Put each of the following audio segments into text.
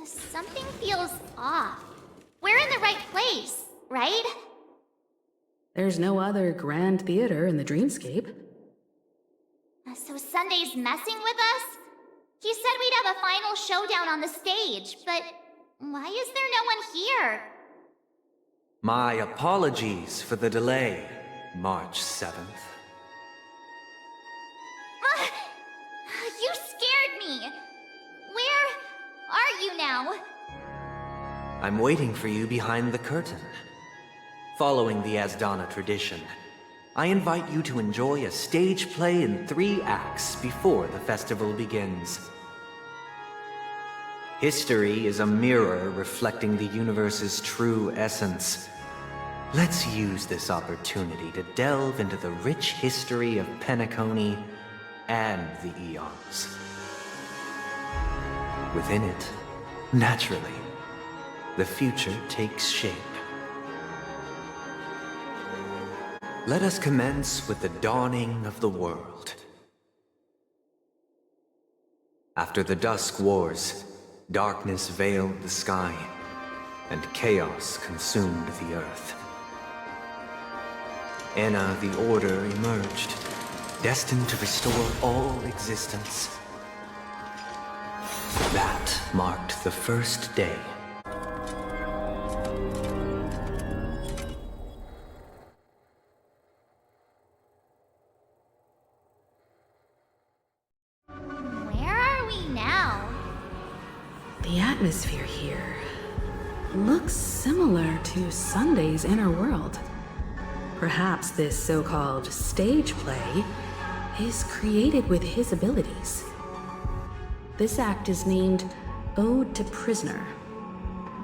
Something feels off. We're in the right place, right? There's no other grand theater in the dreamscape. So Sunday's messing with us? He said we'd have a final showdown on the stage, but why is there no one here? My apologies for the delay, March 7th. You scared me! Where are you now? I'm waiting for you behind the curtain. Following the Asdana tradition, I invite you to enjoy a stage play in 3 acts before the festival begins. History is a mirror reflecting the universe's true essence. Let's use this opportunity to delve into the rich history of Penacony and the eons. Within it, naturally, the future takes shape. Let us commence with the dawning of the world. After the Dusk Wars, darkness veiled the sky, and chaos consumed the earth. Enna the Order emerged, destined to restore all existence. That marked the first day. Where are we now? The atmosphere here looks similar to Sunday's inner world. Perhaps this so-called stage play is created with his abilities. This act is named Ode to Prisoner.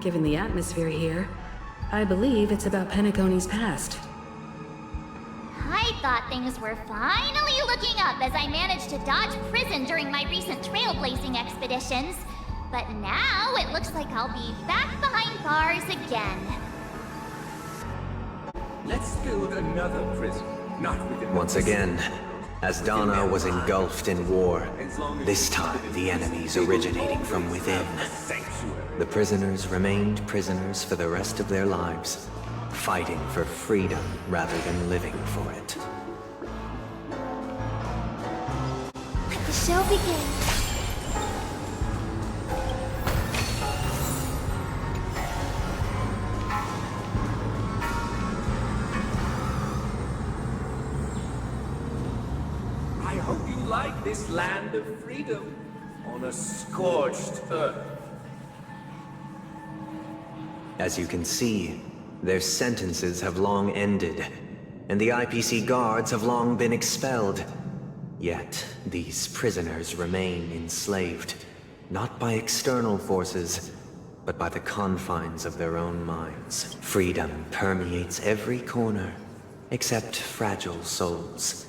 Given the atmosphere here, I believe it's about Penacony's past. I thought things were finally looking up as I managed to dodge prison during my recent trailblazing expeditions. But now it looks like I'll be back behind bars again. Let's build another prison, not within the Once again, Asdana was engulfed in war. This time, the enemies originating from within. sanctuary. The prisoners remained prisoners for the rest of their lives, fighting for freedom rather than living for it. Let the show begin. I hope you like this land of freedom on a scorched earth. As you can see, their sentences have long ended, and the IPC guards have long been expelled. Yet, these prisoners remain enslaved, not by external forces, but by the confines of their own minds. Freedom permeates every corner, except fragile souls.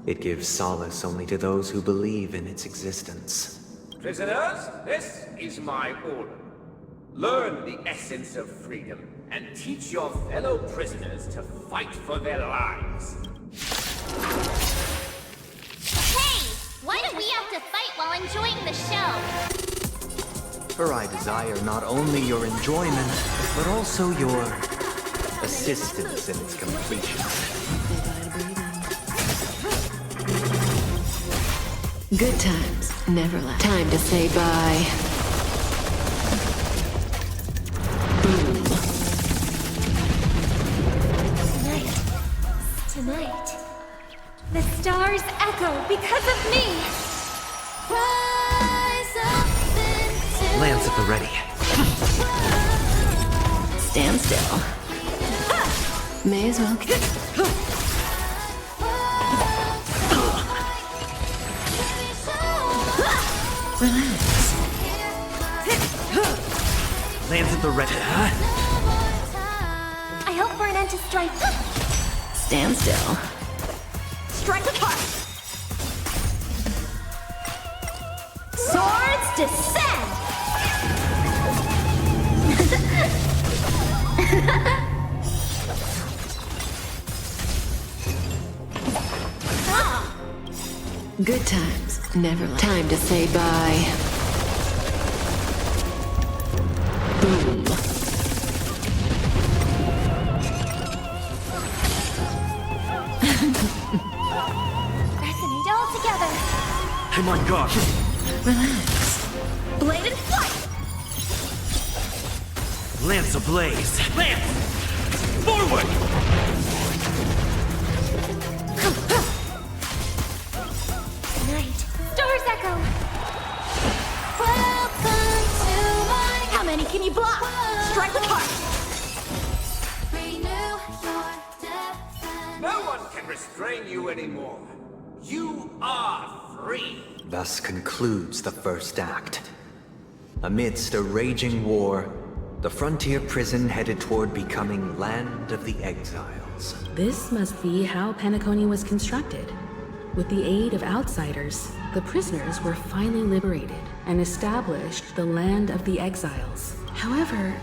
It gives solace only to those who believe in its existence. Prisoners, this is my order. Learn the essence of freedom and teach your fellow prisoners to fight for their lives. Hey! Why do we have to fight while enjoying the show? For I desire not only your enjoyment, but also your assistance in its completion. Good times never last. Time to say bye. Boom. Tonight, the stars echo because of me! Rise up into Lance at the ready. Stand still. May as well. Relax. Lance at the ready. I hope for an end to strife. Stand still. Strike apart! Swords descend! Good times never last. Time to say bye. Boom. Resonate all together. I'm on guard. Relax. Blade and flight. Lance ablaze. Lance! Forward! Night. Stars echo. Welcome to my... How many can you block? Strike with heart. No one can restrain you anymore. You are free. Thus concludes the first act. Amidst a raging war, the frontier prison headed toward becoming Land of the Exiles. This must be how Penacony was constructed. With the aid of outsiders, the prisoners were finally liberated and established the Land of the Exiles. However,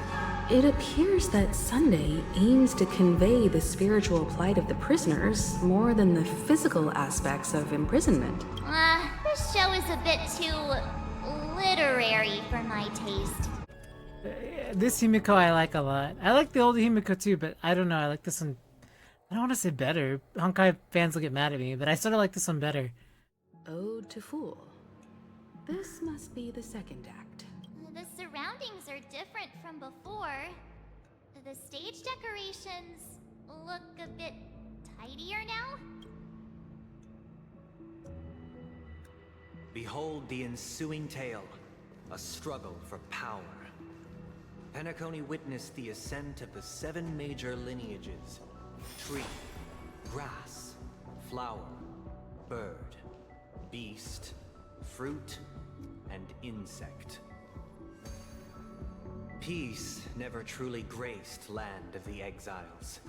it appears that Sunday aims to convey the spiritual plight of the prisoners more than the physical aspects of imprisonment. This show is a bit too literary for my taste. This Himiko I like a lot. I like the old Himiko too, but I don't know. I like this one. I don't want to say better. Honkai fans will get mad at me, but I sort of like this one better. Ode to Fool. This must be the second act. The surroundings are different from before. The stage decorations look a bit tidier now. Behold the ensuing tale, a struggle for power. Penacony witnessed the ascent of the 7 major lineages: tree, grass, flower, bird, beast, fruit, and insect. Peace never truly graced Land of the Exiles.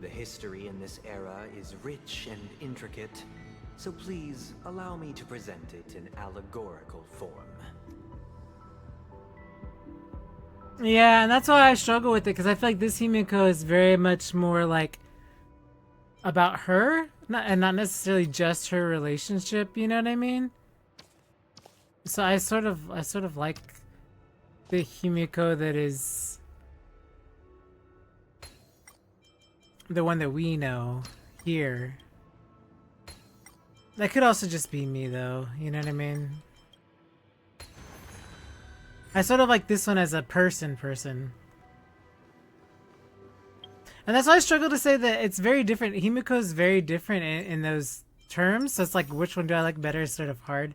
The history in this era is rich and intricate, so please allow me to present it in allegorical form. Yeah, and that's why I struggle with it, because I feel like this Himiko is very much more like about her, and not necessarily just her relationship. You know what I mean? So I sort of like the Himiko that is the one that we know here. That could also just be me, though. You know what I mean? I sort of like this one as a person. And that's why I struggle to say that it's very different. Himiko is very different in those terms. So it's like, which one do I like better is sort of hard.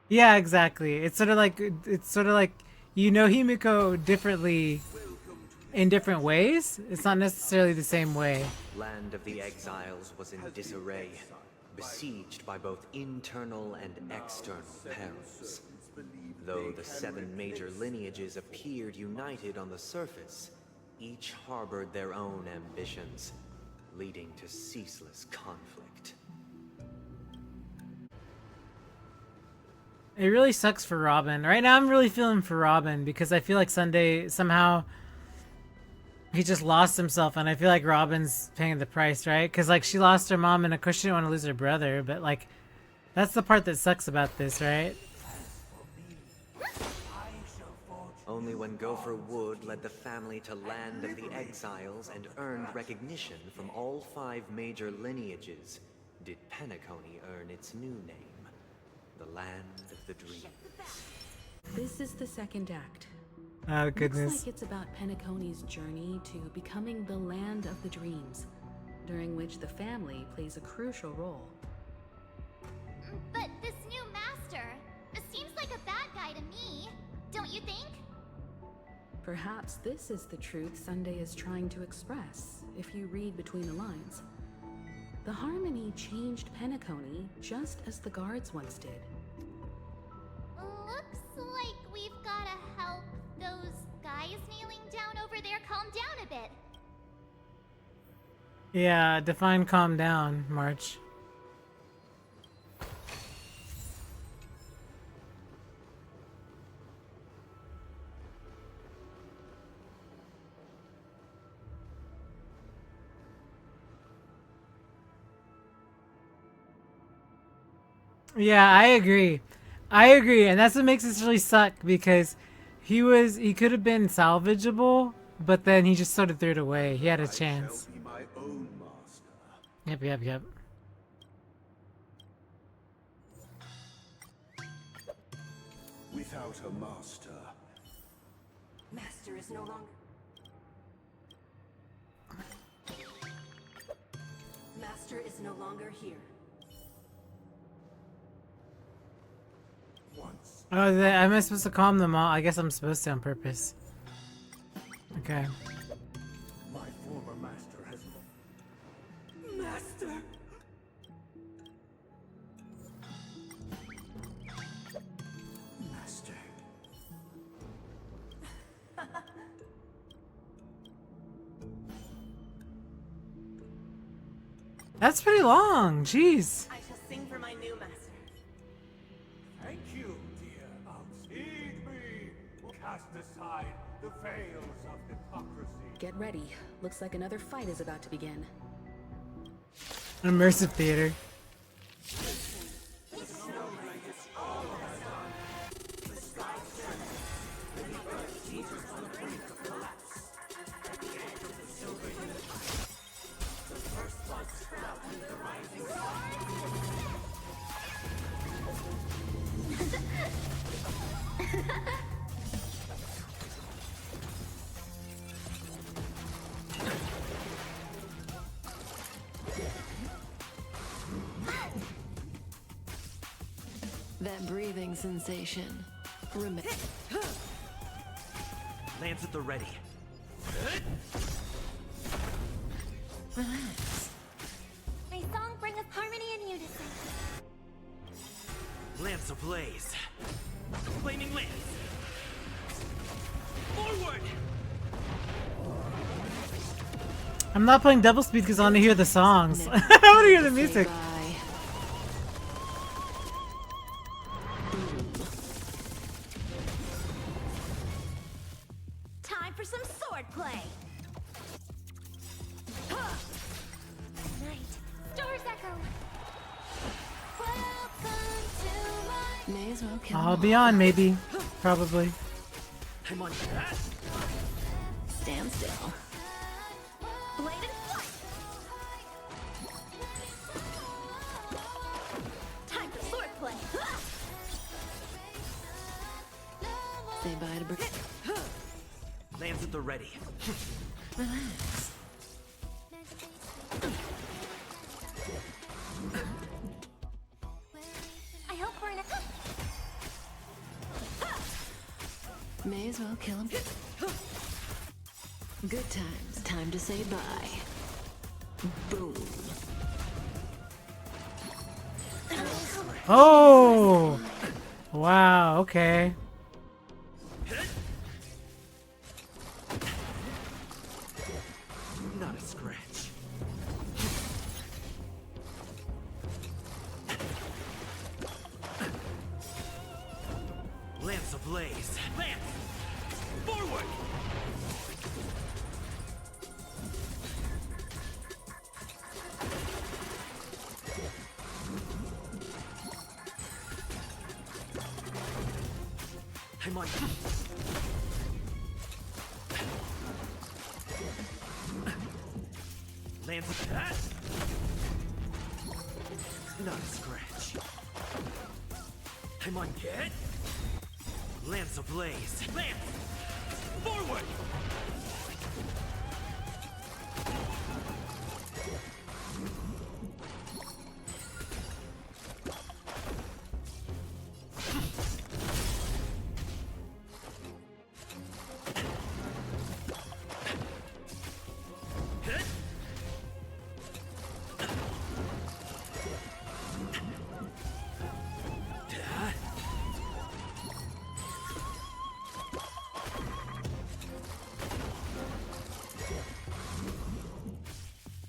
Yeah, exactly. It's sort of like you know Himiko differently in different ways. It's not necessarily the same way. Land of the Exiles was in disarray, besieged by both internal and external perils. Though the 7 major lineages appeared united on the surface, each harbored their own ambitions, leading to ceaseless conflict. It really sucks for Robin. Right now I'm really feeling for Robin because I feel like Sunday somehow he just lost himself, and I feel like Robin's paying the price, right? Because like she lost her mom, and of course she didn't want to lose her brother, but like that's the part that sucks about this, right? Only when Gopher Wood led the family to Land of the Exiles and earned recognition from all 5 major lineages did Penacony earn its new name, the Land of the Dreams. This is the second act. Oh goodness. Looks like it's about Penacony's journey to becoming the Land of the Dreams, during which the family plays a crucial role. But this new master seems like a bad guy to me, don't you think? Perhaps this is the truth Sunday is trying to express, if you read between the lines. The Harmony changed Penacony just as the guards once did. Looks like we've gotta help those guys kneeling down over there calm down a bit. Yeah, define calm down, March. Yeah, I agree, and that's what makes this really suck, because He could have been salvageable, but then he just sort of threw it away. He had a chance. Be my own master. Yep. Without a master. Master is no longer. Master is no longer here. Once. Oh, am I supposed to calm them all? I guess I'm supposed to on purpose. Okay. My former master has. Master! Master. That's pretty long. Jeez. I shall sing for my new master. Thank you, dear Ounce. Heed me. Cast aside the veils of hypocrisy. Get ready. Looks like another fight is about to begin. Immersive theater. That breathing sensation. Lance at the ready. Relax. My song bringeth harmony and unison. Lance ablaze. Flaming lance. Forward! I'm not playing double speed because I want to hear the songs. I want to hear the music. Bye. Time for some sword play. Night. Stars echo. Welcome to my. May as well kill I'll them be all. on, maybe. Probably. I'm on that. Stand still. Blade and flight. Time for sword play. Say bye to Br- Lance at the ready. Relax. I hope we're in a. May as well kill him. Good times. Time to say bye. Boom. Oh! Wow, okay. Not a scratch. Lance ablaze. Lance! Forward! I'm on. Lance attack. Not a scratch. I'm on get. Lance ablaze. Lance! Forward!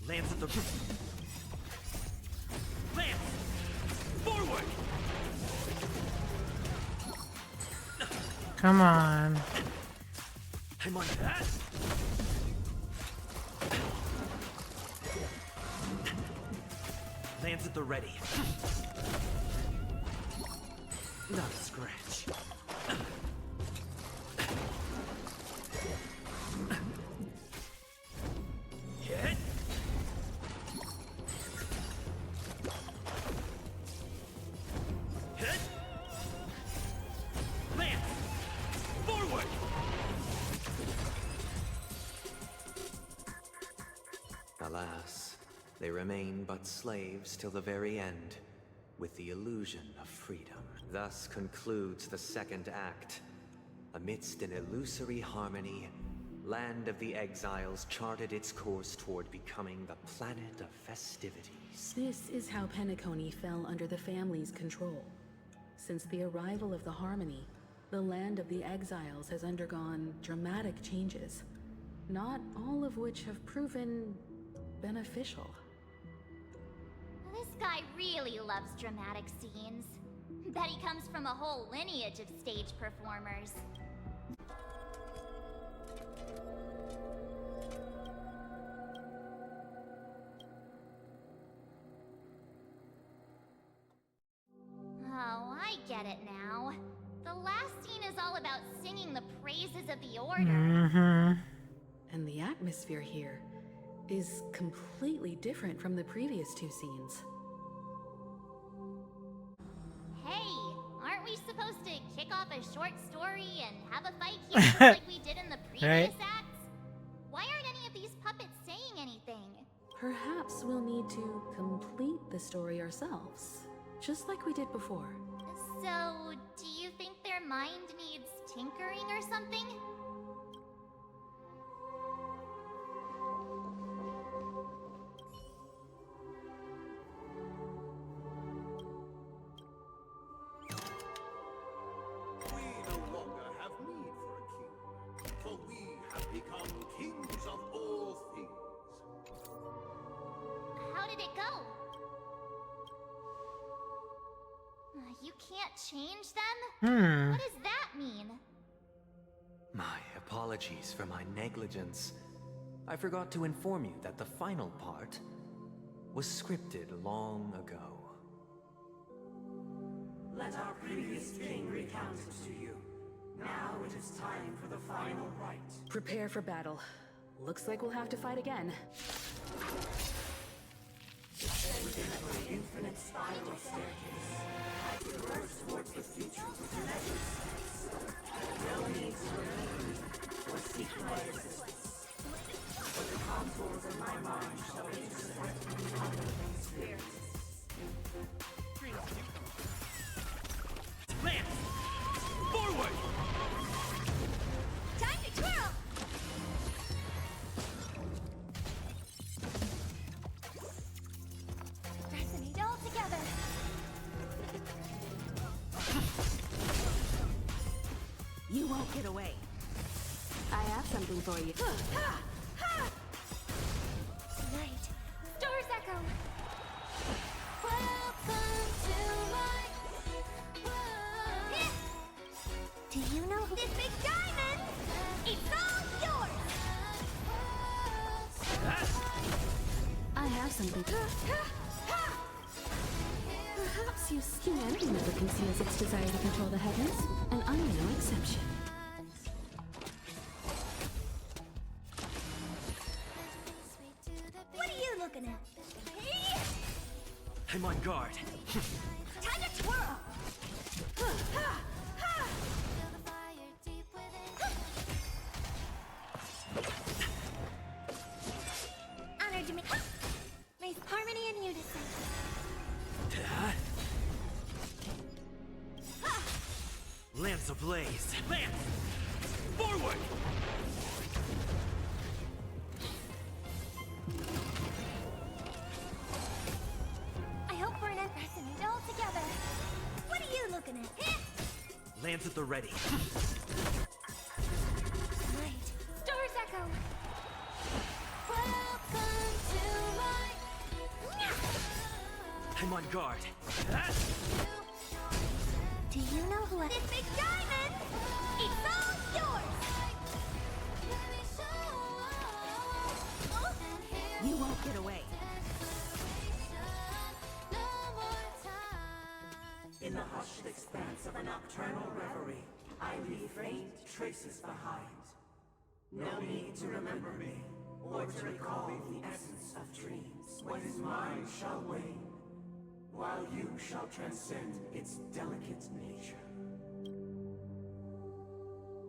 Lance at the... Lance! Forward! Come on. I'm on that. Lance at the ready. Not a scratch. they remain but slaves till the very end, with the illusion of freedom. Thus concludes the second act. Amidst an illusory harmony, Land of the Exiles charted its course toward becoming the planet of festivities. This is how Penacony fell under the family's control. Since the arrival of the Harmony, the Land of the Exiles has undergone dramatic changes, not all of which have proven beneficial. This guy really loves dramatic scenes. Bet he comes from a whole lineage of stage performers. Oh, I get it now. The last scene is all about singing the praises of the Order. And the atmosphere here is completely different from the previous two scenes. Hey, aren't we supposed to kick off a short story and have a fight here just like we did in the previous acts? Why aren't any of these puppets saying anything? Perhaps we'll need to complete the story ourselves, just like we did before. So, do you think their mind needs tinkering or something? We no longer have need for a king, for we have become kings of all things. How did it go? You can't change them? What does that mean? My apologies for my negligence. I forgot to inform you that the final part was scripted long ago. Let our previous king recount it to you. Now it is time for the final rite. Prepare for battle. Looks like we'll have to fight again. Infinite spiral staircase. I traverse towards the future with measured steps. No need to remain or seek my assistance. But the contours of my mind shall intersect with other spheres. Lance! Forward! Time to twirl! Resonate all together. You won't get away. I have something for you. Night. Stars echo. Welcome to my world. Do you know who this big diamond? It's all yours. I have something. Perhaps humanity never conceals its desire to control the heavens, and I'm no exception. What are you looking at? I'm on guard. Time to twirl. Honored to me. Nice harmony and unison. Lance ablaze. Lance! Forward! I hope we're in a resonate all together. What are you looking at? Lance at the ready. Night. Stars echo. Welcome to my... I'm on guard. Do you know who this big diamond? It's all yours. You won't get away. In the hushed expanse of a nocturnal reverie, I leave faint traces behind. No need to remember me, or to recall the essence of dreams. What is mine shall wane, while you shall transcend its delicate nature.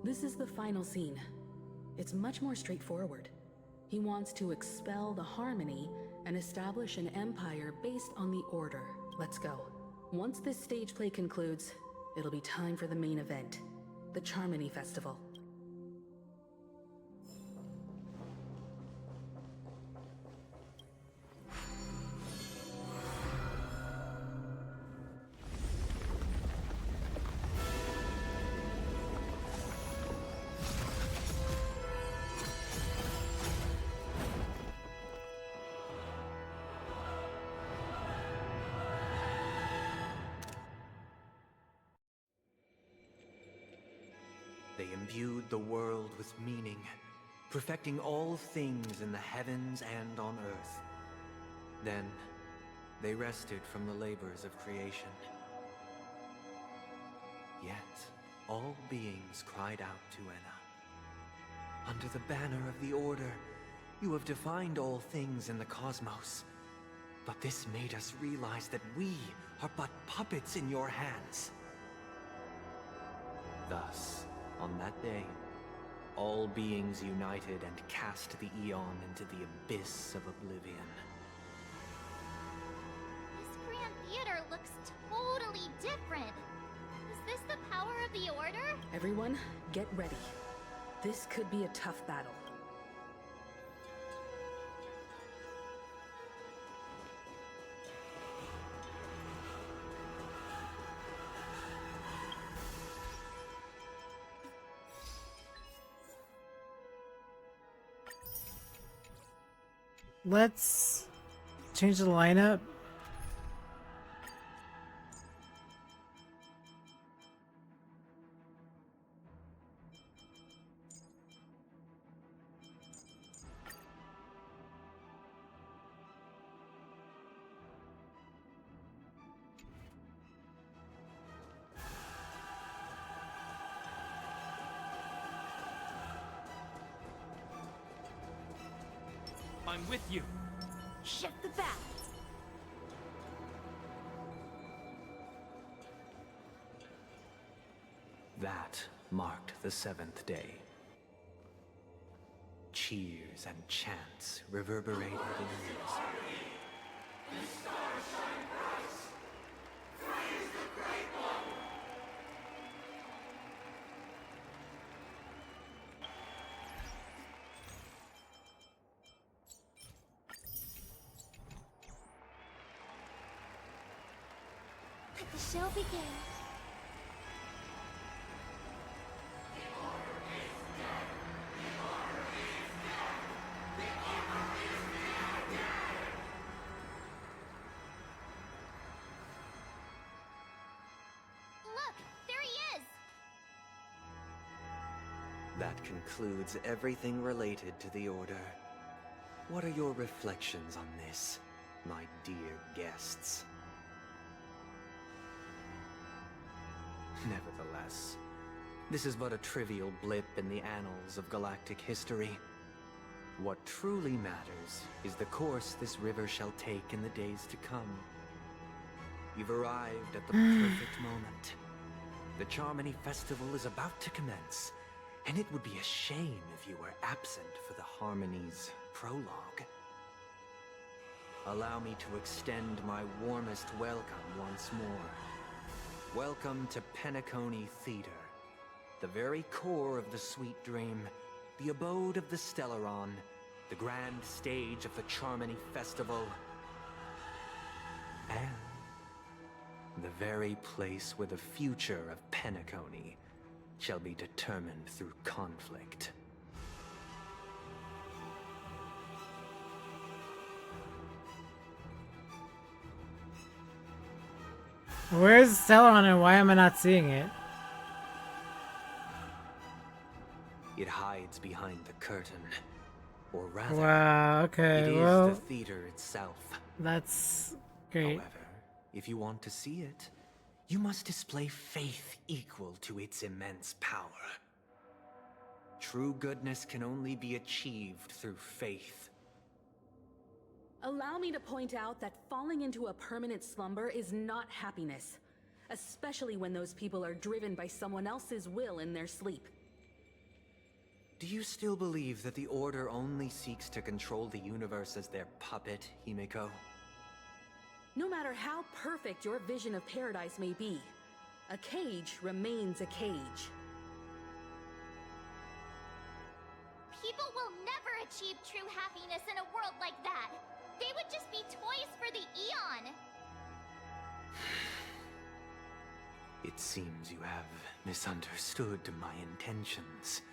This is the final scene. It's much more straightforward. He wants to expel the Harmony and establish an empire based on the Order. Let's go. Once this stage play concludes, it'll be time for the main event, the Charmony Festival. They imbued the world with meaning, perfecting all things in the heavens and on earth. Then, they rested from the labors of creation. Yet, all beings cried out to Enna. Under the banner of the Order, you have defined all things in the cosmos. But this made us realize that we are but puppets in your hands. Thus, on that day, all beings united and cast the Eon into the abyss of oblivion. This Grand Theater looks totally different. Is this the power of the Order? Everyone, get ready. This could be a tough battle. Let's change the lineup. I'm with you. Shift the balance. That marked the 7th day. Cheers and chants reverberated in ears. Let the show begin. Look, there he is! That concludes everything related to the Order. What are your reflections on this, my dear guests? Nevertheless, this is but a trivial blip in the annals of galactic history. What truly matters is the course this river shall take in the days to come. You've arrived at the perfect moment. The Charmony Festival is about to commence, and it would be a shame if you were absent for the Harmony's prologue. Allow me to extend my warmest welcome once more. Welcome to Penacony Theater, the very core of the Sweet Dream, the abode of the Stellaron, the grand stage of the Charmony Festival, and the very place where the future of Penacony shall be determined through conflict. Where's Celeron and why am I not seeing it? It hides behind the curtain. Or rather, Wow, okay, it is well, the theater itself. that's great. However, if you want to see it, you must display faith equal to its immense power. True goodness can only be achieved through faith. Allow me to point out that falling into a permanent slumber is not happiness, especially when those people are driven by someone else's will in their sleep. Do you still believe that the Order only seeks to control the universe as their puppet, Himiko? No matter how perfect your vision of paradise may be, a cage remains a cage. People will never achieve true happiness in a world like that. They would just be toys for the Eon. It seems you have misunderstood my intentions.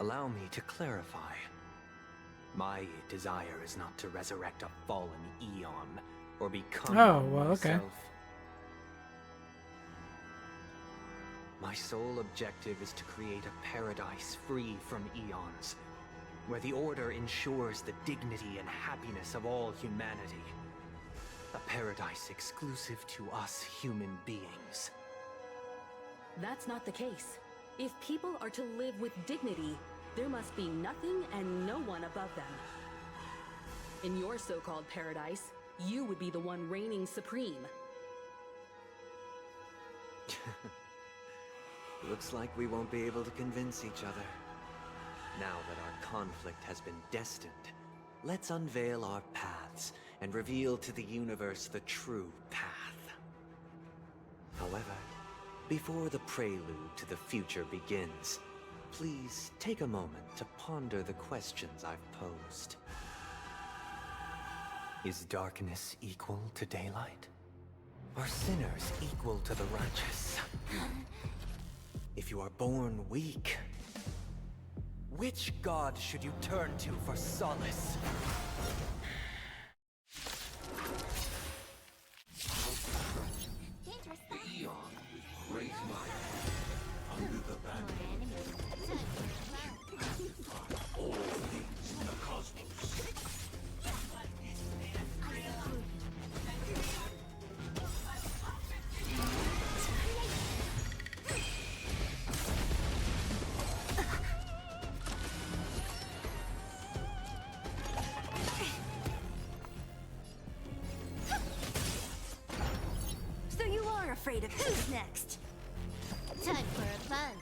Allow me to clarify. My desire is not to resurrect a fallen Eon, or become okay. myself. My sole objective is to create a paradise free from Eons, where the Order ensures the dignity and happiness of all humanity. A paradise exclusive to us human beings. That's not the case. If people are to live with dignity, there must be nothing and no one above them. In your so-called paradise, you would be the one reigning supreme. Looks like we won't be able to convince each other. Now that our conflict has been destined, let's unveil our paths and reveal to the universe the true path. However, before the prelude to the future begins, please take a moment to ponder the questions I've posed. Is darkness equal to daylight? Are sinners equal to the righteous? If you are born weak, which god should you turn to for solace? Dangerous Raise my under the banner. All things in the cosmos. So you are afraid of who's next? Time for a fun.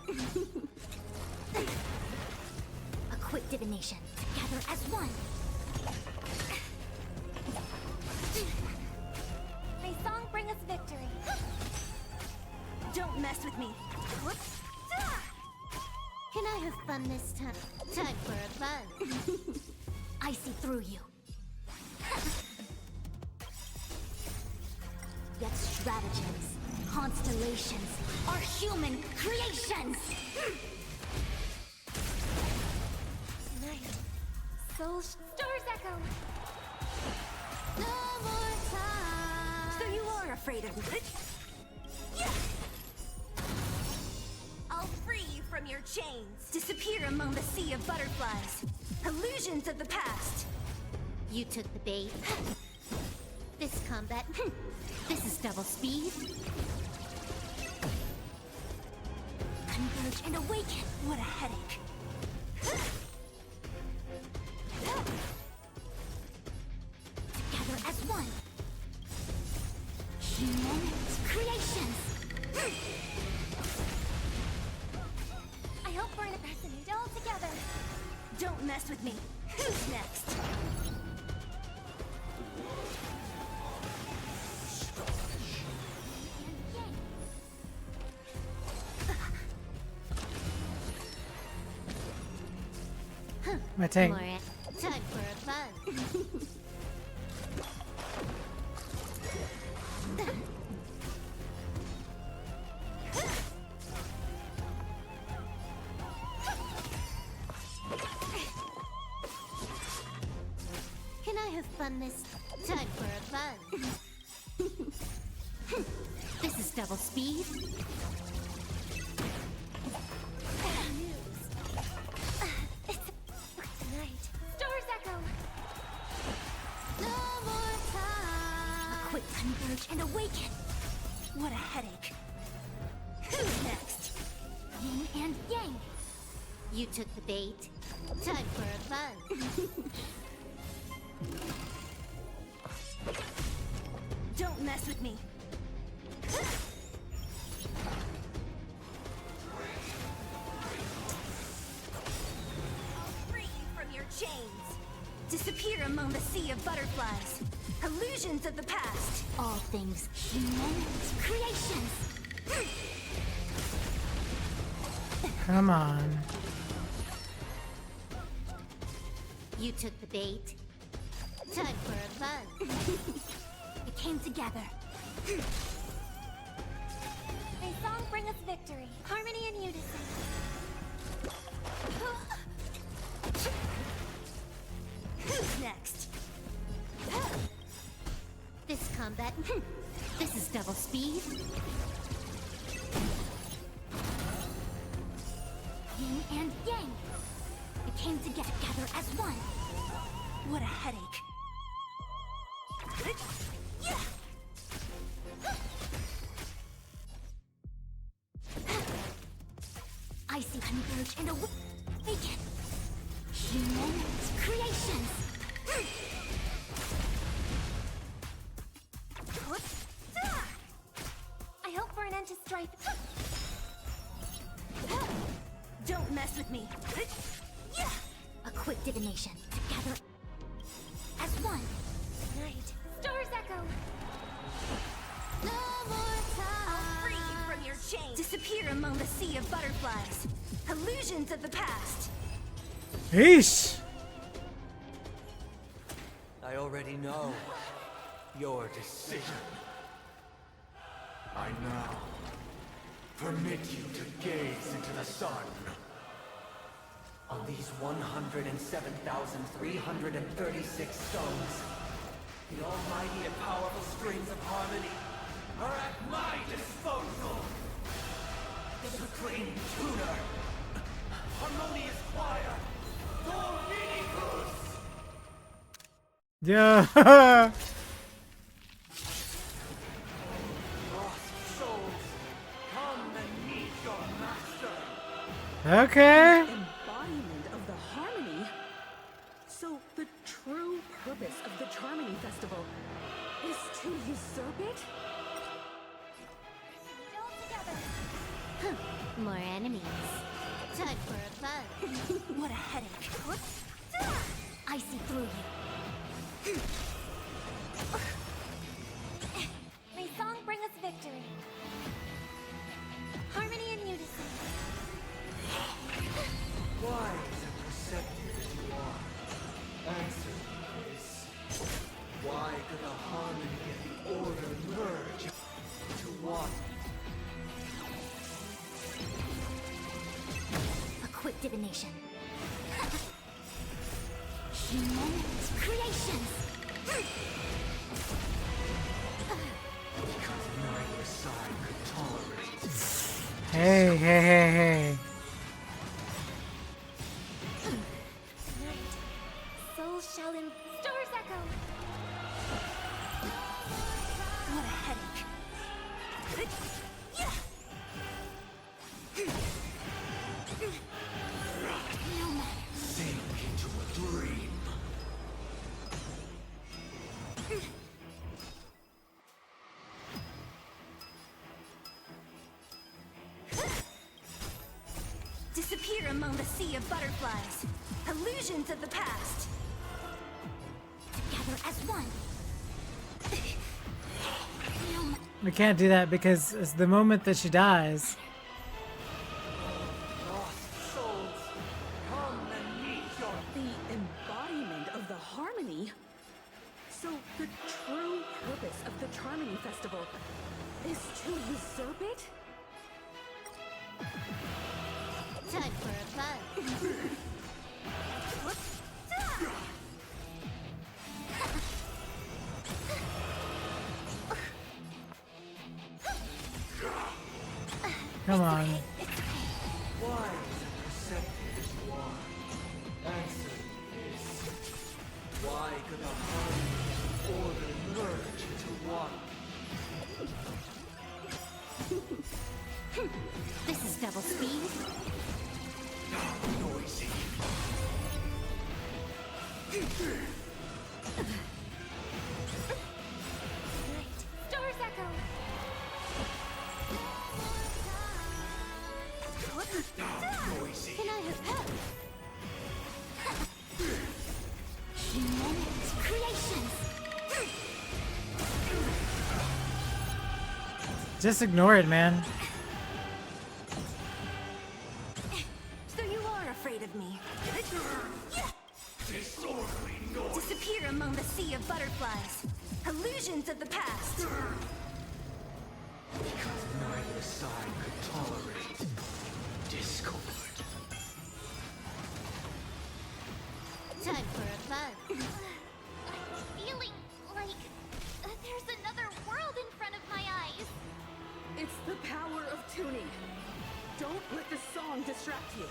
A quick divination. Together as one. May song bring us victory. Don't mess with me. Can I have fun this time? Time for a fun. I see through you. Yet stratagems, constellations, are human creations! Night. Soul Stars Echo! No more time! So you are afraid of me? I'll free you from your chains! Disappear among the sea of butterflies! Illusions of the past! You took the bait. This combat... This is double speed. Converge and awaken. What a headache. Together as one. Human creations. I hope we're in a precedent all together. Don't mess with me. Who's next? My tank. Time for a fun. Can I have fun this time for a fun? This is double speed. Converge and awaken! What a headache. Who's next? Yin and Yang. You took the bait. Time for a fun. Don't mess with me. chains. Disappear among the sea of butterflies. Illusions of the past. All things human creations. Come on. You took the bait. Time for a fun. It came together. May song bring us victory. Harmony and unison. Who's next? This combat. This is double speed. Yin and yang. It came together as one. What a headache. I see converge and awaken. Human creations. I hope for an end to strife. Don't mess with me. A quick divination. Together as one. Night. Stars echo. No more time. I'll free you from your chains. Disappear among the sea of butterflies. Illusions of the past. Eesh. I already know your decision. I now permit you to gaze into the sun. On these 107,336 stones, the almighty and powerful strings of harmony are at my disposal. Supreme tuner, harmonious choir, Dominicus! Yeah. Lost souls, come and meet your master. Okay. Embodiment of the harmony. So the true purpose of the Charmony Festival is to usurp it? All together. More enemies. Time for a fun. What a headache. I see through you. May song bring us victory. Harmony and unison. Wise and perceptive as you are, answer me this. Why could the harmony and the order merge into one? A quick divination. Human creations. Because neither side could tolerate. Hey, hey, hey, hey. Night. Soul shall in stars echo. What a headache. No matter. Sink into a dream. Disappear among the sea of butterflies. Illusions of the past. Together as one. No matter. We can't do that because it's the moment that she dies. Lost souls, come and meet your... The embodiment of the harmony? So the true purpose of the Charmony Festival is to usurp it? Time for a fun. Come on. Wise and perceptive as you are, answer me this. Why could the harmony and the order merge into one? This is double speed. Noisy. Night. Stars echo. Noisy. Can I have help? Just ignore it, man. So you are afraid of me. Disappear among the sea of butterflies. Illusions of the past. Because neither side could tolerate discord. Time for a fun. I'm feeling like there's another world in front of my eyes. It's the power of tuning. Don't let the song distract you.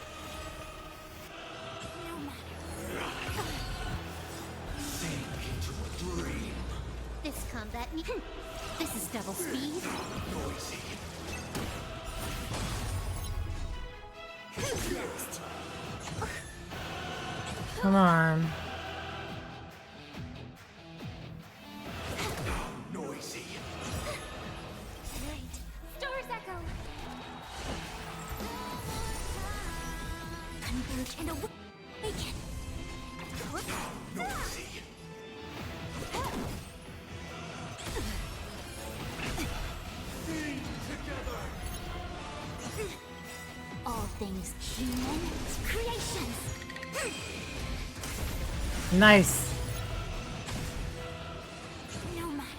No matter. Sink into a dream. This combat this is double speed. Noisy. Who's next? Come on. Noisy. Right. Store's echo. Converge and awaken. Noisy. Being together. All things human creations. Nice. No matter.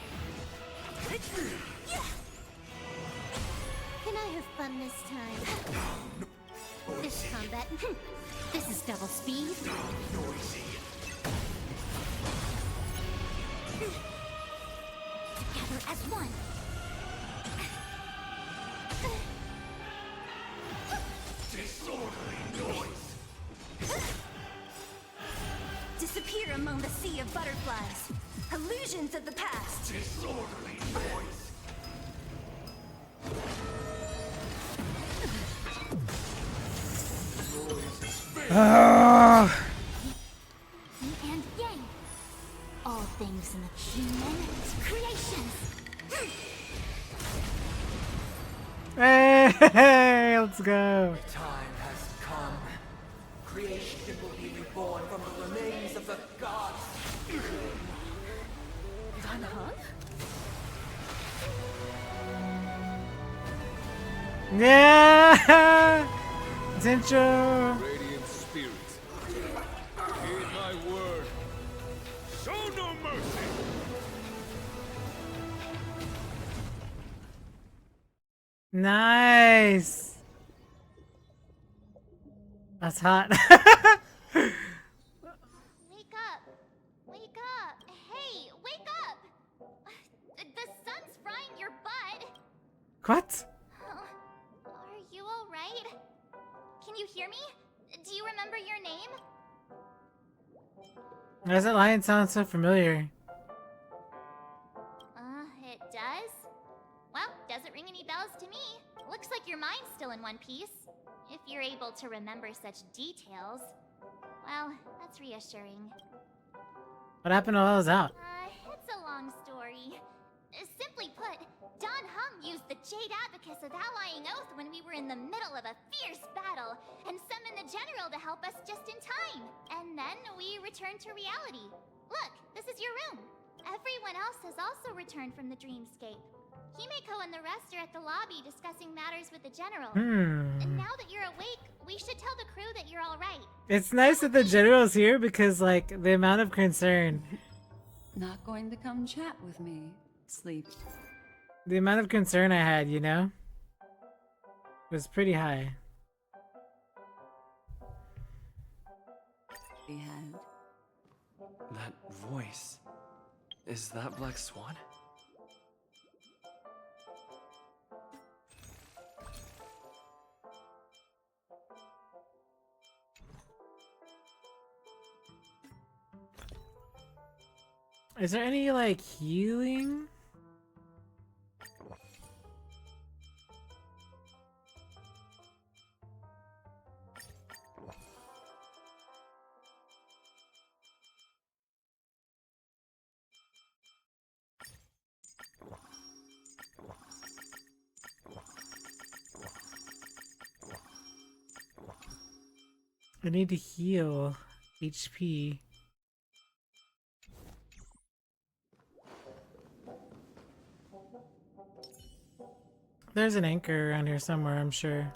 Can I have fun this time? This combat. This is double speed. Noisy. Together as one. Disorderly noise. Disappear among the sea of butterflies. Illusions of the past. Disorderly noise. Ah. Yin and yang. All things in the human creations. Hey, let's go. The time has come. Creation will be reborn from the remains of the gods. Yeah. Intro. Radiant spirits, heed my word. Show no mercy. Nice. That's hot. Wake up. Wake up. Hey, wake up. The sun's frying your butt. What? Are you all right? Can you hear me? Do you remember your name? Why does that line sound so familiar? It does? Well, doesn't ring any bells to me. Looks like your mind's still in one piece. If you're able to remember such details. Well, that's reassuring. What happened while I was out? It's a long story. Simply put, Don Hum used the Jade Abacus of Allying Oath when we were in the middle of a fierce battle, and summoned the General to help us just in time. And then we returned to reality. Look, this is your room. Everyone else has also returned from the dreamscape. Himeko and the rest are at the lobby discussing matters with the General. And now that you're awake, we should tell the crew that you're all right. It's nice that the General's here because, like, the amount of concern. Not going to come chat with me, sleep. The amount of concern I had, you know? Was pretty high. We had. That voice. Is that Black Swan? Is there any, like, healing? I need to heal HP. There's an anchor around here somewhere, I'm sure.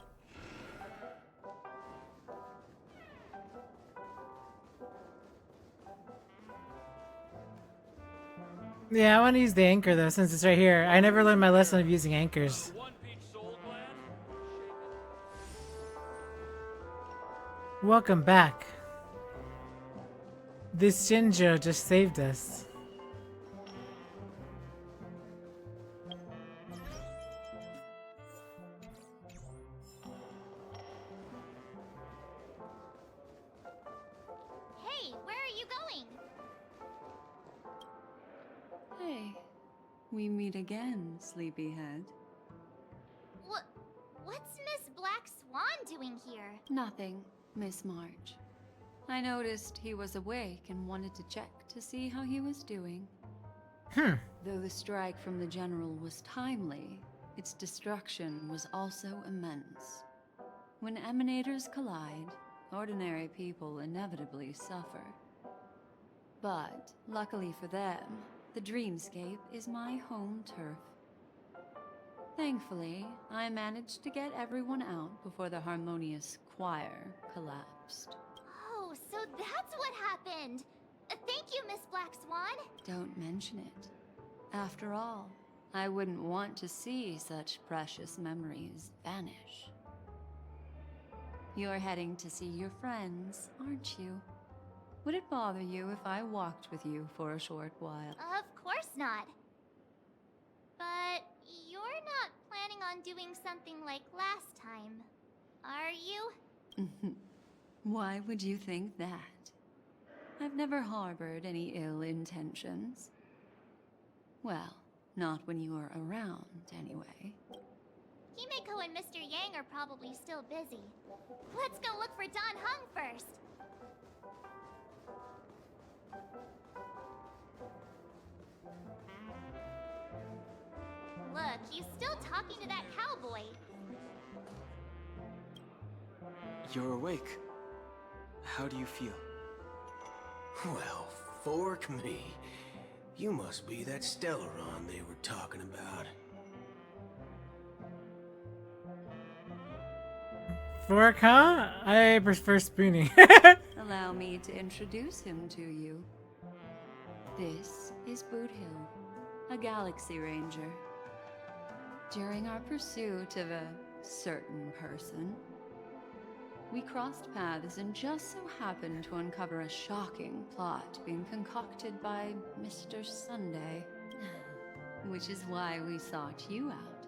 Yeah, I want to use the anchor though, since it's right here. I never learned my lesson of using anchors. Welcome back. This Shinjo just saved us. Hey, where are you going? Hey, we meet again, sleepyhead. What's Miss Black Swan doing here? Nothing, Miss March. I noticed he was awake and wanted to check to see how he was doing. Though the strike from the General was timely, its destruction was also immense. When emanators collide, ordinary people inevitably suffer. But, luckily for them, the dreamscape is my home turf. Thankfully, I managed to get everyone out before the harmonious choir collapsed. Oh, so that's what happened! Thank you, Miss Black Swan! Don't mention it. After all, I wouldn't want to see such precious memories vanish. You're heading to see your friends, aren't you? Would it bother you if I walked with you for a short while? Of course not. But you're not planning on doing something like last time, are you? Why would you think that? I've never harbored any ill intentions. Well, not when you are around, anyway. Himeko and Mr. Yang are probably still busy. Let's go look for Don Hung first. Look, he's still talking to that cowboy. You're awake. How do you feel? Well, fork me. You must be that Stellaron they were talking about. Fork, huh? I prefer Spoonie. Allow me to introduce him to you. This is Boot Hill, a Galaxy Ranger. During our pursuit of a certain person, we crossed paths and just so happened to uncover a shocking plot being concocted by Mr. Sunday. Which is why we sought you out,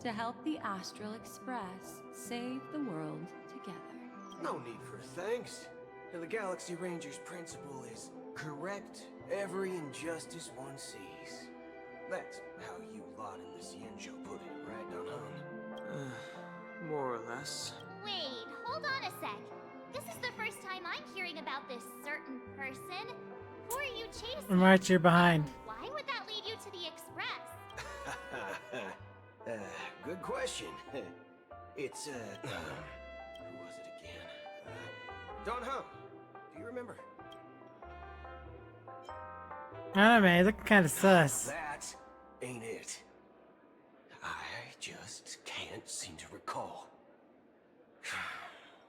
to help the Astral Express save the world together. No need for thanks. The Galaxy Ranger's principle is correct every injustice one sees. That's how you lot in the Xianzhou put it, right, Don Hung? More or less. Wait, hold on a sec. This is the first time I'm hearing about this certain person. Who are you chasing? March, you're behind. Why would that lead you to the Express? Good question. It's, who was it again? Don Hung, do you remember? I don't know, man. You look kind of sus. That ain't it. I just can't seem to recall.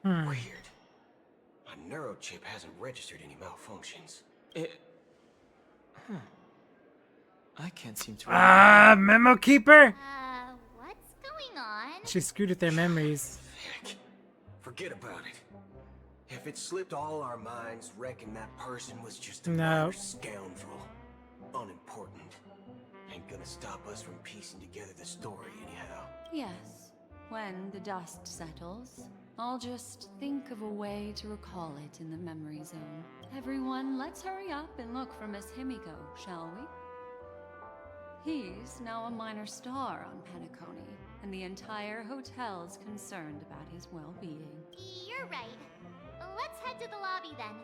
Weird. My neurochip hasn't registered any malfunctions. I can't seem to. Memo keeper. What's going on? She screwed with their memories. Heck, forget about it. If it slipped all our minds, reckon that person was just a minor scoundrel. Unimportant. Ain't gonna stop us from piecing together the story anyhow. Yes, when the dust settles, I'll just think of a way to recall it in the memory zone. Everyone, let's hurry up and look for Miss Himiko, shall we? He's now a minor star on Penacony, and the entire hotel's concerned about his well-being. You're right. Let's head to the lobby then.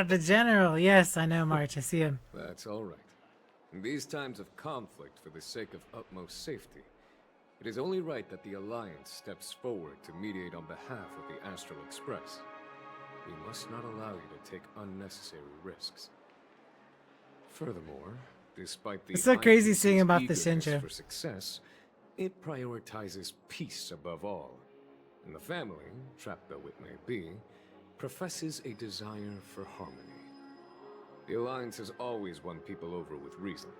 The general. Yes, I know, March. I see him. That's all right. In these times of conflict, for the sake of utmost safety, It is only right that the Alliance steps forward to mediate on behalf of the Astral Express. We must not allow you to take unnecessary risks. Furthermore, despite the It's so crazy IPC's seeing about this eagerness intro. for success, it prioritizes peace above all. And the family, trapped though it may be, professes a desire for harmony. The Alliance has always won people over with reason.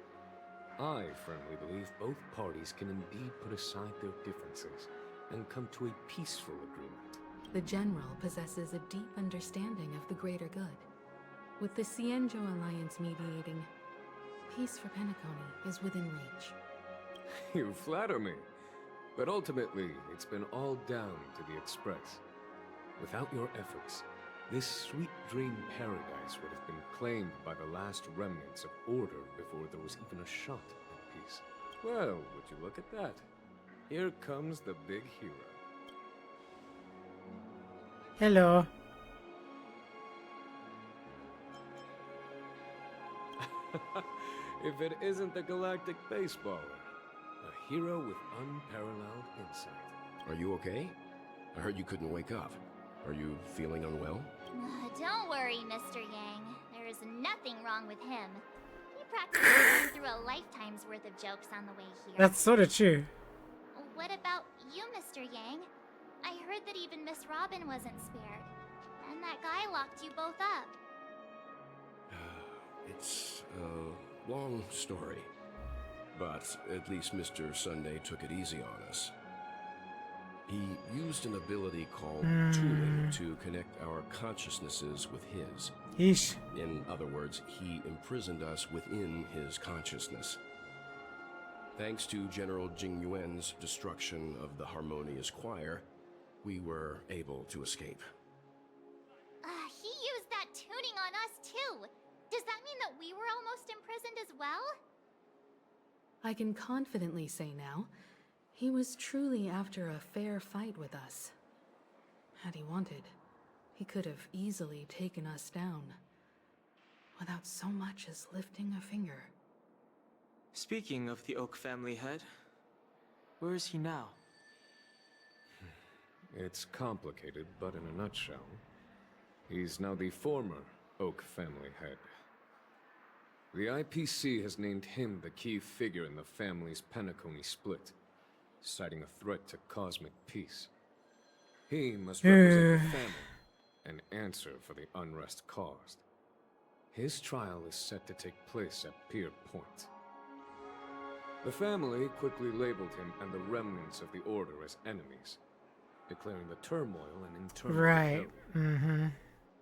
I firmly believe both parties can indeed put aside their differences and come to a peaceful agreement. The General possesses a deep understanding of the greater good. With the Cienjo Alliance mediating, peace for Penacony is within reach. You flatter me. But ultimately, it's been all down to the Express. Without your efforts, this sweet dream paradise would have been claimed by the last remnants of order before there was even a shot at peace. Well, would you look at that? Here comes the big hero. Hello. If it isn't the galactic baseballer, a hero with unparalleled insight. Are you okay? I heard you couldn't wake up. Are you feeling unwell? Don't worry, Mr. Yang. There is nothing wrong with him. He practically went through a lifetime's worth of jokes on the way here. That's sort of true. What about you, Mr. Yang? I heard that even Miss Robin wasn't spared. And that guy locked you both up. It's a long story. But at least Mr. Sunday took it easy on us. He used an ability called tuning to connect our consciousnesses with his. Yeesh. In other words, he imprisoned us within his consciousness. Thanks to General Jing Yuan's destruction of the Harmonious Choir, we were able to escape. He used that tuning on us too. Does that mean that we were almost imprisoned as well? I can confidently say now, he was truly after a fair fight with us. Had he wanted, he could have easily taken us down, without so much as lifting a finger. Speaking of the Oak family head, where is he now? It's complicated, but in a nutshell, he's now the former Oak family head. The IPC has named him the key figure in the family's Penacony split, citing a threat to cosmic peace. He must represent the family and answer for the unrest caused. His trial is set to take place at Pier Point. The family quickly labeled him and the remnants of the Order as enemies, declaring the turmoil an internal Right. rebellion.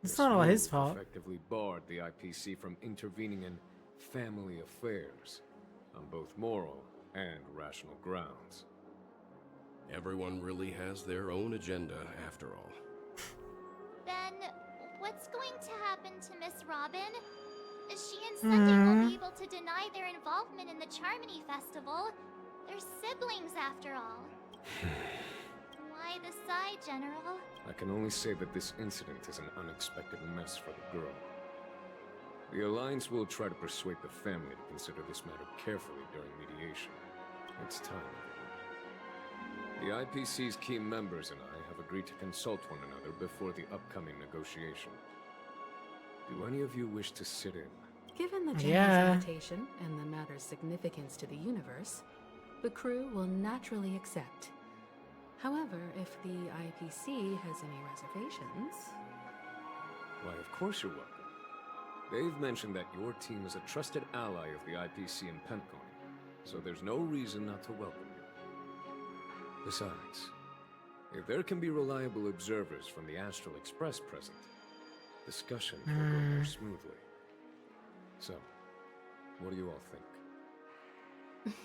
It's not all his This fault. move effectively barred the IPC from intervening in family affairs on both moral and rational grounds. Everyone really has their own agenda, after all. Then, what's going to happen to Miss Robin? She and Sunday won't be able to deny their involvement in the Charmony Festival. They're siblings, after all. Why the sigh, General? I can only say that this incident is an unexpected mess for the girl. The Alliance will try to persuade the family to consider this matter carefully during mediation. It's time. The IPC's key members and I have agreed to consult one another before the upcoming negotiation. Do any of you wish to sit in? Given the General's invitation and the matter's significance to the universe, the crew will naturally accept. However, if the IPC has any reservations... Why, of course you're welcome. They've mentioned that your team is a trusted ally of the IPC in Penacony, so there's no reason not to welcome you. Besides, if there can be reliable observers from the Astral Express present, discussions will go more smoothly. So, what do you all think?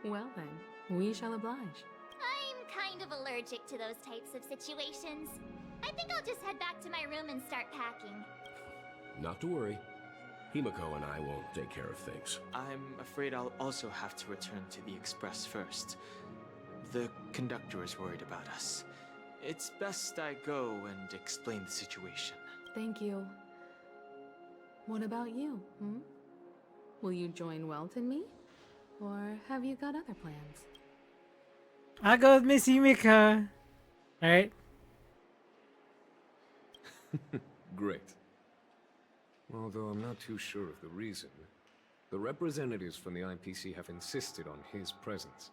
Well then, we shall oblige. I'm kind of allergic to those types of situations. I think I'll just head back to my room and start packing. Not to worry. Himiko and I will take care of things. I'm afraid I'll also have to return to the Express first. The conductor is worried about us. It's best I go and explain the situation. Thank you. What about you, Will you join Welt and me? Or have you got other plans? I'll go with Miss Himiko. Alright. Great. Although I'm not too sure of the reason. The representatives from the IPC have insisted on his presence.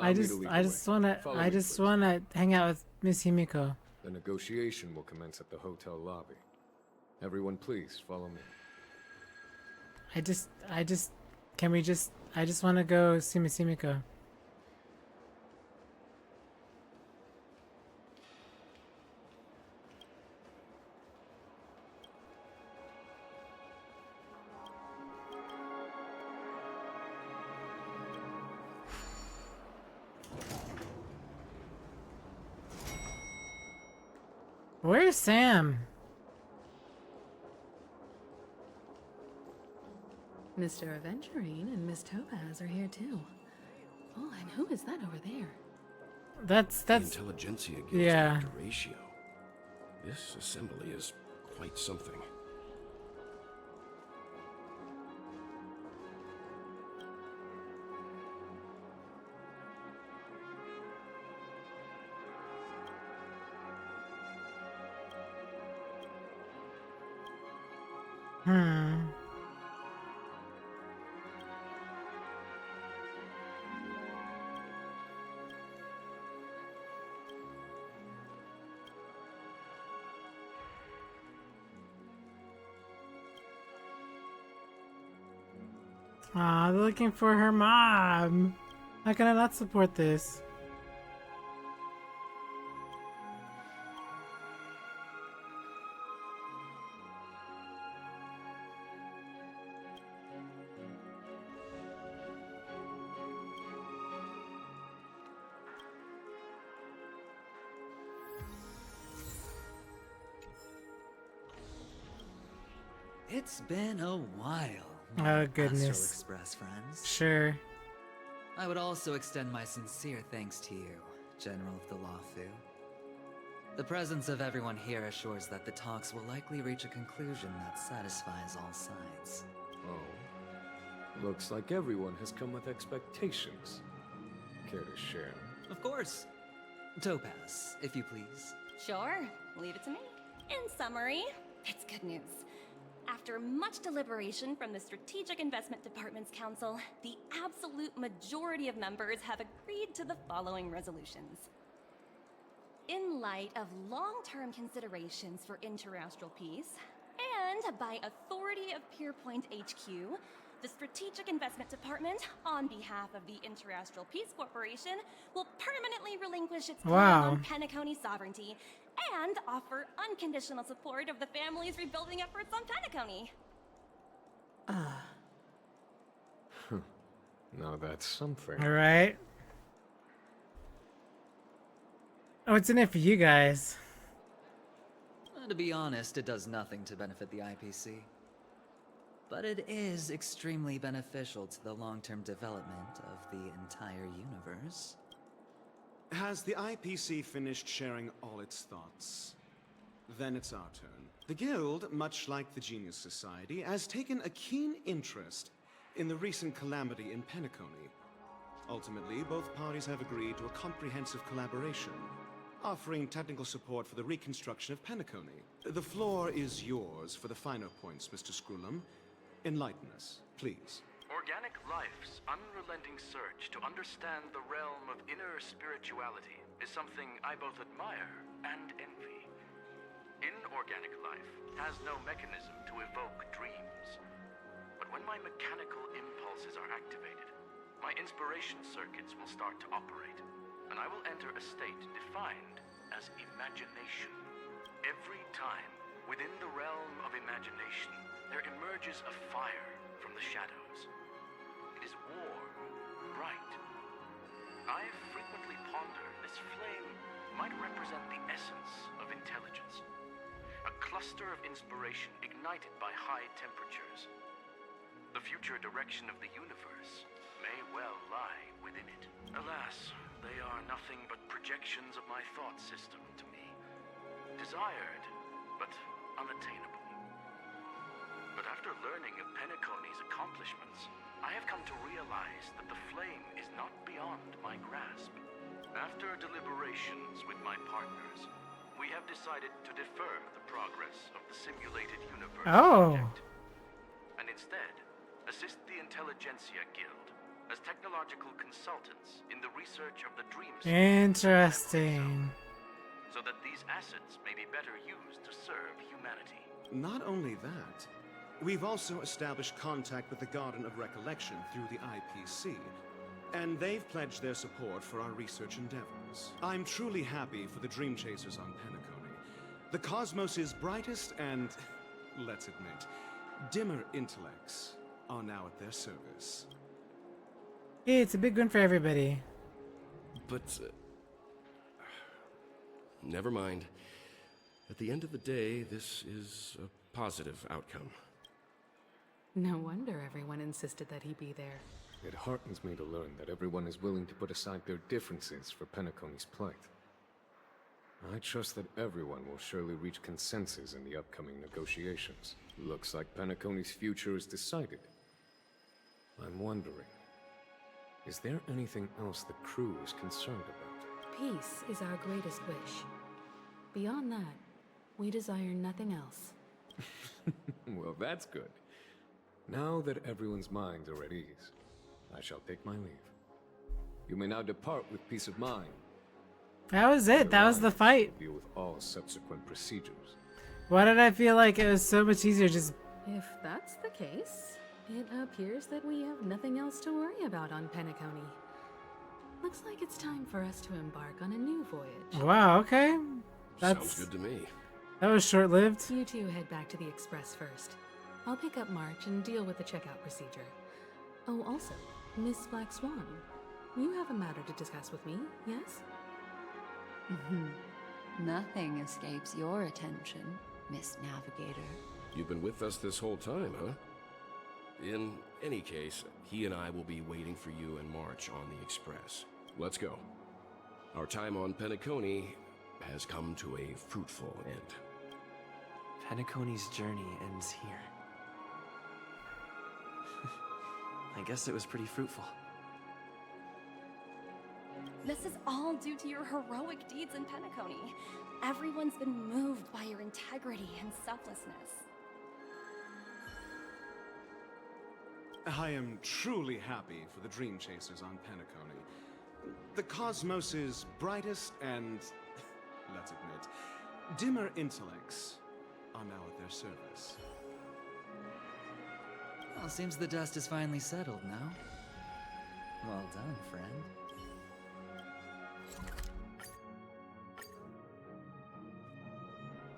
I just wanna hang out with Miss Himiko. The negotiation will commence at the hotel lobby. Everyone please follow me. I just wanna go see Miss Himiko. Where's Sam? Mr. Aventurine and Miss Topaz are here too. Oh, and who is that over there? That's the Intelligentsia Guild's yeah. Dr. Ratio. This assembly is quite something. Aw, they're looking for her mom. How can I not support this? It's been a while. Oh, goodness. Astral Express friends. Sure. I would also extend my sincere thanks to you, General of the Lawfu. The presence of everyone here assures that the talks will likely reach a conclusion that satisfies all sides. Oh. Looks like everyone has come with expectations. Care to share? Of course. Topaz, if you please. Sure, leave it to me. In summary, it's good news. After much deliberation from the Strategic Investment Department's council, the absolute majority of members have agreed to the following resolutions. In light of long-term considerations for interastral peace, and by authority of Pierpoint HQ, the Strategic Investment Department, on behalf of the Interastral Peace Corporation, will permanently relinquish its claim on Penacony sovereignty and offer unconditional support of the family's rebuilding efforts on Penacony. Now that's something. Alright. Oh, what's in it for you guys? To be honest, it does nothing to benefit the IPC. But it is extremely beneficial to the long-term development of the entire universe. Has the IPC finished sharing all its thoughts? Then it's our turn. The Guild, much like the Genius Society, has taken a keen interest in the recent calamity in Penacony. Ultimately, both parties have agreed to a comprehensive collaboration, offering technical support for the reconstruction of Penacony. The floor is yours for the finer points, Mr. Screwlum. Enlighten us, please. Organic life's unrelenting search to understand the realm of inner spirituality is something I both admire and envy. Inorganic life has no mechanism to evoke dreams. But when my mechanical impulses are activated, my inspiration circuits will start to operate, and I will enter a state defined as imagination. Every time, within the realm of imagination, there emerges a fire from the shadows. It is warm, bright. I frequently ponder this flame might represent the essence of intelligence. A cluster of inspiration ignited by high temperatures. The future direction of the universe may well lie within it. Alas, they are nothing but projections of my thought system to me. Desired, but unattainable. But after learning of Penacony's accomplishments, I have come to realize that the flame is not beyond my grasp. After deliberations with my partners, we have decided to defer the progress of the simulated universe project, and instead assist the Intelligentsia Guild as technological consultants in the research of the dream Interesting. so that these assets may be better used to serve humanity. Not only that, we've also established contact with the Garden of Recollection through the IPC, and they've pledged their support for our research endeavors. I'm truly happy for the Dream Chasers on Penacony. The cosmos' brightest and, let's admit, dimmer intellects are now at their service. Hey, it's a big win for everybody. But, never mind. At the end of the day, this is a positive outcome. No wonder everyone insisted that he be there. It heartens me to learn that everyone is willing to put aside their differences for Penacony's plight. I trust that everyone will surely reach consensus in the upcoming negotiations. Looks like Penacony's future is decided. I'm wondering, is there anything else the crew is concerned about? Peace is our greatest wish. Beyond that, we desire nothing else. Well, that's good. Now that everyone's minds are at ease, I shall take my leave. You may now depart with peace of mind. That was it. That was the fight. Deal with all subsequent procedures. Why did I feel like it was so much easier just... If that's the case, it appears that we have nothing else to worry about on Penacony. Looks like it's time for us to embark on a new voyage. Wow, okay. Sounds good to me. That was short-lived. You two head back to the Express first. I'll pick up March and deal with the checkout procedure. Oh, also, Miss Black Swan, you have a matter to discuss with me, yes? Nothing escapes your attention, Miss Navigator. You've been with us this whole time, huh? In any case, he and I will be waiting for you in March on the Express. Let's go. Our time on Penacony has come to a fruitful end. Penacony's journey ends here. I guess it was pretty fruitful. This is all due to your heroic deeds in Penacony. Everyone's been moved by your integrity and selflessness. I am truly happy for the Dream Chasers on Penacony. The cosmos' brightest and, let's admit, dimmer intellects are now at their service. Well, seems the dust is finally settled now. Well done, friend.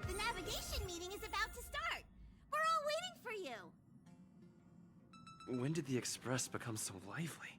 The navigation meeting is about to start. We're all waiting for you. When did the Express become so lively?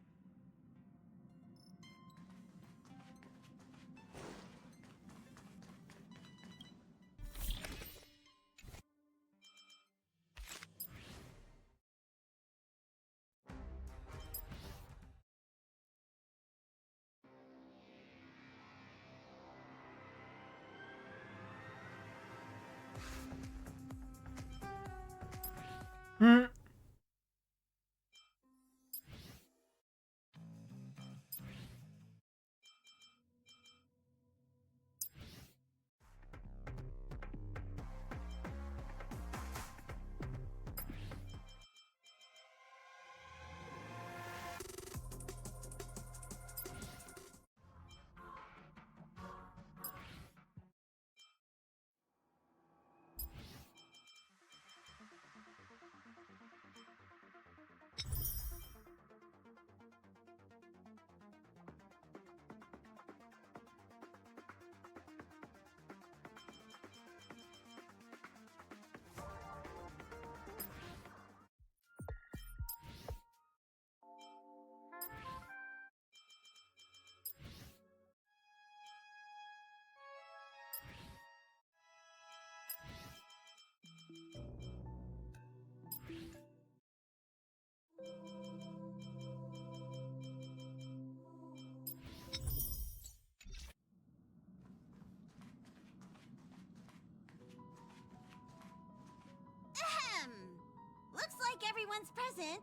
like everyone's present,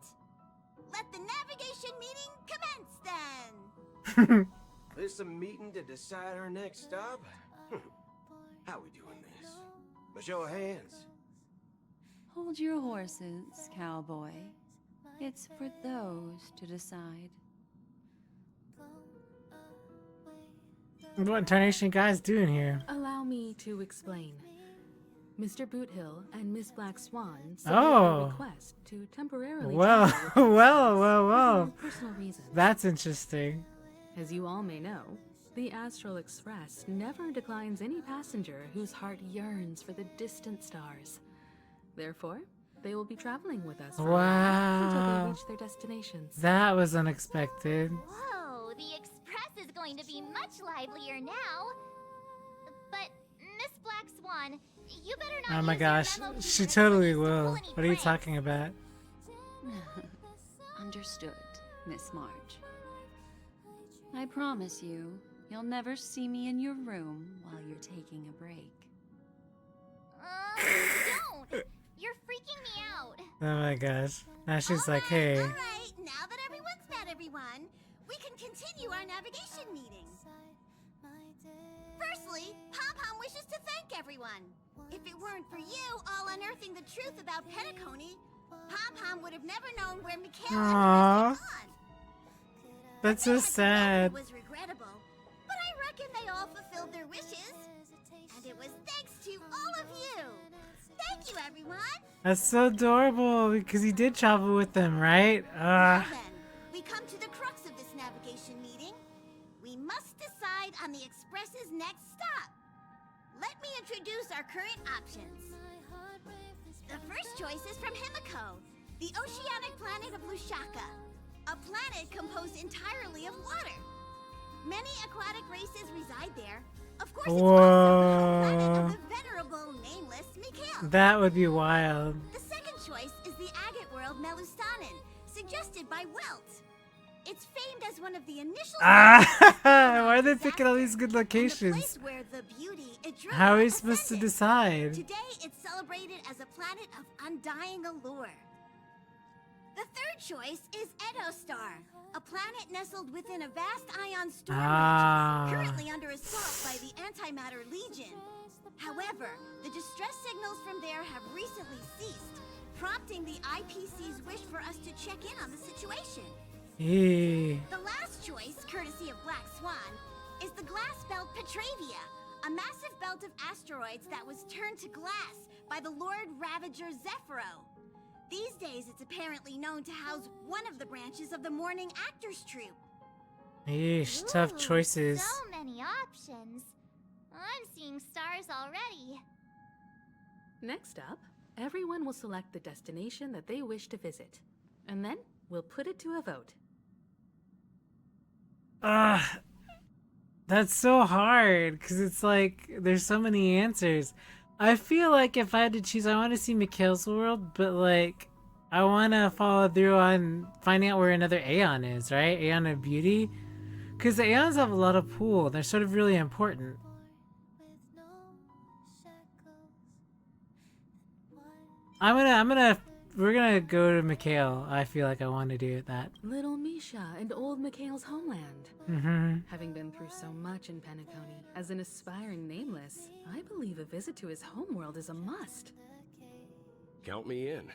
let the navigation meeting commence then. This a meeting to decide our next stop? How we doing this? A show of hands. Hold your horses, cowboy. It's for those to decide. What tarnation guys doing here? Allow me to explain. Mr. Boothill and Miss Black Swan submitted a request to temporarily well, travel with well. for personal reasons. That's interesting. As you all may know, the Astral Express never declines any passenger whose heart yearns for the distant stars. Therefore, they will be traveling with us for a while until they reach their destinations. That was unexpected. Whoa, the express is going to be much livelier now. But, Miss Black Swan, you better not. Oh my gosh, she totally will. What are you talking about? Understood, Miss March. I promise you, you'll never see me in your room while you're taking a break. Don't! You're freaking me out. Oh my gosh. Now she's like, hey. Alright, now that everyone's met everyone, we can continue our navigation meeting. Firstly, Pom-Pom wishes to thank everyone. If it weren't for you all unearthing the truth about Penacony, Pom-Pom would have never known where Mikhail Aww. had gone. That's so sad. It was regrettable, but I reckon they all fulfilled their wishes. And it was thanks to all of you. Thank you, everyone. That's so adorable because he did travel with them, right? Now then, we come to the crux of this navigation meeting. We must decide on the Express's next stop. Let me introduce our current options. The first choice is from Himiko, the oceanic planet of Lushaka, a planet composed entirely of water. Many aquatic races reside there. Of course, it's also the planet of the venerable, nameless Mikhail. That would be wild. The second choice is the agate world Melustanen, suggested by Welt. It's famed as one of the initial. Why are they picking all these good locations? Where the beauty How are we supposed to decide? Today, it's celebrated as a planet of undying allure. The third choice is Edo Star, a planet nestled within a vast ion storm currently under assault by the Antimatter Legion. However, the distress signals from there have recently ceased, prompting the IPC's wish for us to check in on the situation. The last choice, courtesy of Black Swan, is the glass belt Petravia, a massive belt of asteroids that was turned to glass by the Lord Ravager Zephyro. These days, it's apparently known to house one of the branches of the Morning Actors Troupe. Yeesh, tough choices. So many options. I'm seeing stars already. Next up, everyone will select the destination that they wish to visit. And then, we'll put it to a vote. That's so hard because it's like there's so many answers. I feel like if I had to choose, I want to see Mikhail's world, but like I want to follow through on finding out where another Aeon is, right? Aeon of Beauty, because the Aeons have a lot of pool. They're sort of really important. We're gonna go to Mikhail. I feel like I want to do that. Little Misha and old Mikhail's homeland. Having been through so much in Penacony, as an aspiring nameless, I believe a visit to his homeworld is a must. Count me in.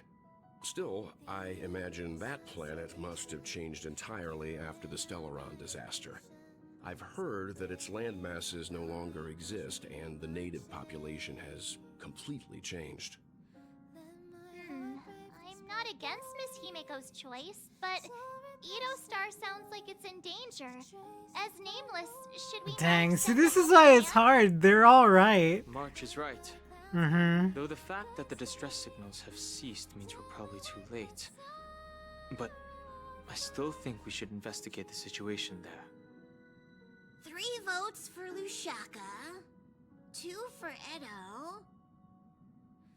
Still, I imagine that planet must have changed entirely after the Stellaron disaster. I've heard that its land masses no longer exist and the native population has completely changed. I'm not against Miss Himiko's choice, but Edo Star sounds like it's in danger. As nameless, should we... Dang, see, this is why it's hard. They're all right. March is right. Though the fact that the distress signals have ceased means we're probably too late. But I still think we should investigate the situation there. 3 votes for Lushaka, 2 for Edo.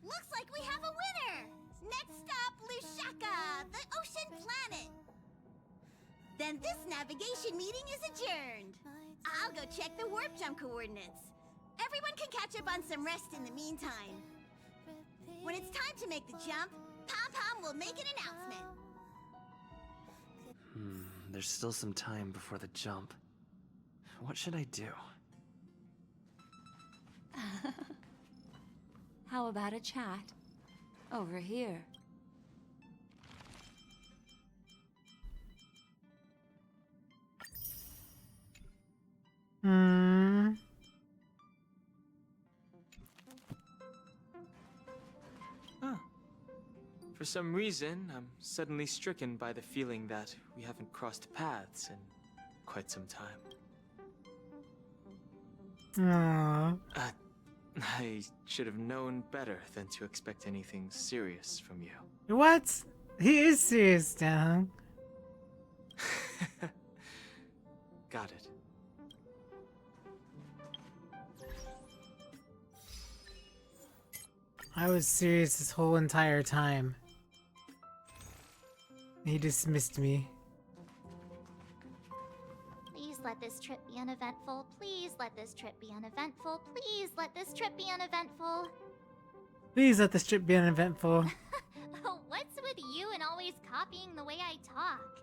Looks like we have a winner! Next stop, Lushaka, the ocean planet. Then this navigation meeting is adjourned. I'll go check the warp jump coordinates. Everyone can catch up on some rest in the meantime. When it's time to make the jump, Gashapon will make an announcement. There's still some time before the jump. What should I do? How about a chat? Over here. For some reason, I'm suddenly stricken by the feeling that we haven't crossed paths in quite some time. Aww. I should have known better than to expect anything serious from you. What? He is serious, Dan. Got it. I was serious this whole entire time. He dismissed me. Please let this trip be uneventful. Please let this trip be uneventful. Please let this trip be uneventful. Please let this trip be uneventful. What's with you and always copying the way I talk?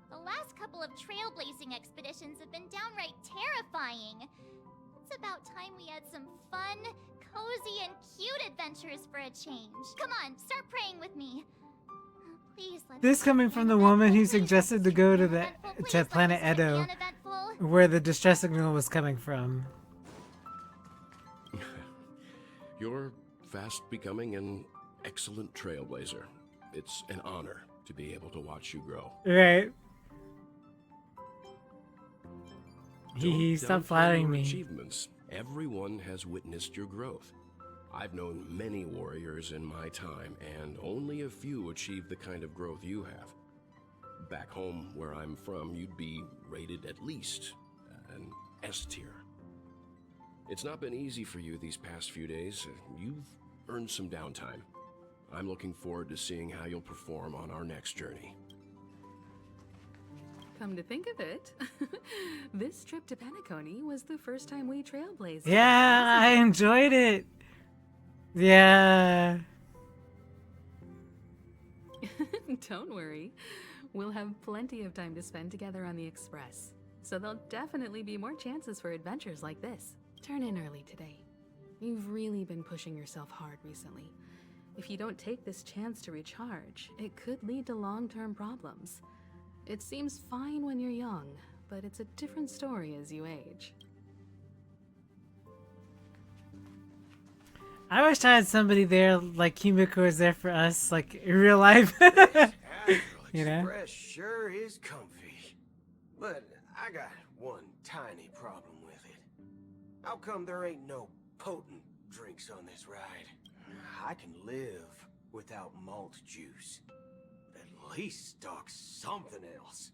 The last couple of trailblazing expeditions have been downright terrifying. It's about time we had some fun, cozy, and cute adventures for a change. Come on, start praying with me. Please let This coming from the woman who suggested to go to planet Edo, where the distress signal was coming from. You're fast becoming an excellent trailblazer. It's an honor to be able to watch you grow. Right. He Don't stopped downplay flattering your me. achievements. Everyone has witnessed your growth. I've known many warriors in my time, and only a few achieve the kind of growth you have. Back home, where I'm from, you'd be rated at least an S tier. It's not been easy for you these past few days. You've earned some downtime. I'm looking forward to seeing how you'll perform on our next journey. Come to think of it, this trip to Penacony was the first time we trailblazed. Yeah, I enjoyed it. Yeah. Don't worry. We'll have plenty of time to spend together on the Express. So there'll definitely be more chances for adventures like this. Turn in early today. You've really been pushing yourself hard recently. If you don't take this chance to recharge, it could lead to long-term problems. It seems fine when you're young, but it's a different story as you age. I wish I had somebody there like Kimiko is there for us, like in real life. You know? Express sure is comfy. But I got one tiny problem with it. How come there ain't no potent drinks on this ride? I can live without malt juice. At least stock something else.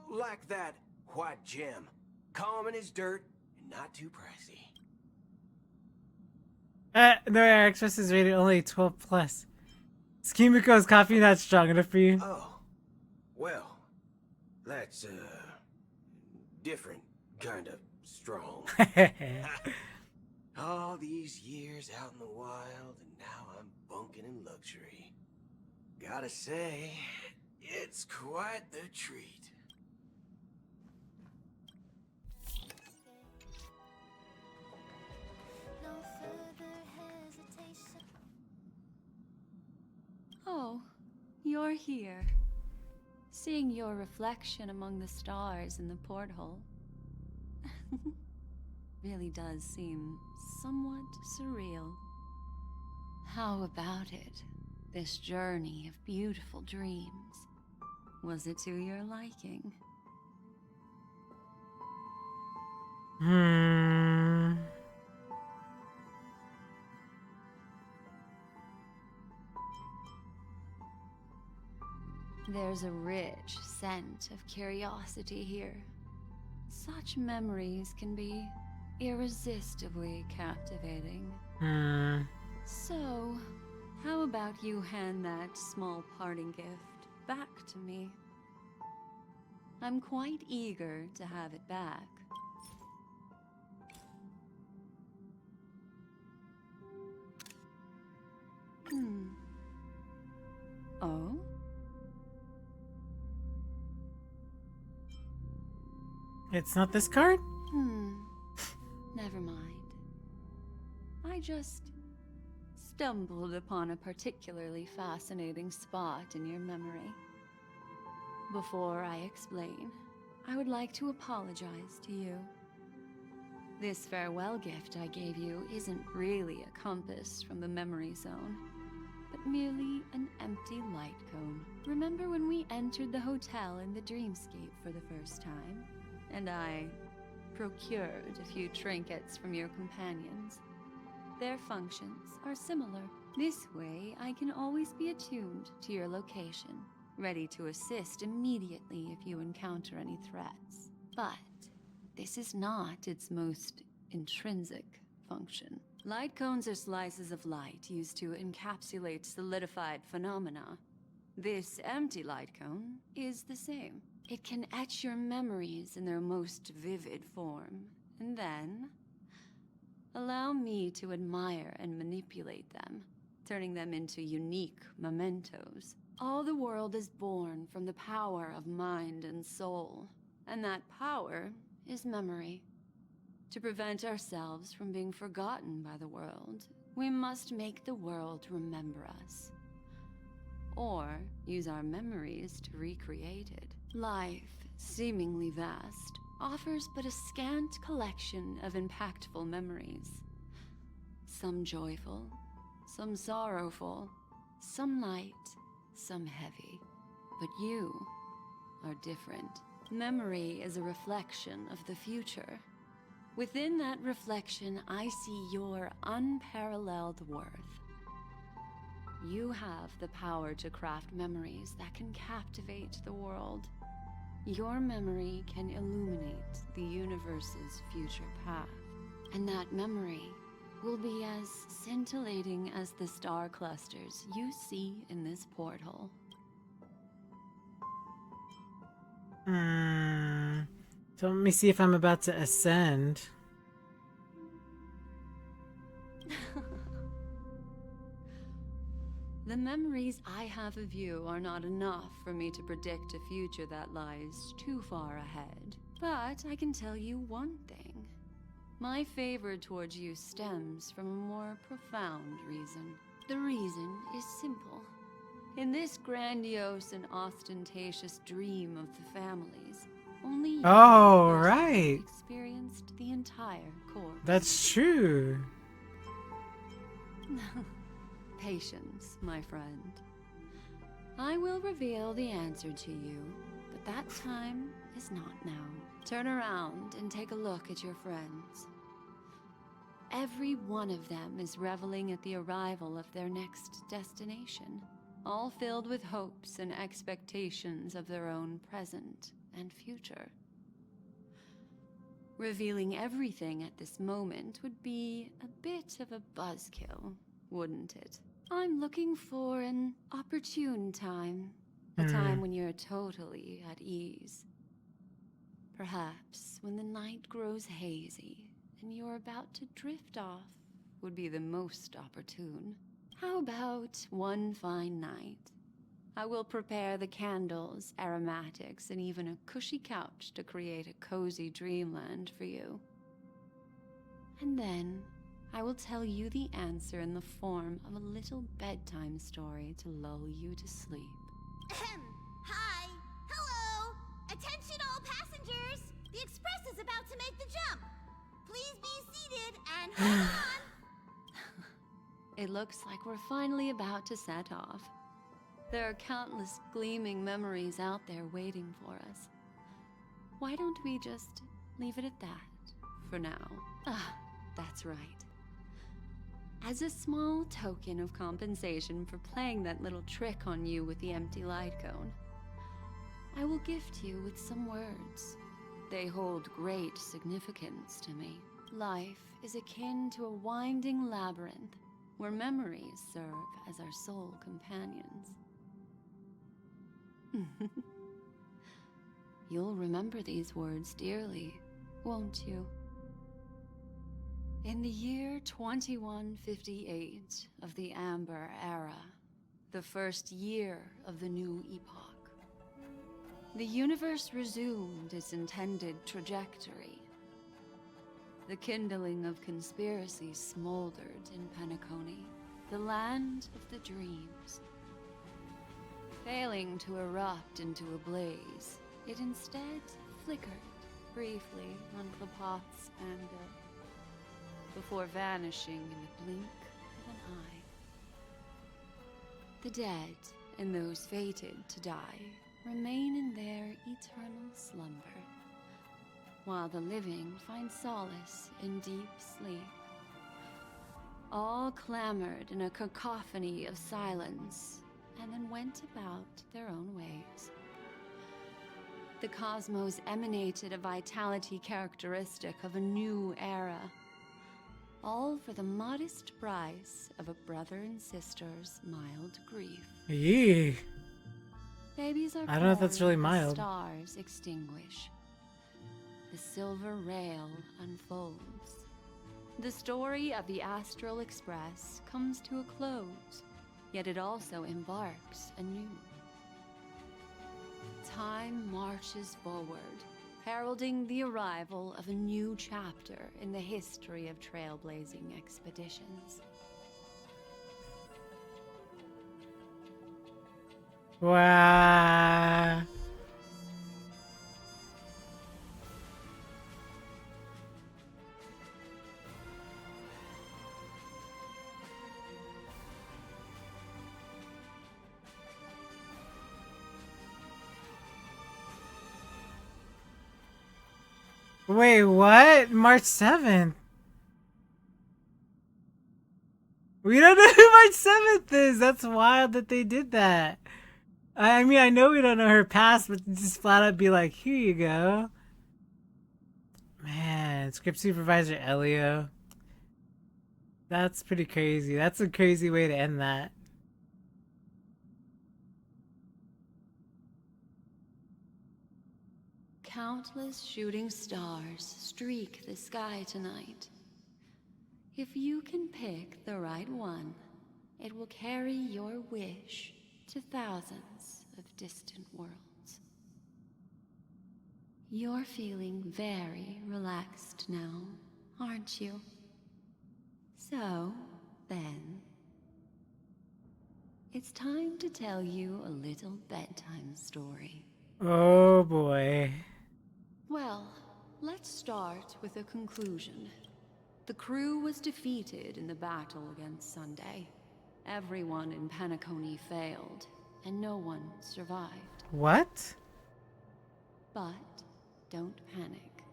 Like that white gem. Calm as dirt and not too pricey. No, our Express is rated only 12 plus. Is Kimiko's coffee not strong enough for you? Oh, well, that's different kind of strong. All these years out in the wild, and now I'm bunking in luxury. Gotta say, it's quite the treat. Oh, you're here. Seeing your reflection among the stars in the porthole really does seem somewhat surreal. How about it? This journey of beautiful dreams. Was it to your liking? There's a rich scent of curiosity here. Such memories can be irresistibly captivating. So, how about you hand that small parting gift back to me? I'm quite eager to have it back. It's not this card? Never mind. I just stumbled upon a particularly fascinating spot in your memory. Before I explain, I would like to apologize to you. This farewell gift I gave you isn't really a compass from the memory zone, but merely an empty light cone. Remember when we entered the hotel in the dreamscape for the first time, and I procured a few trinkets from your companions? Their functions are similar. This way, I can always be attuned to your location, ready to assist immediately if you encounter any threats. But this is not its most intrinsic function. Light cones are slices of light used to encapsulate solidified phenomena. This empty light cone is the same. It can etch your memories in their most vivid form, and then allow me to admire and manipulate them, turning them into unique mementos. All the world is born from the power of mind and soul, and that power is memory. To prevent ourselves from being forgotten by the world, we must make the world remember us, or use our memories to recreate it. Life, seemingly vast, offers but a scant collection of impactful memories. Some joyful, some sorrowful, some light, some heavy. But you are different. Memory is a reflection of the future. Within that reflection, I see your unparalleled worth. You have the power to craft memories that can captivate the world. Your memory can illuminate the universe's future path. And that memory will be as scintillating as the star clusters you see in this portal. So let me see if I'm about to ascend. The memories I have of you are not enough for me to predict a future that lies too far ahead. But I can tell you one thing. My favor towards you stems from a more profound reason. The reason is simple. In this grandiose and ostentatious dream of the families, only you right. experienced the entire course. That's true. Patience, my friend. I will reveal the answer to you, but that time is not now. Turn around and take a look at your friends. Every one of them is reveling at the arrival of their next destination, all filled with hopes and expectations of their own present and future. Revealing everything at this moment would be a bit of a buzzkill, wouldn't it? I'm looking for an opportune time. A time when you're totally at ease. Perhaps when the night grows hazy and you're about to drift off would be the most opportune. How about one fine night? I will prepare the candles, aromatics, and even a cushy couch to create a cozy dreamland for you. And then I will tell you the answer in the form of a little bedtime story to lull you to sleep. Hi! Hello! Attention all passengers! The express is about to make the jump! Please be seated and hold on! It looks like we're finally about to set off. There are countless gleaming memories out there waiting for us. Why don't we just leave it at that for now? That's right. As a small token of compensation for playing that little trick on you with the empty light cone, I will gift you with some words. They hold great significance to me. Life is akin to a winding labyrinth where memories serve as our soul companions. You'll remember these words dearly, won't you? In the year 2158 of the Amber Era, the first year of the new epoch, the universe resumed its intended trajectory. The kindling of conspiracy smoldered in Penacony, the land of the dreams. Failing to erupt into a blaze, it instead flickered briefly on Klapoth's anvil, before vanishing in the blink of an eye. The dead, and those fated to die, remain in their eternal slumber, while the living find solace in deep sleep. All clamored in a cacophony of silence, and then went about their own ways. The cosmos emanated a vitality characteristic of a new era, all for the modest price of a brother and sister's mild grief. Yee. Babies are I don't know if that's really born as mild. stars extinguish. The silver rail unfolds. The story of the Astral Express comes to a close, yet it also embarks anew. Time marches forward, heralding the arrival of a new chapter in the history of trailblazing expeditions. Wow. Wait, what? March 7th? We don't know who March 7th is! That's wild that they did that. I mean, I know we don't know her past, but just flat out be like, here you go. Man, script supervisor Elio. That's pretty crazy. That's a crazy way to end that. Countless shooting stars streak the sky tonight. If you can pick the right one, it will carry your wish to thousands of distant worlds. You're feeling very relaxed now, aren't you? So, then, it's time to tell you a little bedtime story. Oh boy. Well, let's start with a conclusion. The crew was defeated in the battle against Sunday. Everyone in Penacony failed, and no one survived. What? But don't panic.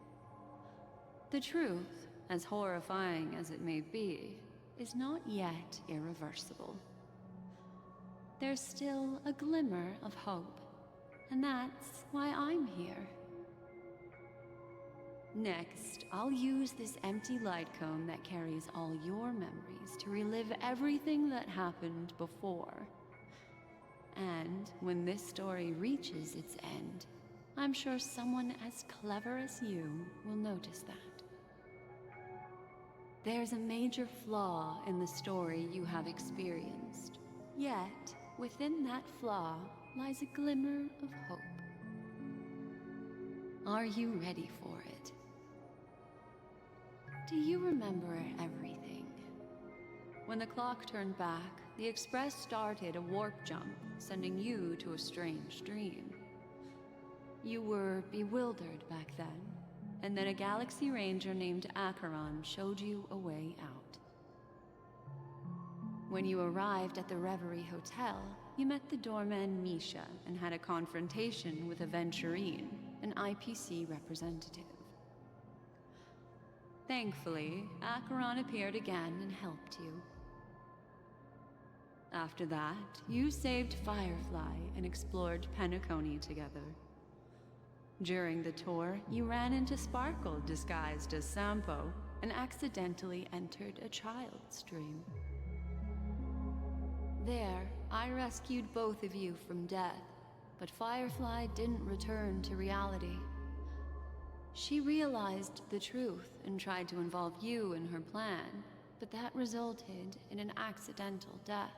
The truth, as horrifying as it may be, is not yet irreversible. There's still a glimmer of hope, and that's why I'm here. Next, I'll use this empty light cone that carries all your memories to relive everything that happened before. And when this story reaches its end, I'm sure someone as clever as you will notice that. There's a major flaw in the story you have experienced. Yet, within that flaw lies a glimmer of hope. Are you ready for it? Do you remember everything? When the clock turned back, the Express started a warp jump, sending you to a strange dream. You were bewildered back then, and then a Galaxy Ranger named Acheron showed you a way out. When you arrived at the Reverie Hotel, you met the doorman Misha and had a confrontation with Aventurine, an IPC representative. Thankfully, Acheron appeared again and helped you. After that, you saved Firefly and explored Penacony together. During the tour, you ran into Sparkle disguised as Sampo and accidentally entered a child's dream. There, I rescued both of you from death, but Firefly didn't return to reality. She realized the truth and tried to involve you in her plan, but that resulted in an accidental death.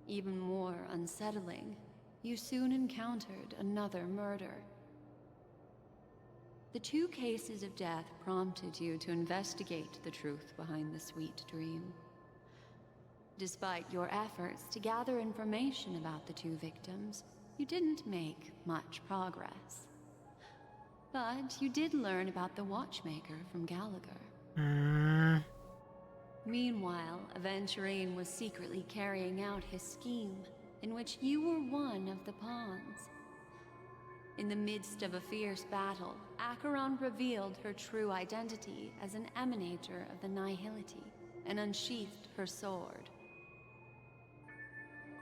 Even more unsettling, you soon encountered another murder. The 2 cases of death prompted you to investigate the truth behind the sweet dream. Despite your efforts to gather information about the 2 victims, you didn't make much progress. But you did learn about the watchmaker from Gallagher. Meanwhile, Aventurine was secretly carrying out his scheme, in which you were one of the pawns. In the midst of a fierce battle, Acheron revealed her true identity as an emanator of the Nihility and unsheathed her sword.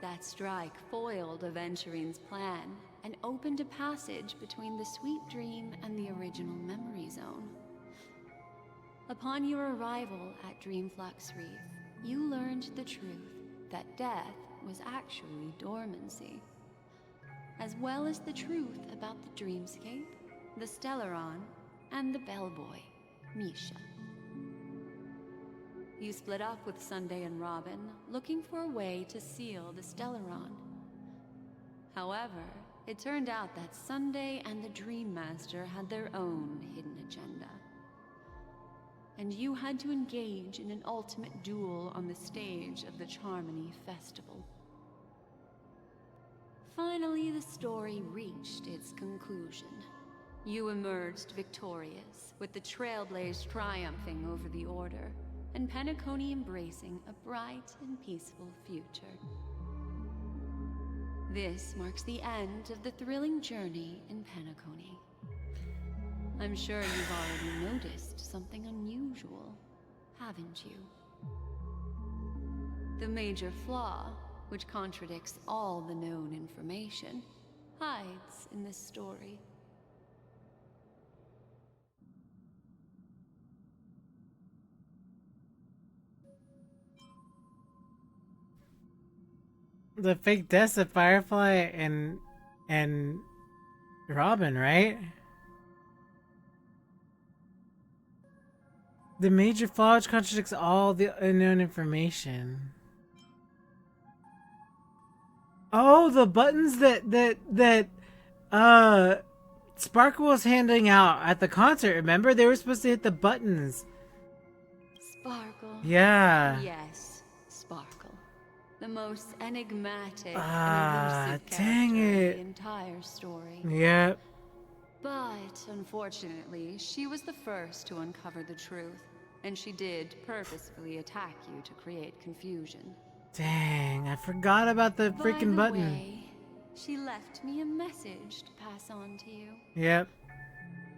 That strike foiled Aventurine's plan and opened a passage between the sweet dream and the original memory zone. Upon your arrival at Dreamflux Reef, you learned the truth that death was actually dormancy, as well as the truth about the dreamscape, the Stellaron, and the bellboy, Misha. You split up with Sunday and Robin, looking for a way to seal the Stellaron. However, it turned out that Sunday and the Dream Master had their own hidden agenda. And you had to engage in an ultimate duel on the stage of the Charmony Festival. Finally, the story reached its conclusion. You emerged victorious, with the Trailblaze triumphing over the Order, and Penacony embracing a bright and peaceful future. This marks the end of the thrilling journey in Penacony. I'm sure you've already noticed something unusual, haven't you? The major flaw, which contradicts all the known information, hides in this story. The fake deaths of Firefly and Robin, right? The major flaw which contradicts all the unknown information. Oh, the buttons that Sparkle was handing out at the concert, remember? They were supposed to hit the buttons. Sparkle. Yeah. Yes, Sparkle. The most enigmatic and elusive dang character it. in the entire story. Yep. But, unfortunately, she was the first to uncover the truth, and she did purposefully attack you to create confusion. Dang, I forgot about the freaking By the button. way, she left me a message to pass on to you. Yep.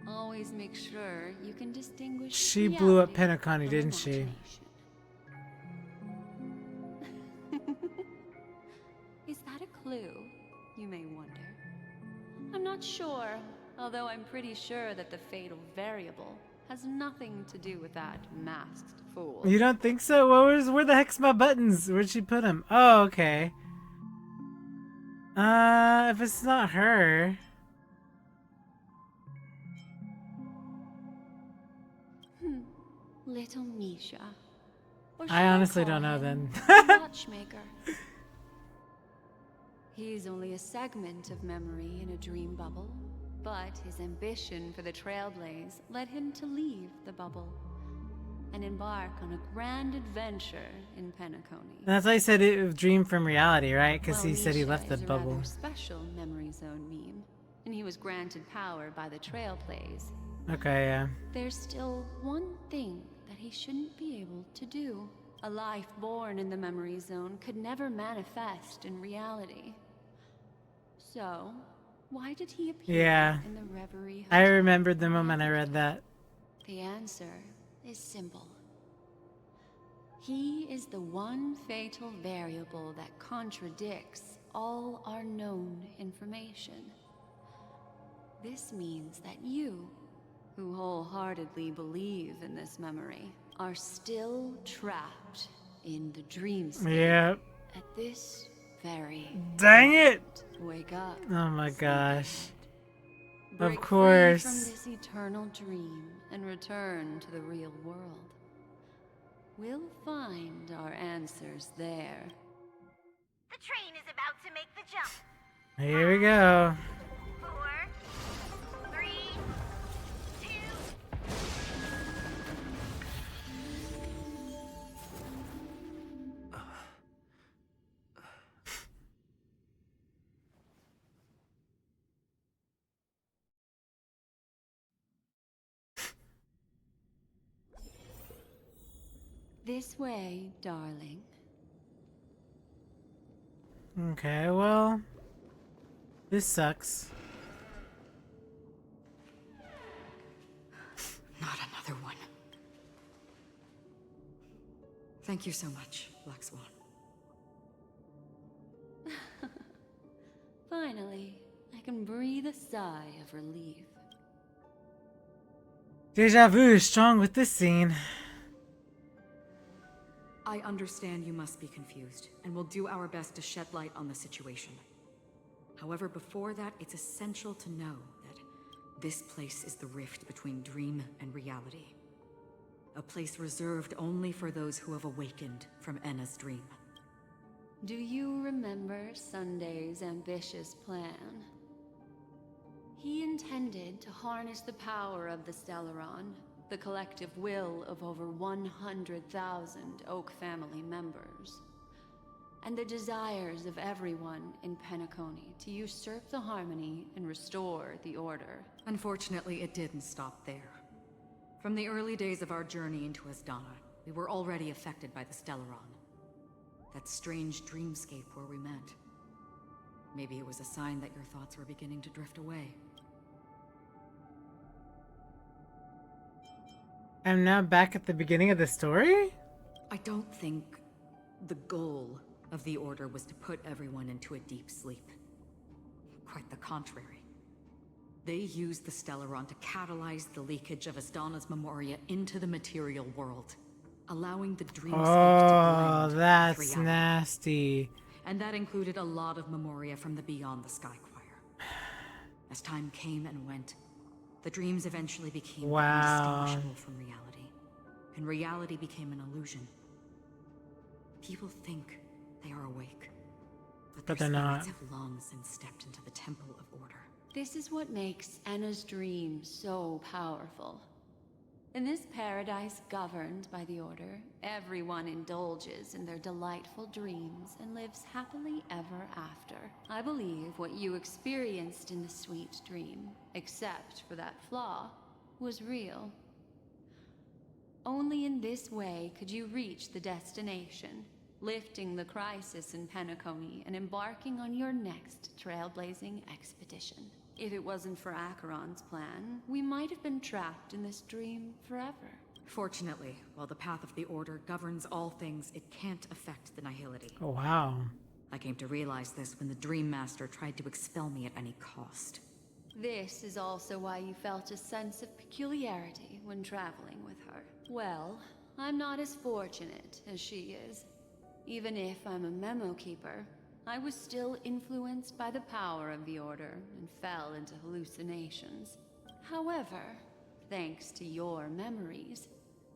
Always make sure you can distinguish She blew up reality Penacony, from didn't she? imagination. Is that a clue, you may wonder? I'm not sure, although I'm pretty sure that the fatal variable has nothing to do with that masked fool. You don't think so? Where the heck's my buttons? Where'd she put them? Oh, okay. If it's not her. Little Misha. Or I should honestly call don't know him then. the Watchmaker. He's only a segment of memory in a dream bubble, but his ambition for the Trailblaze led him to leave the bubble and embark on a grand adventure in Penacony. That's why he said it was dream from reality, right? Because Well, he said he Misha left the is a bubble. rather special memory zone meme, and he was granted power by the Trailblaze. Okay, yeah. There's still one thing that he shouldn't be able to do. A life born in the memory zone could never manifest in reality. So, why did he appear Yeah. in the Reverie I Hotel? remembered the moment I read that. The answer is simple. He is the one fatal variable that contradicts all our known information. This means that you, who wholeheartedly believe in this memory, are still trapped in the dreamscape. Yep. At this very Dang it! Wake up. Oh my gosh. Break Of course. free from this eternal dream and return to the real world. We'll find our answers there. The train is about to make the jump. Here we go. 4, 3, 2. This way, darling. Okay, well, this sucks. Not another one. Thank you so much, Black Swan. Finally, I can breathe a sigh of relief. Deja vu is strong with this scene. I understand you must be confused, and we'll do our best to shed light on the situation. However, before that, it's essential to know that this place is the rift between dream and reality. A place reserved only for those who have awakened from Enna's dream. Do you remember Sunday's ambitious plan? He intended to harness the power of the Stellaron, the collective will of over 100,000 Oak family members, and the desires of everyone in Penacony to usurp the harmony and restore the order. Unfortunately, it didn't stop there. From the early days of our journey into Asdana, we were already affected by the Stellaron. That strange dreamscape where we met. Maybe it was a sign that your thoughts were beginning to drift away. I'm now back at the beginning of the story? I don't think the goal of the Order was to put everyone into a deep sleep. Quite the contrary. They used the Stellaron to catalyze the leakage of Asdana's Memoria into the material world, allowing the dreamscape to blend that's with reality. nasty. And that included a lot of Memoria from the Beyond the Sky Choir. As time came and went, the dreams eventually became indistinguishable from reality, and reality became an illusion. People think they are awake, but they're their not. spirits have long since stepped into the Temple of Order. This is what makes Enna's dream so powerful. In this paradise governed by the Order, everyone indulges in their delightful dreams and lives happily ever after. I believe what you experienced in the sweet dream, except for that flaw, was real. Only in this way could you reach the destination, lifting the crisis in Penacony and embarking on your next trailblazing expedition. If it wasn't for Acheron's plan, we might have been trapped in this dream forever. Fortunately, while the path of the Order governs all things, it can't affect the Nihility. Oh, wow. I came to realize this when the Dream Master tried to expel me at any cost. This is also why you felt a sense of peculiarity when traveling with her. Well, I'm not as fortunate as she is. Even if I'm a memo keeper, I was still influenced by the power of the Order and fell into hallucinations. However, thanks to your memories,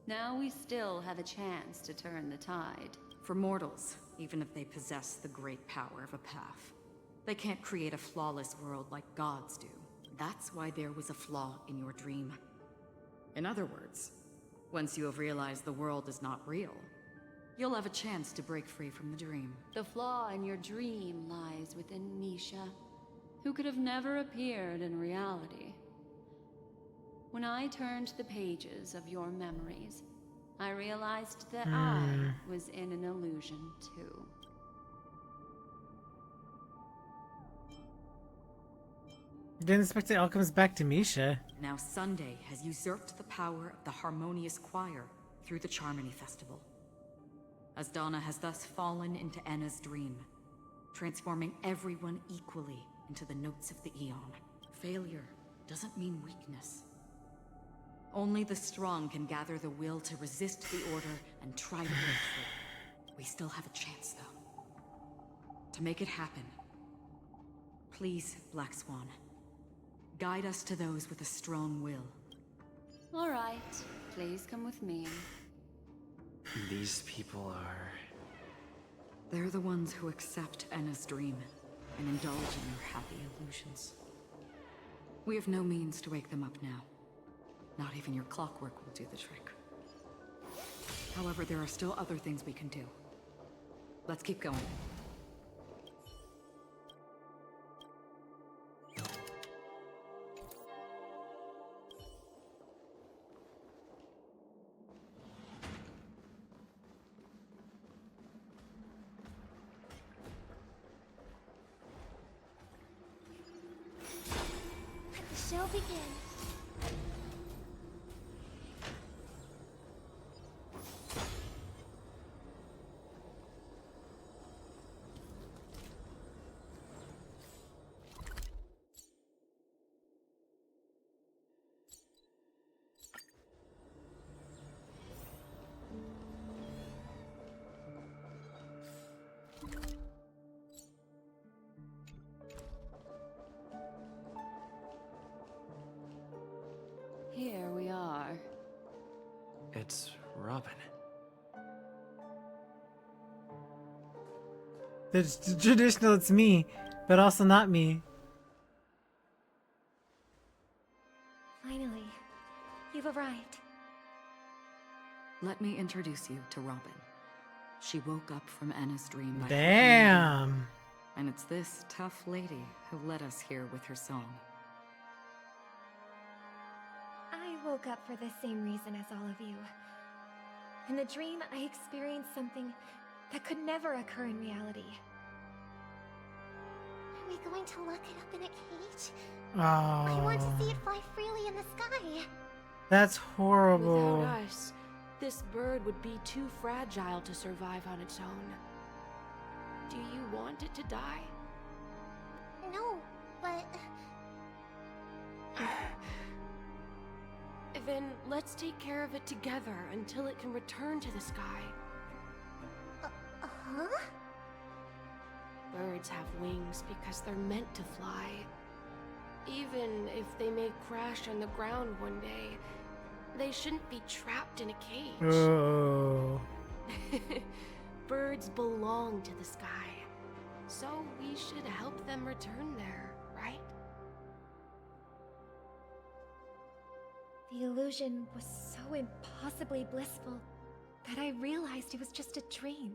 now we still have a chance to turn the tide. For mortals, even if they possess the great power of a path, they can't create a flawless world like gods do. That's why there was a flaw in your dream. In other words, once you have realized the world is not real, you'll have a chance to break free from the dream. The flaw in your dream lies within Nisha, who could have never appeared in reality. When I turned the pages of your memories, I realized that I was in an illusion too. Didn't expect it all comes back to Misha. Now Sunday has usurped the power of the Harmonious Choir through the Charmony Festival. Asdana has thus fallen into Enna's dream, transforming everyone equally into the notes of the Eon. Failure doesn't mean weakness. Only the strong can gather the will to resist the Order and try to break through. We still have a chance, though. To make it happen, please, Black Swan, guide us to those with a strong will. All right, please come with me. These people are... They're the ones who accept Enna's dream. and indulge in your happy illusions. We have no means to wake them up now. Not even your clockwork will do the trick. However, there are still other things we can do. Let's keep going. Let the show begin. Here we are. It's Robin. The traditional it's me, but also not me. Finally, you've arrived. Let me introduce you to Robin. She woke up from Anna's dream by Damn. and it's this tough lady who led us here with her song. I woke up for the same reason as all of you. In the dream, I experienced something that could never occur in reality. Are we going to lock it up in a cage? I want to see it fly freely in the sky. That's horrible. Without us, this bird would be too fragile to survive on its own. Do you want it to die? No, but... Then let's take care of it together until it can return to the sky. Huh? Birds have wings because they're meant to fly. Even if they may crash on the ground one day, they shouldn't be trapped in a cage. Oh. Birds belong to the sky, so we should help them return there, right? The illusion was so impossibly blissful that I realized it was just a dream.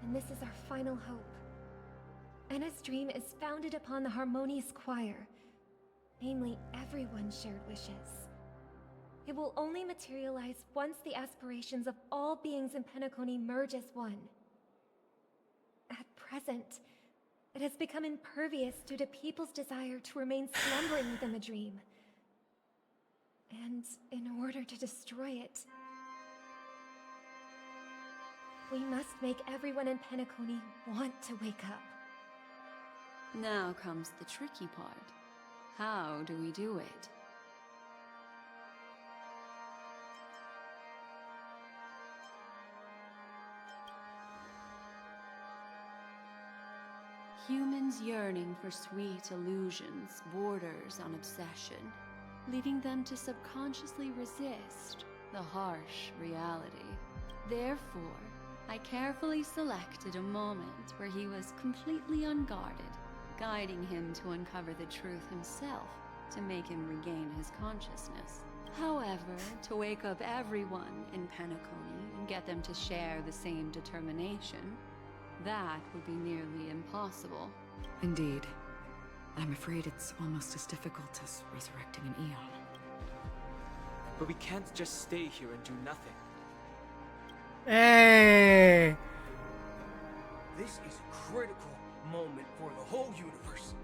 And this is our final hope. Anna's dream is founded upon the harmonious choir, namely everyone's shared wishes. It will only materialize once the aspirations of all beings in Penacony merge as one. At present, it has become impervious due to people's desire to remain slumbering within the dream. And in order to destroy it, we must make everyone in Penacony want to wake up. Now comes the tricky part. How do we do it? Humans' yearning for sweet illusions borders on obsession, leading them to subconsciously resist the harsh reality. Therefore, I carefully selected a moment where he was completely unguarded, guiding him to uncover the truth himself to make him regain his consciousness. However, to wake up everyone in Penacony and get them to share the same determination, that would be nearly impossible. Indeed. I'm afraid it's almost as difficult as resurrecting an Eon. But we can't just stay here and do nothing. Hey! This is a critical moment for the whole universe.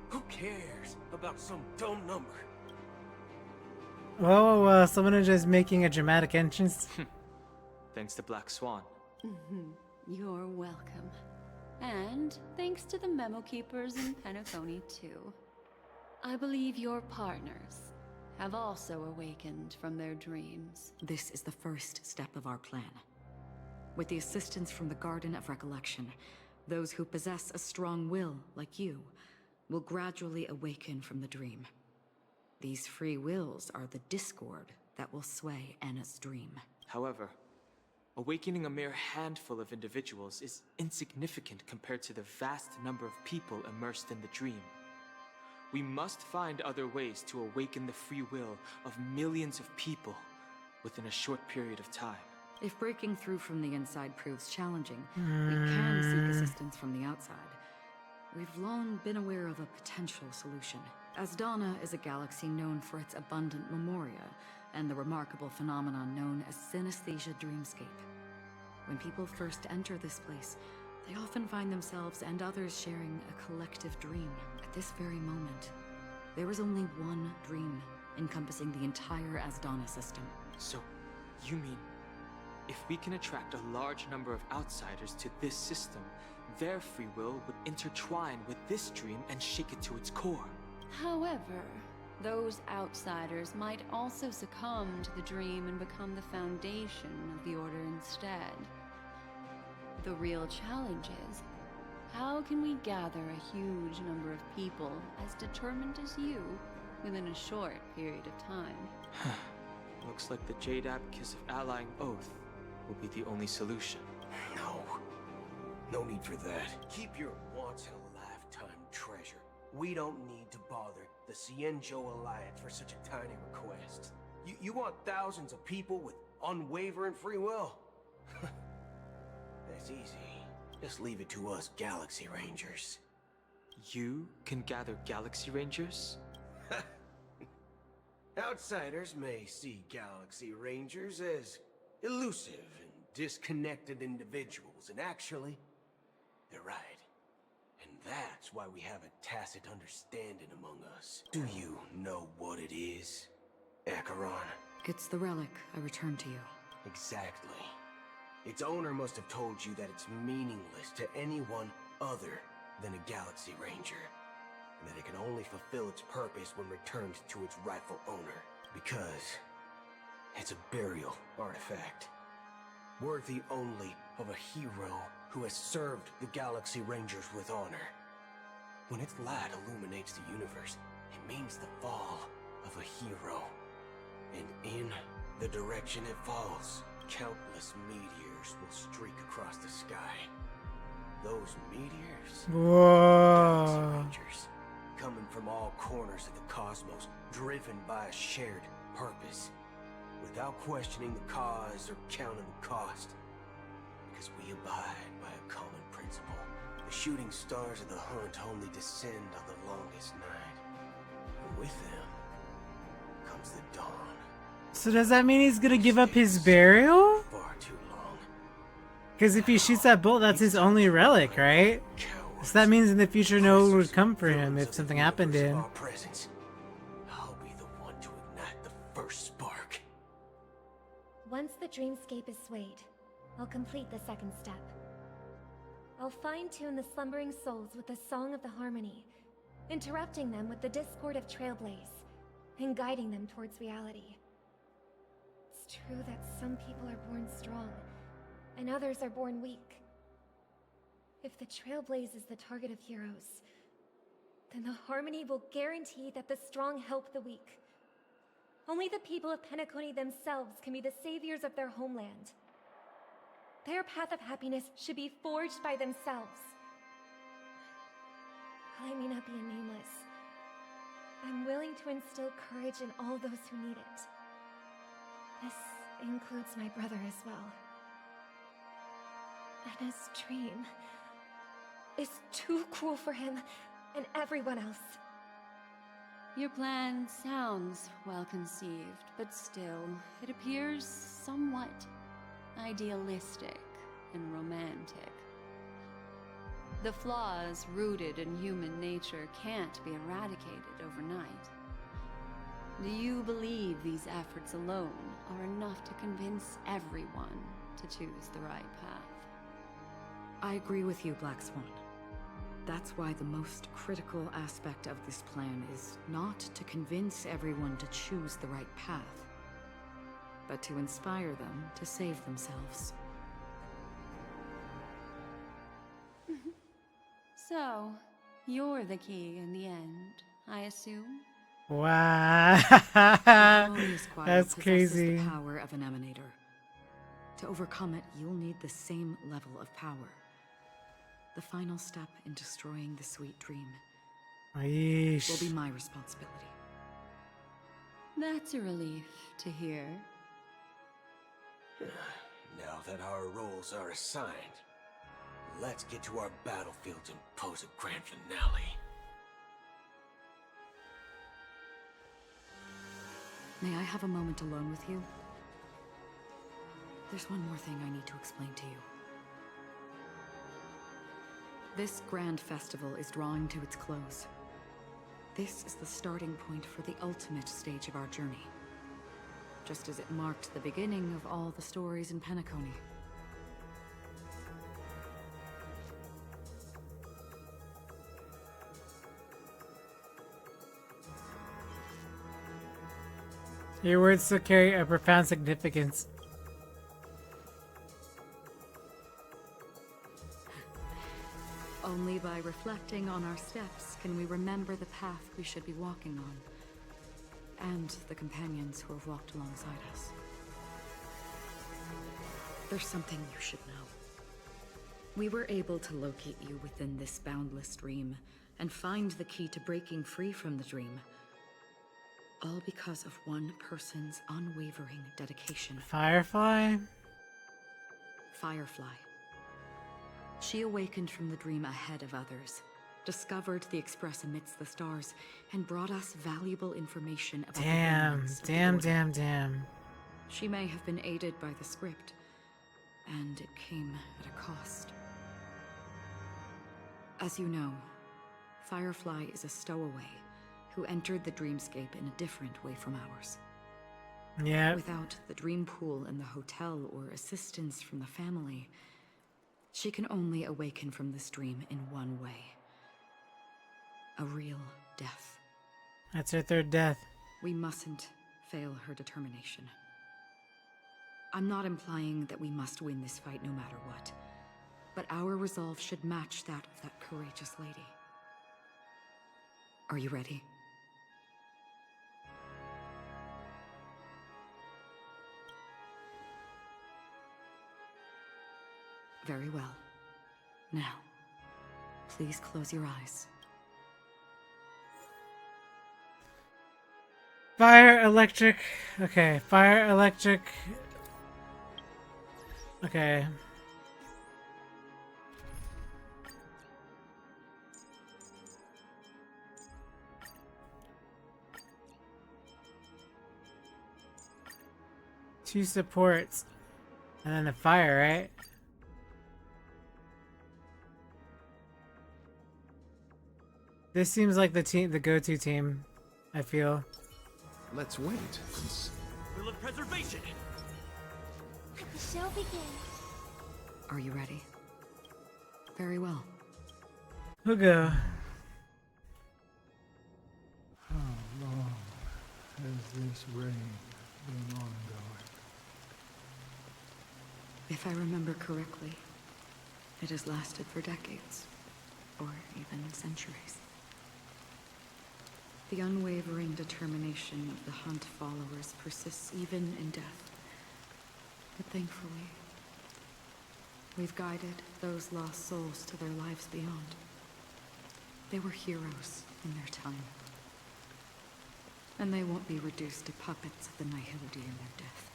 Who cares about some dumb number? Oh, someone is just making a dramatic entrance. Thanks to Black Swan. You're welcome. And thanks to the memo keepers in Penacony, too. I believe your partners have also awakened from their dreams. This is the first step of our plan. With the assistance from the Garden of Recollection, those who possess a strong will, like you, will gradually awaken from the dream. These free wills are the discord that will sway Anna's dream. However, Awakening a mere handful of individuals is insignificant compared to the vast number of people immersed in the dream. We must find other ways to awaken the free will of millions of people within a short period of time. If breaking through from the inside proves challenging, we can seek assistance from the outside. We've long been aware of a potential solution. Asdana is a galaxy known for its abundant memoria and the remarkable phenomenon known as synesthesia dreamscape. When people first enter this place, they often find themselves and others sharing a collective dream. At this very moment, there is only one dream encompassing the entire Asdana system. So, you mean, if we can attract a large number of outsiders to this system, their free will would intertwine with this dream and shake it to its core? However, those outsiders might also succumb to the dream and become the foundation of the Order instead. The real challenge is, how can we gather a huge number of people as determined as you within a short period of time? Looks like the Jade Abacus of Allying Oath will be the only solution. No need for that. Keep your once-in-a-lifetime treasure. We don't need to bother the Cienjo Alliance for such a tiny request. You want thousands of people with unwavering free will? That's easy. Just leave it to us Galaxy Rangers. You can gather Galaxy Rangers? Outsiders may see Galaxy Rangers as elusive and disconnected individuals, and actually, they're right. And that's why we have a tacit understanding among us. Do you know what it is, Acheron? It's the relic I returned to you. Exactly. Its owner must have told you that it's meaningless to anyone other than a Galaxy Ranger, and that it can only fulfill its purpose when returned to its rightful owner, because it's a burial artifact, worthy only of a hero who has served the Galaxy Rangers with honor. When its light illuminates the universe, it means the fall of a hero. And in the direction it falls, countless meteors will streak across the sky. Those meteors? Galaxy Rangers, coming from all corners of the cosmos, driven by a shared purpose, without questioning the cause or counting the cost. Because we abide by a common principle. The shooting stars of the hunt only descend on the longest night. And with them comes the dawn. So does that mean he's gonna give up his burial? Far too long. Because if he shoots that bolt, that's his only relic, right? So that means in the future no one would come for him if something happened to him. I'll be the one to ignite the first spark. Once the dreamscape is swayed, I'll complete the second step. I'll fine-tune the slumbering souls with the Song of the Harmony, interrupting them with the discord of Trailblaze, and guiding them towards reality. It's true that some people are born strong, and others are born weak. If the Trailblaze is the target of heroes, then the Harmony will guarantee that the strong help the weak. Only the people of Penacony themselves can be the saviors of their homeland. Their path of happiness should be forged by themselves. While I may not be a nameless, I'm willing to instill courage in all those who need it. This includes my brother as well. And his dream is too cruel for him and everyone else. Your plan sounds well conceived, but still, it appears somewhat idealistic and romantic. The flaws rooted in human nature can't be eradicated overnight. Do you believe these efforts alone are enough to convince everyone to choose the right path? I agree with you, Black Swan. That's why the most critical aspect of this plan is not to convince everyone to choose the right path, but to inspire them to save themselves. So, you're the key in the end, I assume? Wow. That's crazy. The power of an emanator. To overcome it, you'll need the same level of power. The final step in destroying the sweet dream Yeesh. will be my responsibility. That's a relief to hear. Now that our roles are assigned, let's get to our battlefields and pose a grand finale. May I have a moment alone with you? There's one more thing I need to explain to you. This grand festival is drawing to its close. This is the starting point for the ultimate stage of our journey. Just as it marked the beginning of all the stories in Penacony. Your words still carry a profound significance. Only by reflecting on our steps can we remember the path we should be walking on, and the companions who have walked alongside us. There's something you should know. We were able to locate you within this boundless dream, and find the key to breaking free from the dream. All because of one person's unwavering dedication. Firefly? Firefly. She awakened from the dream ahead of others, discovered the Express amidst the stars, and brought us valuable information about Damn. She may have been aided by the script, and it came at a cost. As you know, Firefly is a stowaway who entered the dreamscape in a different way from ours. Yeah. Without the dream pool in the hotel or assistance from the family, she can only awaken from this dream in one way. A real death. That's her third death. We mustn't fail her determination. I'm not implying that we must win this fight no matter what, but our resolve should match that of that courageous lady. Are you ready? Very well. Now, please close your eyes. Fire, electric. Okay, fire, electric. Okay. Two supports. And then the fire, right? This seems like the go-to team, I feel. Let's wait and see. Will of preservation. Let the show begin. Are you ready? Very well. We'll go. How long has this reign been ongoing? If I remember correctly, it has lasted for decades, or even centuries. The unwavering determination of the Hunt followers persists even in death. But thankfully, we've guided those lost souls to their lives beyond. They were heroes in their time. And they won't be reduced to puppets of the Nihility in their death.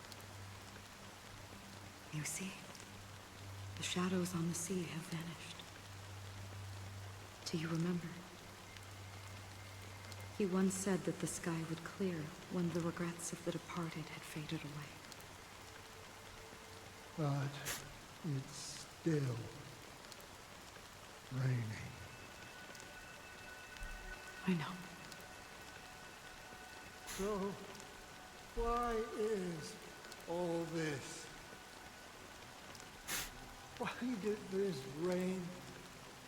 You see, the shadows on the sea have vanished. Do you remember? He once said that the sky would clear when the regrets of the departed had faded away. But it's still raining. I know. So, why is all this? Why did this rain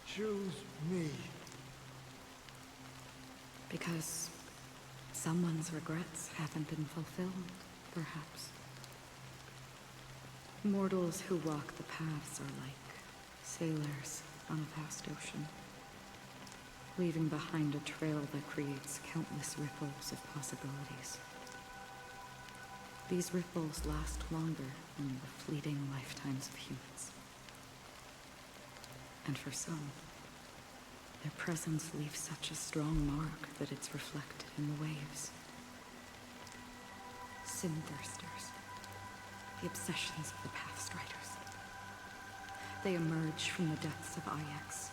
choose me? Because someone's regrets haven't been fulfilled, perhaps. Mortals who walk the paths are like sailors on a vast ocean, leaving behind a trail that creates countless ripples of possibilities. These ripples last longer than the fleeting lifetimes of humans. And for some, their presence leaves such a strong mark that it's reflected in the waves. Sin-thirsters, the obsessions of the Pathstriders. They emerge from the depths of Ix,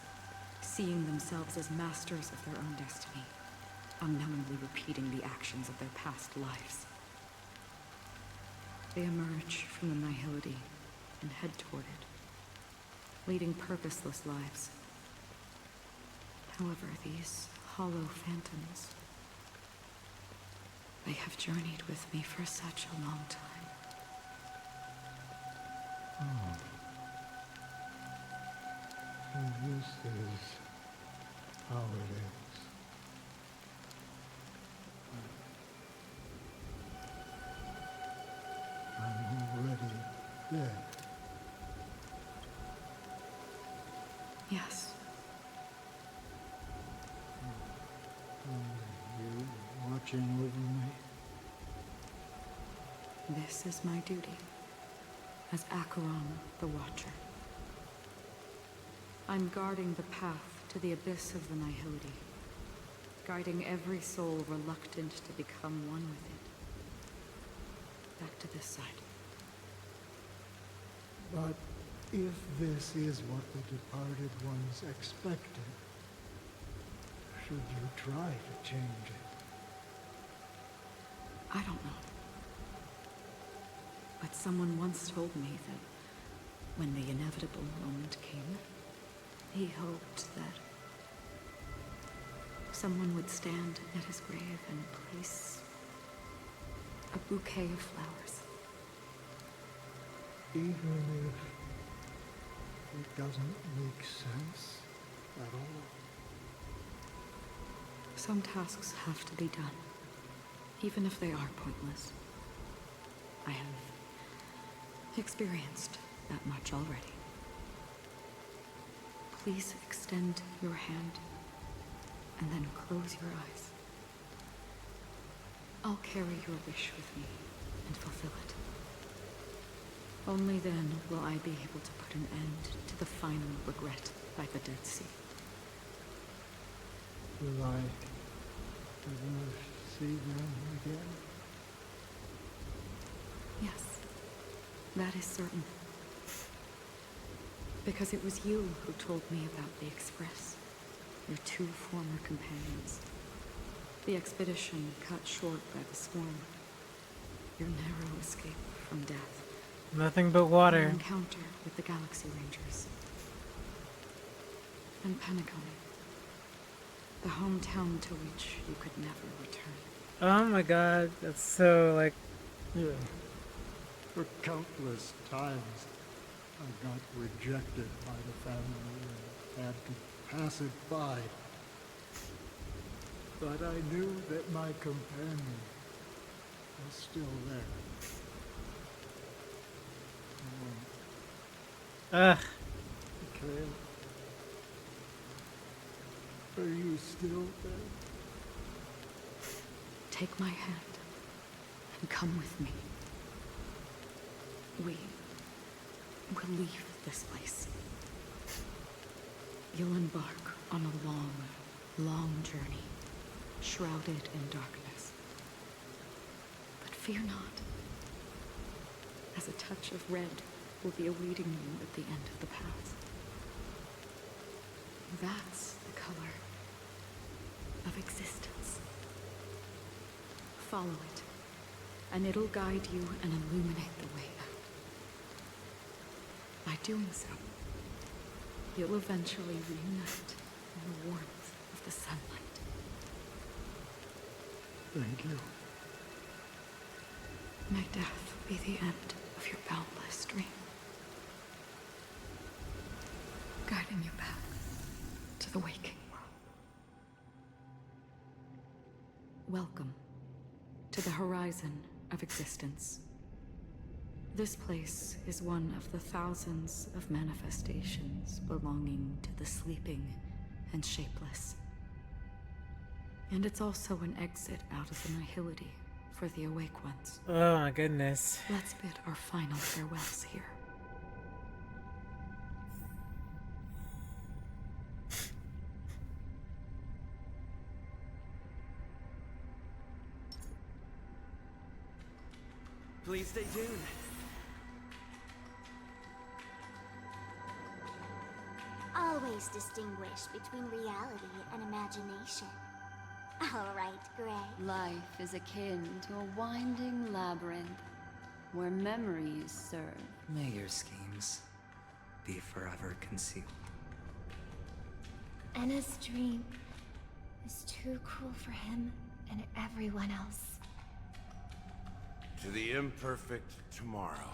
seeing themselves as masters of their own destiny, unknowingly repeating the actions of their past lives. They emerge from the nihility and head toward it, leading purposeless lives. However, these hollow phantoms, they have journeyed with me for such a long time. Oh. And this is how it is. I'm already dead. Yes. Are you watching over me? This is my duty as Acheron the Watcher. I'm guarding the path to the abyss of the nihility, guiding every soul reluctant to become one with it. Back to this side. But if this is what the departed ones expected, should you try to change it? I don't know. But someone once told me that when the inevitable moment came, he hoped that someone would stand at his grave and place a bouquet of flowers. Even if it doesn't make sense at all? Some tasks have to be done, even if they are pointless. I have experienced that much already. Please extend your hand and then close your eyes. I'll carry your wish with me and fulfill it. Only then will I be able to put an end to the final regret by the Dead Sea. Will I ever see them again? Yes, that is certain. Because it was you who told me about the Express, your two former companions. The expedition cut short by the swarm. Your narrow escape from death. Nothing but water. Your encounter with the Galaxy Rangers. And Penacony. The hometown to which you could never return. Oh my god, that's so like... Yeah. For countless times, I got rejected by the family and had to pass it by. But I knew that my companion was still there. Ugh. Mikhail, are you still there? Take my hand and come with me. We will leave this place. You'll embark on a long, long journey, shrouded in darkness. But fear not, as a touch of red will be awaiting you at the end of the path. That's the color of existence. Follow it, and it'll guide you and illuminate the way out. By doing so, you'll eventually reunite in the warmth of the sunlight. Thank you. May death be the end of your boundless dream, guiding you back to the waking world. Welcome to the horizon of existence. This place is one of the thousands of manifestations belonging to the sleeping and shapeless. And it's also an exit out of the nihility for the awake ones. Oh my goodness. Let's bid our final farewells here. Please stay tuned. Always distinguish between reality and imagination. All right, Gray. Life is akin to a winding labyrinth where memories serve. May your schemes be forever concealed. Anna's dream is too cruel for him and everyone else. To the imperfect tomorrow.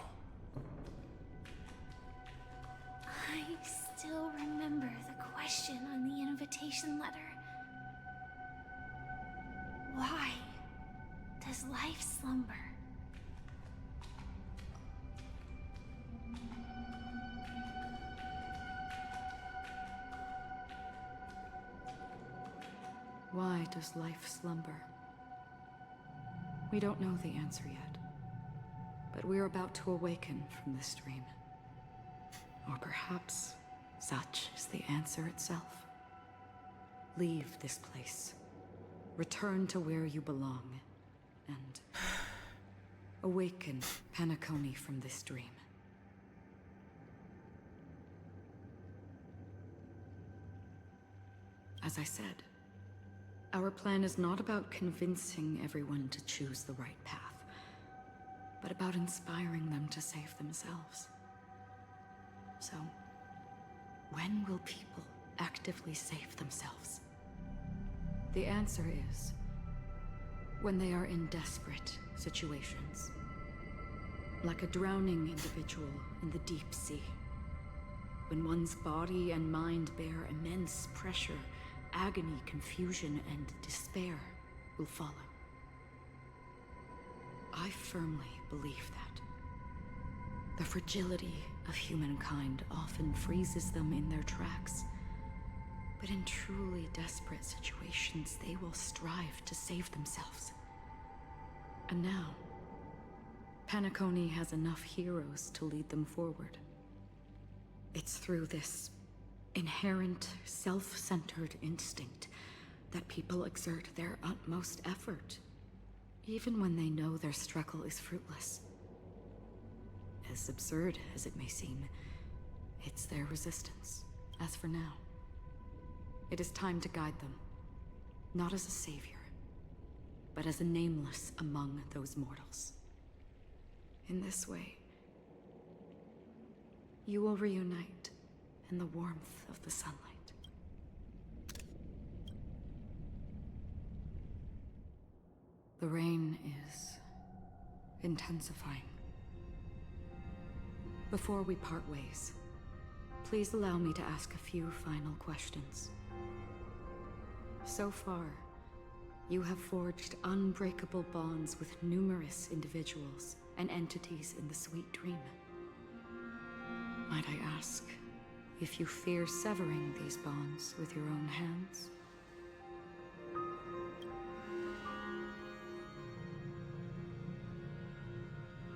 I still remember the question on the invitation letter. Why does life slumber? Why does life slumber? We don't know the answer yet, but we're about to awaken from this dream. Or perhaps such is the answer itself. Leave this place. Return to where you belong, and awaken Penacony from this dream. As I said, our plan is not about convincing everyone to choose the right path, but about inspiring them to save themselves. So, when will people actively save themselves? The answer is when they are in desperate situations. Like a drowning individual in the deep sea. When one's body and mind bear immense pressure, agony, confusion, and despair will follow. I firmly believe that. The fragility of humankind often freezes them in their tracks. But in truly desperate situations, they will strive to save themselves. And now, Penacony has enough heroes to lead them forward. It's through this inherent, self-centered instinct that people exert their utmost effort, even when they know their struggle is fruitless. As absurd as it may seem, it's their resistance, as for now. It is time to guide them, not as a savior, but as a nameless among those mortals. In this way, you will reunite in the warmth of the sunlight. The rain is intensifying. Before we part ways, please allow me to ask a few final questions. So far, you have forged unbreakable bonds with numerous individuals and entities in the Sweet Dream. Might I ask if you fear severing these bonds with your own hands?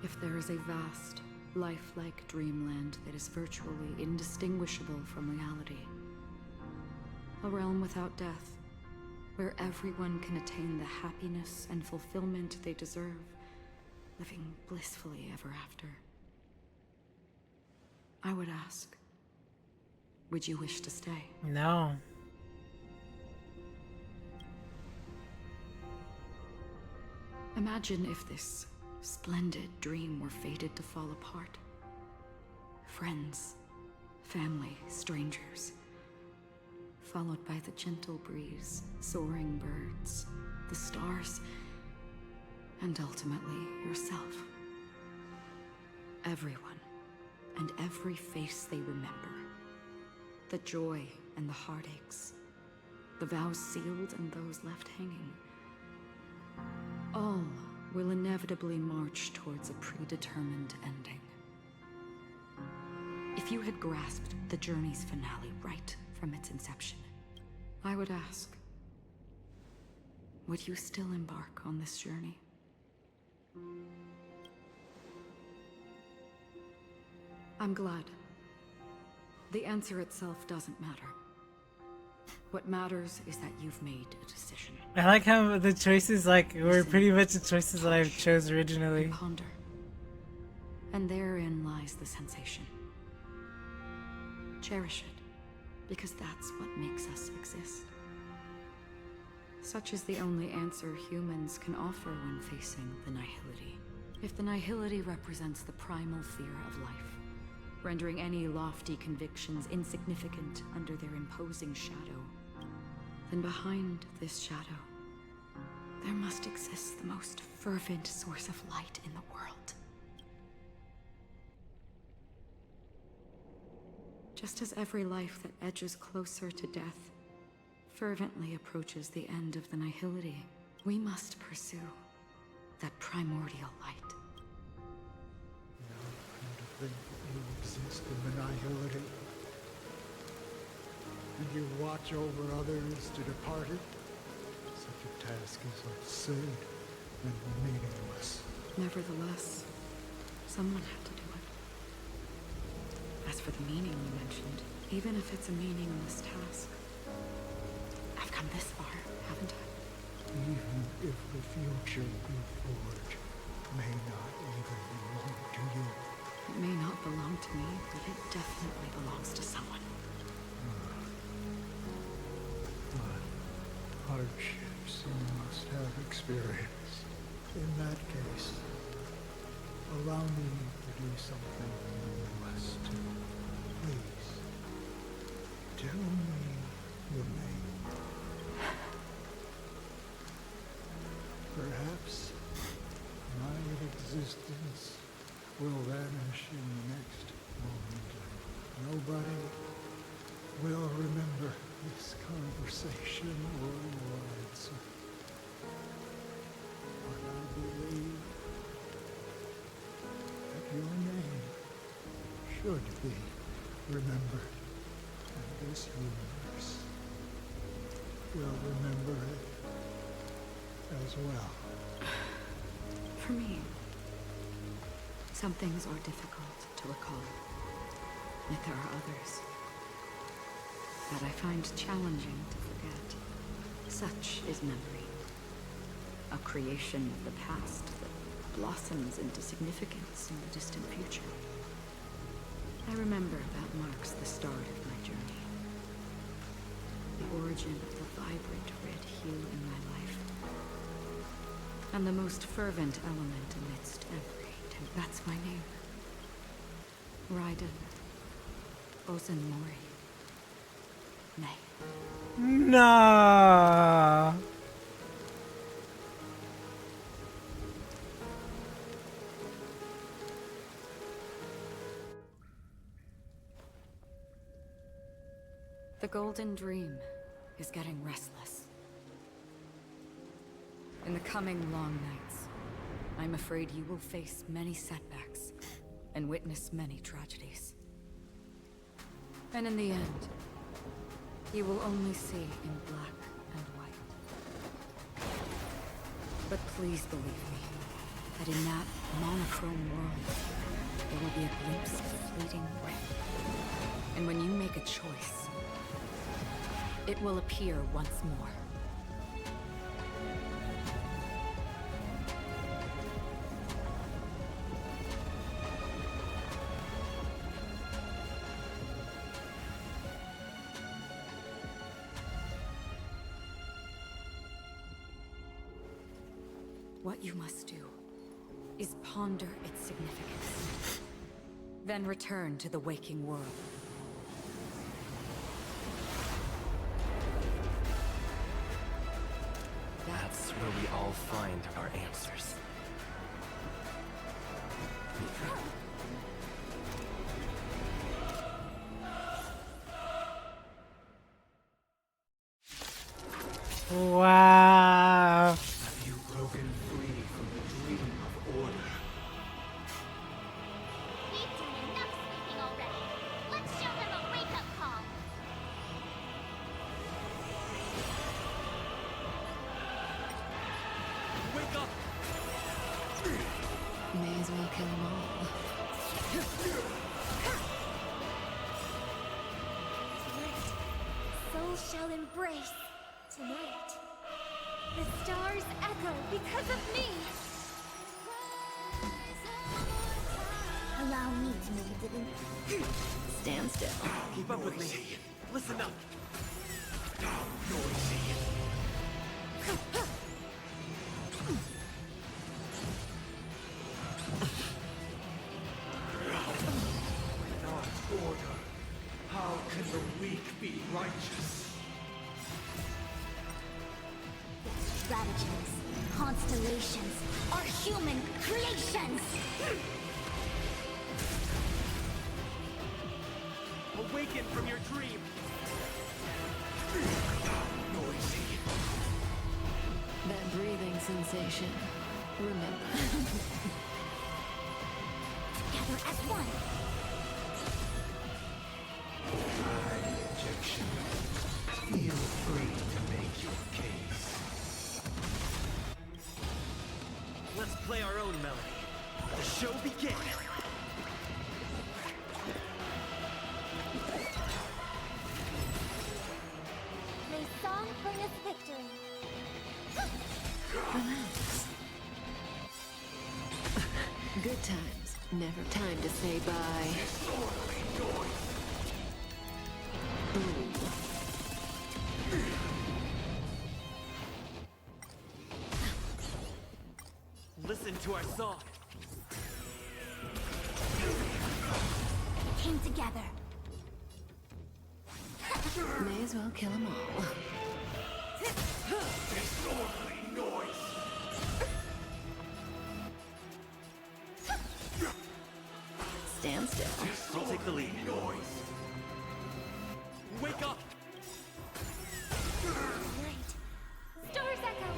If there is a vast, lifelike dreamland that is virtually indistinguishable from reality, a realm without death, where everyone can attain the happiness and fulfillment they deserve, living blissfully ever after, I would ask, would you wish to stay? No. Imagine if this splendid dream were fated to fall apart. Friends, family, strangers, followed by the gentle breeze, soaring birds, the stars, and ultimately yourself. Everyone, and every face they remember. The joy and the heartaches, the vows sealed and those left hanging. All will inevitably march towards a predetermined ending. If you had grasped the journey's finale right from its inception, I would ask, would you still embark on this journey? I'm glad. The answer itself doesn't matter. What matters is that you've made a decision. I like how the choices were pretty much the choices that I chose originally. Ponder. And therein lies the sensation. Cherish it, because that's what makes us exist. Such is the only answer humans can offer when facing the nihility. If the nihility represents the primal fear of life, rendering any lofty convictions insignificant under their imposing shadow, then behind this shadow, there must exist the most fervent source of light in the world. Just as every life that edges closer to death fervently approaches the end of the nihility, we must pursue that primordial light. Now, and to think that you exist in the nihility, and you watch over others to depart it. Such a task is absurd and meaningless. Nevertheless, someone had to do it. As for the meaning you mentioned, even if it's a meaningless task, I've come this far, haven't I? Even if the future you forge may not even belong to you. It may not belong to me, but it definitely belongs to someone. But hardships you must have experienced. In that case, allow me to do something you must do. Please, tell me your name. Perhaps my existence will vanish in the next moment. Nobody will remember this conversation or your answer. But I believe that your name should be remembered, and this universe will remember it as well. For me, some things are difficult to recall, yet there are others that I find challenging to forget. Such is memory, a creation of the past that blossoms into significance in the distant future. I remember that marks the start of my journey, the origin of the vibrant red hue in my life, and the most fervent element amidst every that's my name. Raiden Ozanmori. Nay. Nah. The Golden Dream is getting restless. In the coming long nights, I'm afraid you will face many setbacks and witness many tragedies. And in the end, you will only see in black and white. But please believe me, that in that monochrome world, there will be a glimpse of fleeting red. And when you make a choice, it will appear once more. What you must do is ponder its significance, then return to the waking world. That's where we all find our answers. Wow. Have you broken free from the dream of order? We've done enough sleeping already. Let's show them a wake-up call. Wake up! as well kill them all. Souls shall embrace tonight. The stars echo because of me. Allow me to make a difference. Stand still. Keep up with me. Listen up. Without order, how can the weak be righteous? Stratagems, constellations, are human creations! Awaken from your dream! That breathing sensation. Remember. Together as one! Objection. Feel free to make your case. Let's play our own melody. The show begins! May song bring us victory. Relax. Good times. Never time to say bye. Boom. Listen to our song. Came together. May as well kill them all. Disorderly noise. Stand still. I'll take the lead. Noise. Wake up! Right. Stars echo.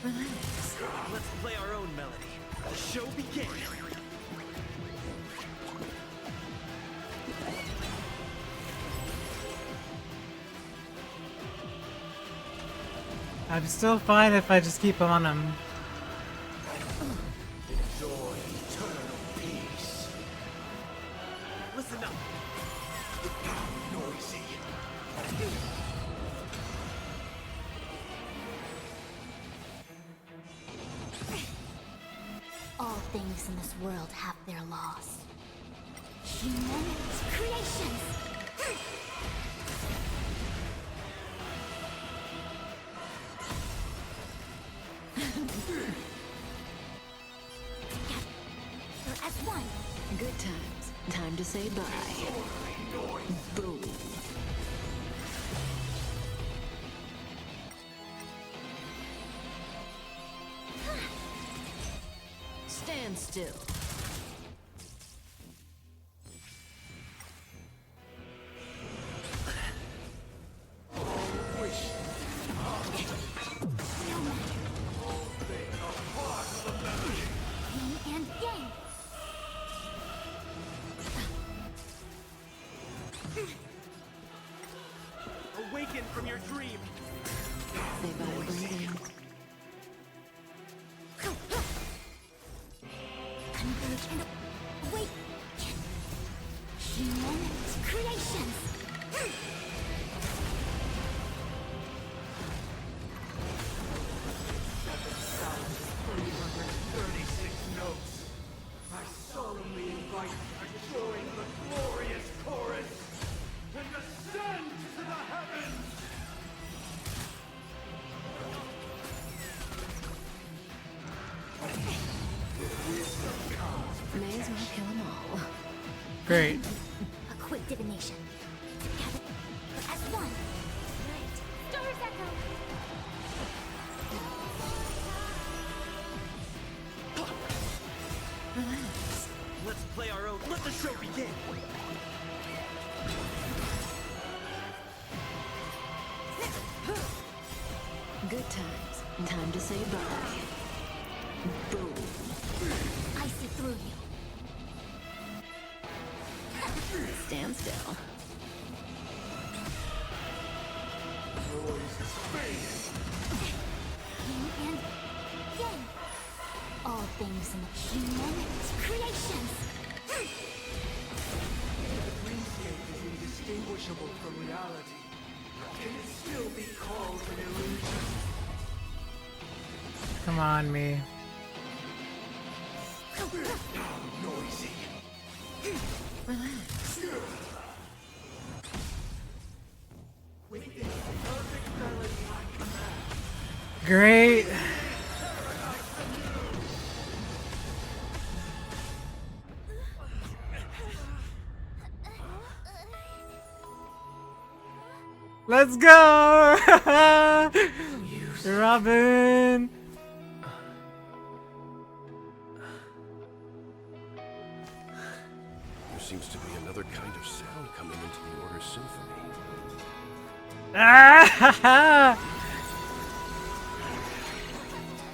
Relax. Let's play our own melody. The show begins! I'm still fine if I just keep on him. Enjoy eternal peace. Listen up. Noisy. All things in this world have their laws. Humanity's creations! Together as one! Good times. Time to say bye. Boom. Stand still. Yin and yang! Awaken from your dream! Say bye, breathing. Converge and awaken! Humanity's creations! Notes. I solemnly invite you to join the glorious chorus and ascend to the heavens! May as well kill them all. Great. A quick divination. Together as one! Right. Stars echo. Relax. Let's play our own. Let the show begin! Good times. Time to say bye. Boom. I see through you. Stand still. Yin and yang. All things in humanity's creations. The dreamscape is indistinguishable from reality. Can it still be called an illusion? Come on, me. How noisy. Relax. With this perfect melody I command. Great. Let's go! Robin! There seems to be another kind of sound coming into the Order Symphony. Ah!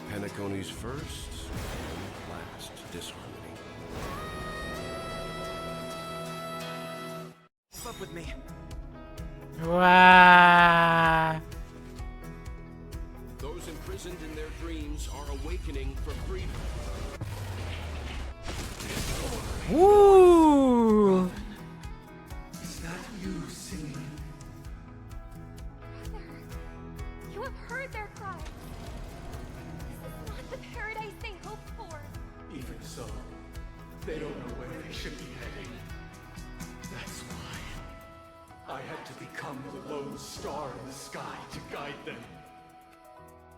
Penacony's first and last disharmony. Keep up with me. Wow. Those imprisoned in their dreams are awakening for freedom. Woo! Is that you singing? Brother, you have heard their cries. This is not the paradise they hoped for. Even so, they don't know where they should be heading. That's why I had to become the lone star in the sky to guide them.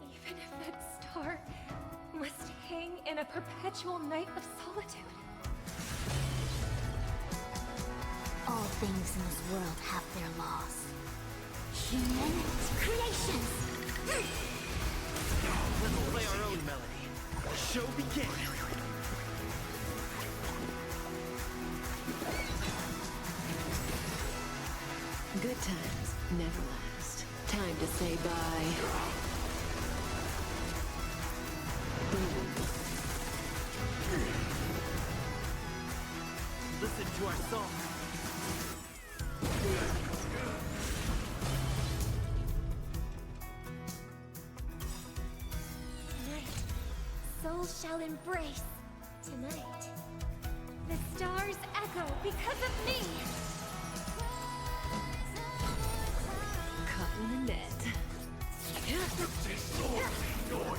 Even if that star must hang in a perpetual night of solitude. All things in this world have their laws. Humanity's creations. Let's play our own melody. The show begins. Good times never last. Time to say bye. Boom. Listen to our song. Tonight, souls shall embrace. Tonight, the stars echo because of me. Caught in the net.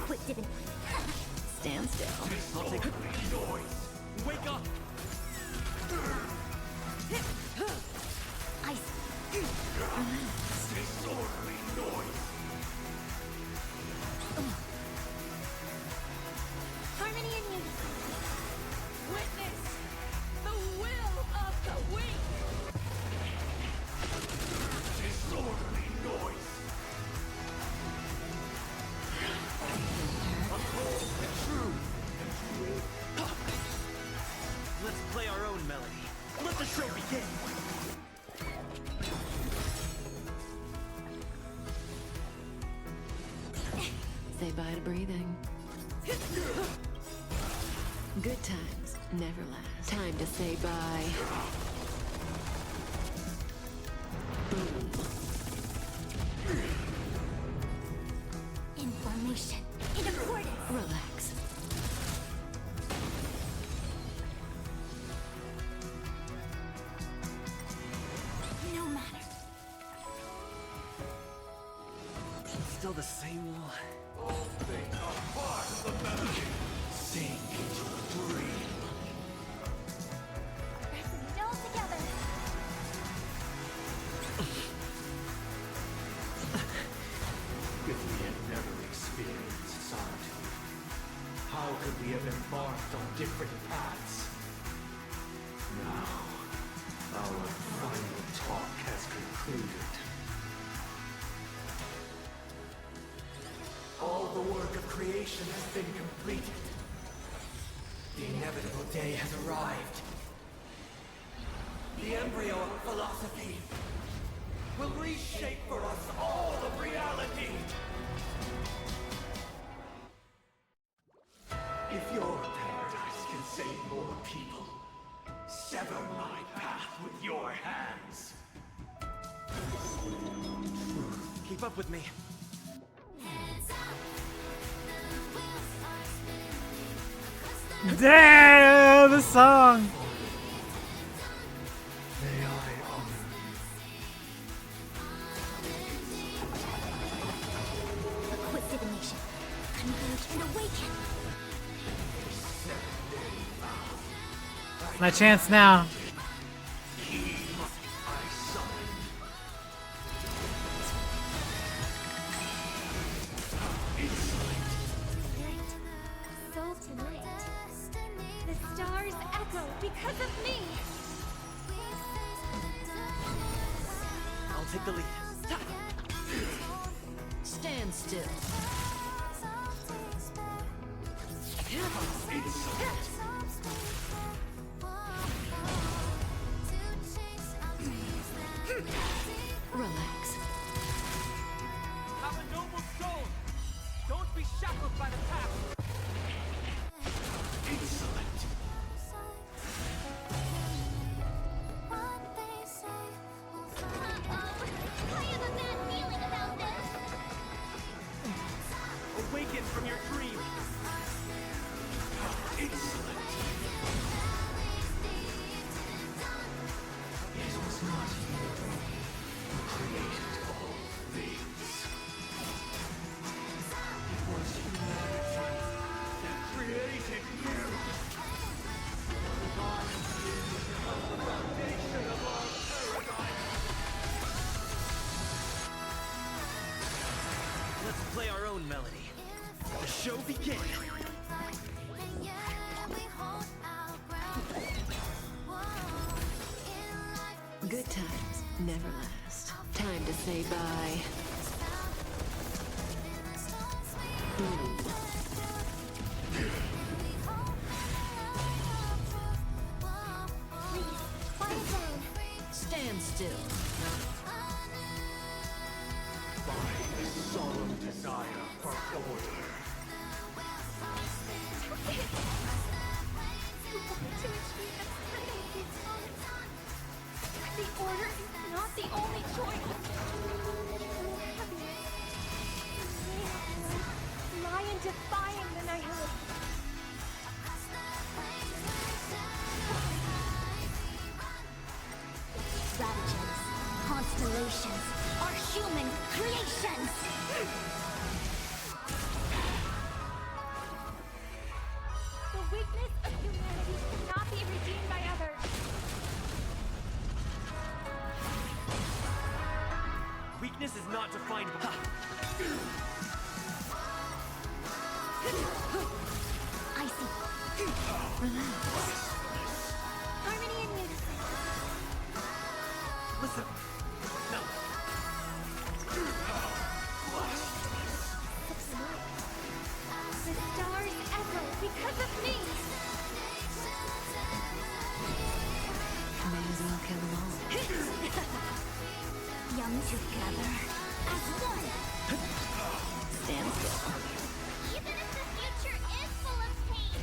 Quit dipping. Stand still. I'll take noise. Wake up. Ice. Disorderly noise. Harmony and unity. Witness the will of the weak. Disorderly noise. Uphold the truth and truth. Let's play our own melody. Let the show begin. Say bye to breathing. Good times never last. Time to say bye. Boom. Information. In accordance. Relax. No matter. Still the same old. All things are part of the melody. Sing into a dream. Resonate all together. If we had never experienced solitude, how could we have embarked on different paths? Now, our final talk has concluded. All the work of creation has been completed. The inevitable day has arrived. The embryo of philosophy will reshape for us all of reality. If your paradise can save more people, sever my path with your hand. Keep up with me. Damn, the song. May I honor A quick divination. Converge and awaken. My chance now. So late. The stars echo because of me. I'll take the lead. Stand still. Relax. Have a noble soul. Don't be shackled by the past. insolent. Awaken from your dream. Insolent. It was not you who created all things. It was humanity that created you. I am the foundation of our paradise. Let's play our own melody. The show begins. Good times never last. Time to say bye. Boom. Please, quiet down. Stand still. By the solemn desire for order. The order is not the only choice. Lie in defying the nihility. Strategies, constellations, are human creations. The weakness of humanity cannot be redeemed by others. Weakness is not defined by... I see. Harmony and unison. Listen. No. The stars echo because of me. May as well kill them all. Young together as one. Stand still. Even if the future is full of pain,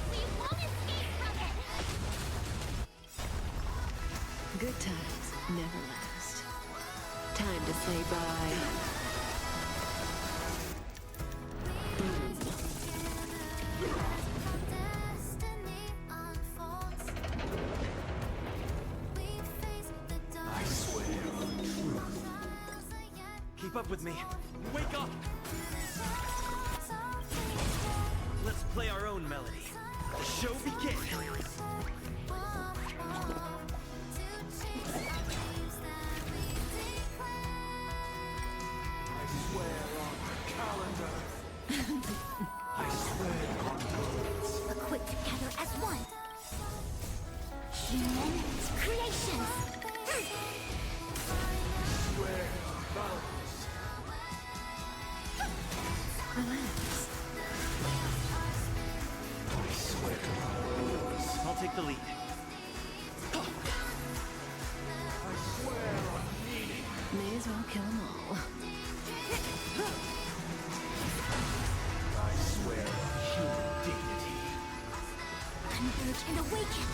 we won't escape from it. Good times never last. Time to say bye. Boom. I swear on truth. Keep up with me. Wake up! Let's play our own melody. The show begins. I swear on the calendar. I swear on words. Equipped together as one. Human creations. Swear on vows. Relax. I swear on wars. I'll take the lead. I swear on meaning. May as well kill them all. I swear on human dignity. Converge and awaken.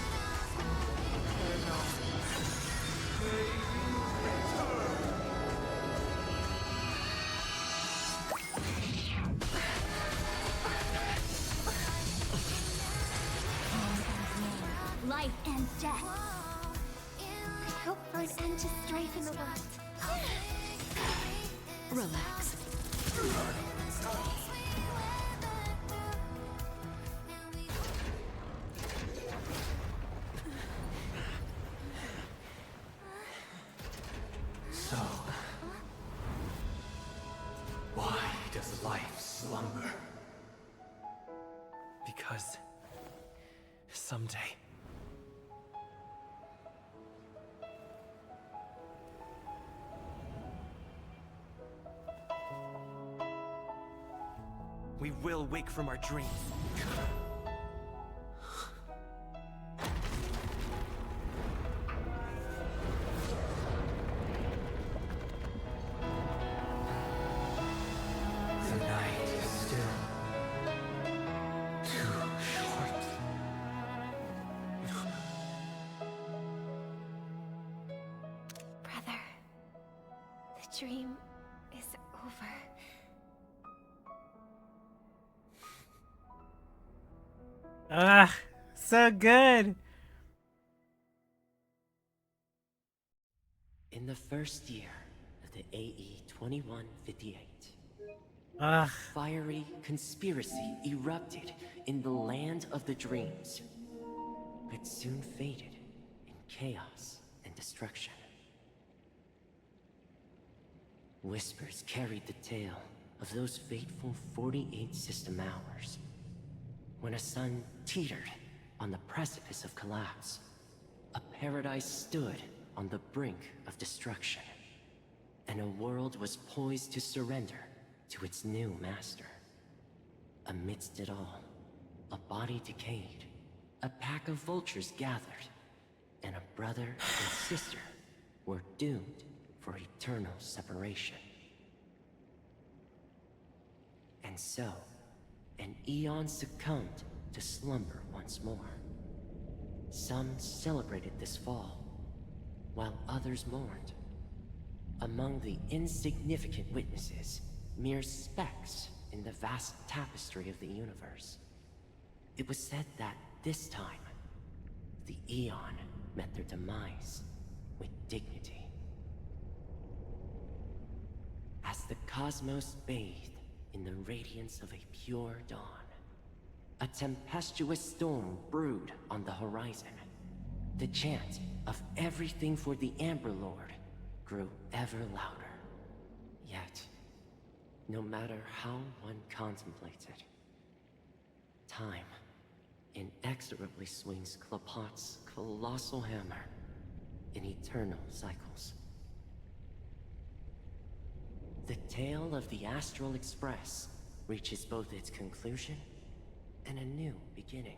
May you return. life and death. I hope for an end to strife in the world. Relax. So, why does life slumber? Because someday we will wake from our dreams. The night is still too short. Brother, the dream is over. Ah, so good. In the first year of the AE 2158, Ugh. fiery conspiracy erupted in the land of the dreams, but soon faded in chaos and destruction. Whispers carried the tale of those fateful 48 system hours, when a sun teetered on the precipice of collapse. A paradise stood on the brink of destruction, and a world was poised to surrender to its new master. Amidst it all, a body decayed, a pack of vultures gathered, and a brother and sister were doomed for eternal separation. And so, an eon succumbed to slumber once more. Some celebrated this fall, while others mourned. Among the insignificant witnesses, mere specks in the vast tapestry of the universe, it was said that this time, the Eon met their demise with dignity. As the cosmos bathed in the radiance of a pure dawn, a tempestuous storm brewed on the horizon. The chant of everything for the Amber Lord grew ever louder. Yet, no matter how one contemplates it, time inexorably swings Klapot's colossal hammer in eternal cycles. The tale of the Astral Express reaches both its conclusion and a new beginning.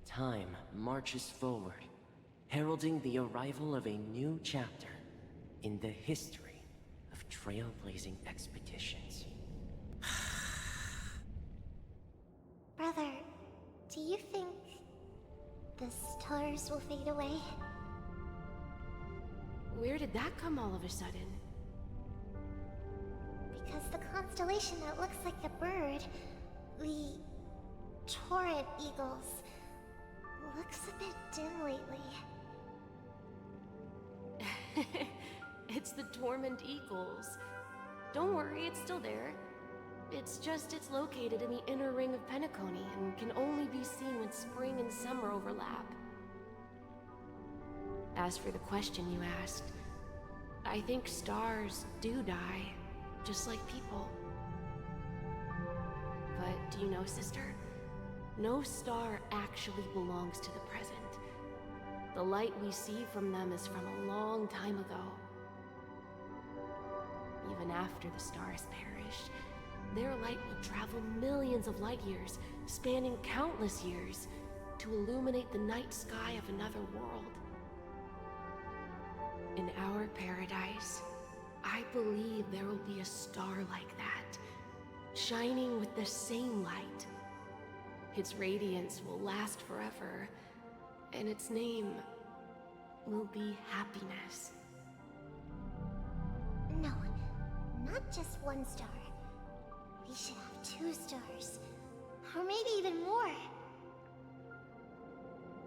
Time marches forward, heralding the arrival of a new chapter in the history of trailblazing expeditions. Brother, do you think the stars will fade away? Where did that come all of a sudden? Because the constellation that looks like a bird, the Torrent Eagles, looks a bit dim lately. It's the Torment Eagles. Don't worry, it's still there. It's just it's located in the inner ring of Penacony and can only be seen when spring and summer overlap. As for the question you asked, I think stars do die, just like people. But do you know, sister? No star actually belongs to the present. The light we see from them is from a long time ago. Even after the stars perished, their light will travel millions of light years, spanning countless years, to illuminate the night sky of another world. In our paradise, I believe there will be a star like that, shining with the same light. Its radiance will last forever, and its name will be happiness. No, not just one star. We should have 2 stars. Or maybe even more.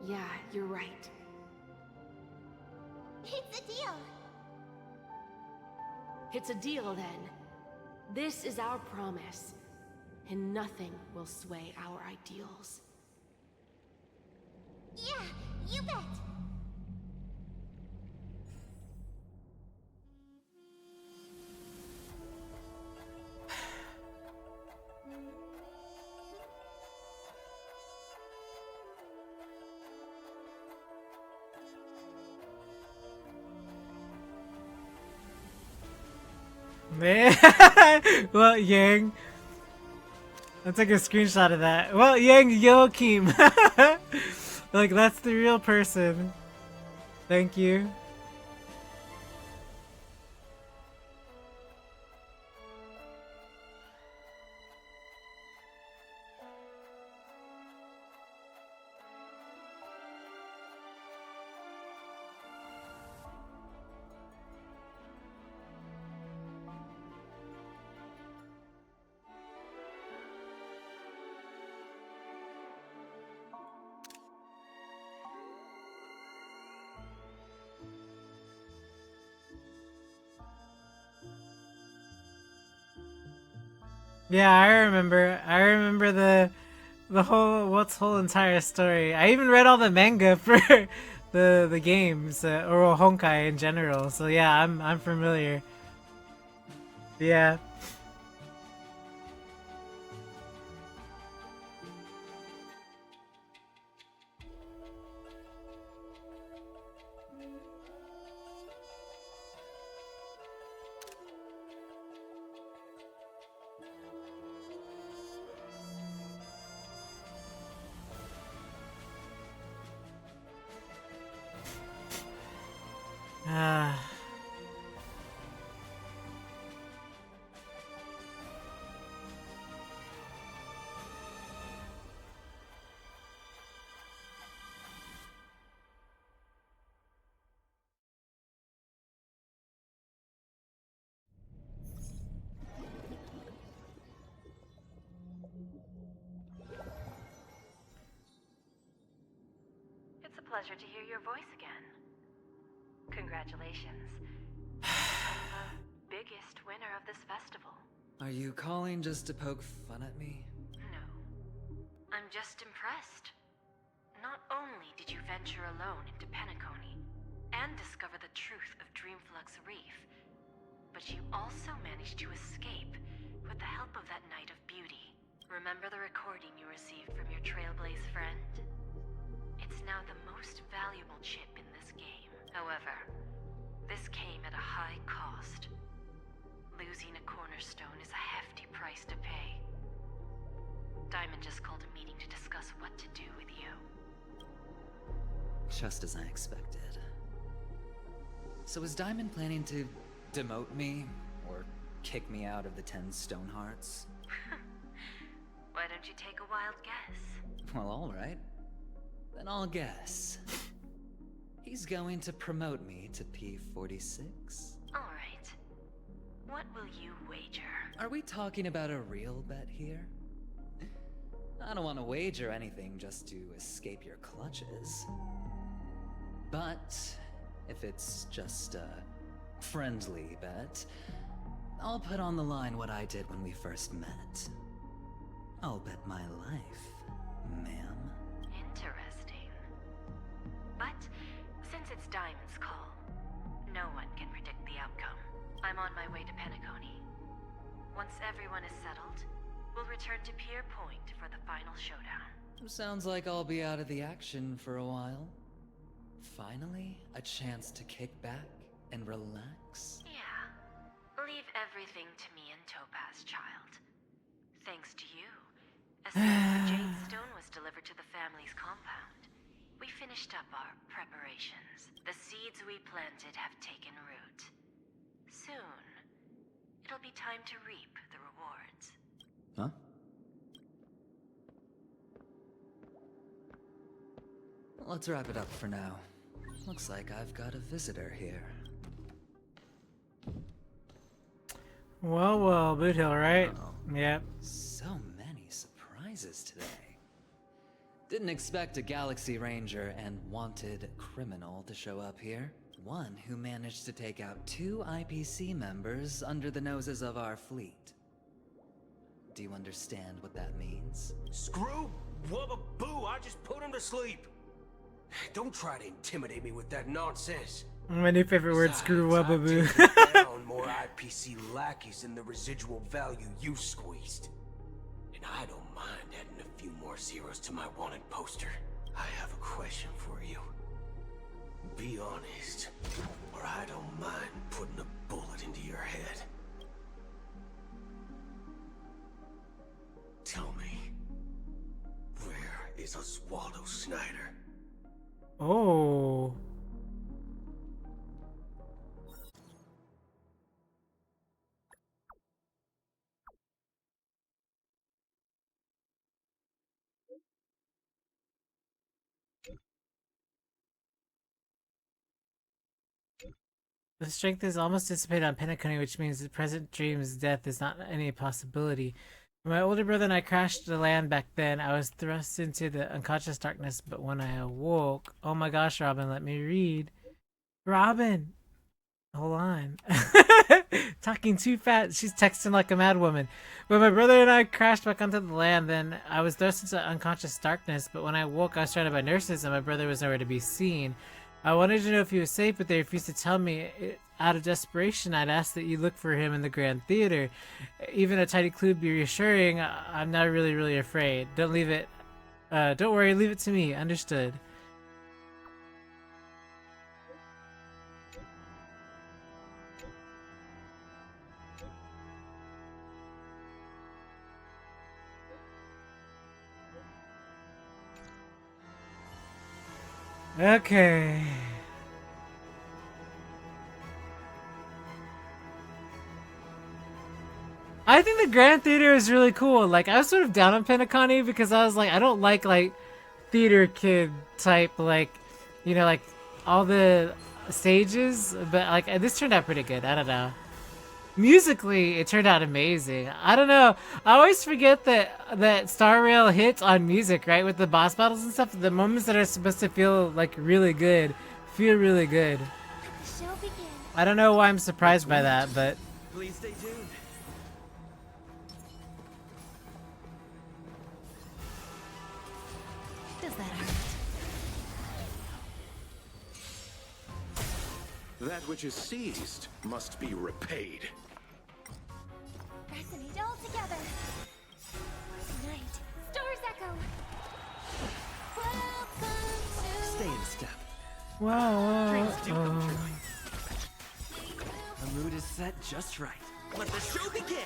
Yeah, you're right. It's a deal. It's a deal then. This is our promise, and nothing will sway our ideals. Yeah, you bet. Well, Yang. I took a screenshot of that. Well, Yang Joachim. Like, that's the real person. Thank you. Yeah, I remember. I remember the whole entire story. I even read all the manga for the games or Honkai in general. So yeah, I'm familiar. Yeah. Ah. It's a pleasure to hear your voice again. Congratulations. I'm the biggest winner of this festival. Are you calling just to poke fun at me? No. I'm just impressed. Not only did you venture alone into Penacony and discover the truth of Dreamflux Reef, but you also managed to escape with the help of that Knight of Beauty. Remember the recording you received from your Trailblaze friend? It's now the most valuable chip in this game. However, this came at a high cost. Losing a cornerstone is a hefty price to pay. Diamond just called a meeting to discuss what to do with you. Just as I expected. So is Diamond planning to demote me? Or kick me out of the 10 Stonehearts? Why don't you take a wild guess? Well, alright. Then I'll guess. He's going to promote me to P46? Alright. What will you wager? Are we talking about a real bet here? I don't want to wager anything just to escape your clutches. But if it's just a friendly bet, I'll put on the line what I did when we first met. I'll bet my life, ma'am. Interesting. But since it's Diamond's call, no one can predict the outcome. I'm on my way to Penacony. Once everyone is settled, we'll return to Pier Point for the final showdown. Sounds like I'll be out of the action for a while. Finally, a chance to kick back and relax. Yeah. Leave everything to me and Topaz, child. Thanks to you, as soon as the Jade Stone was delivered to the family's compound, we finished up our preparations. The seeds we planted have taken root. Soon, it'll be time to reap the rewards. Huh? Let's wrap it up for now. Looks like I've got a visitor here. Well, Boot Hill, right? Oh, yep. So many surprises today. Didn't expect a Galaxy Ranger and wanted criminal to show up here. One who managed to take out 2 IPC members under the noses of our fleet. Do you understand what that means? Screw wubba boo, I just put him to sleep. Don't try to intimidate me with that nonsense. My new favorite word, screw wubba On more IPC lackeys than the residual value you squeezed. And I don't mind adding a few more zeros to my wanted poster. I have a question for you. Be honest, or I don't mind putting a bullet into your head. Tell me, where is Oswaldo Snyder? Oh. The strength is almost dissipated on Penacony, which means the present dream's death is not any possibility. When my older brother and I crashed to land back then, I was thrust into the unconscious darkness, but when I awoke... Oh my gosh, Robin, let me read. Robin! Hold on. Talking too fast. She's texting like a mad woman. When my brother and I crashed back onto the land, then I was thrust into unconscious darkness, but when I woke, I was surrounded by nurses and my brother was nowhere to be seen. I wanted to know if he was safe, but they refused to tell me. Out of desperation, I'd asked that you look for him in the Grand Theater. Even a tiny clue would be reassuring. I'm not really afraid. Don't leave it. Don't worry, leave it to me. Understood. Okay. I think the Grand Theater is really cool. Like, I was sort of down on Penacony because I was like, I don't like theater kid type, like, you know, like all the stages, but like this turned out pretty good. I don't know. Musically, it turned out amazing. I don't know. I always forget that Star Rail hits on music, right? With the boss battles and stuff. The moments that are supposed to feel like really good, feel really good. I don't know why I'm surprised by that, but Please stay tuned. Does that hurt? That which is seized must be repaid. Resonate all together. Tonight, Stars Echo. Stay in step. wow. Dreams do come true. The mood is set just right. Let the show begin!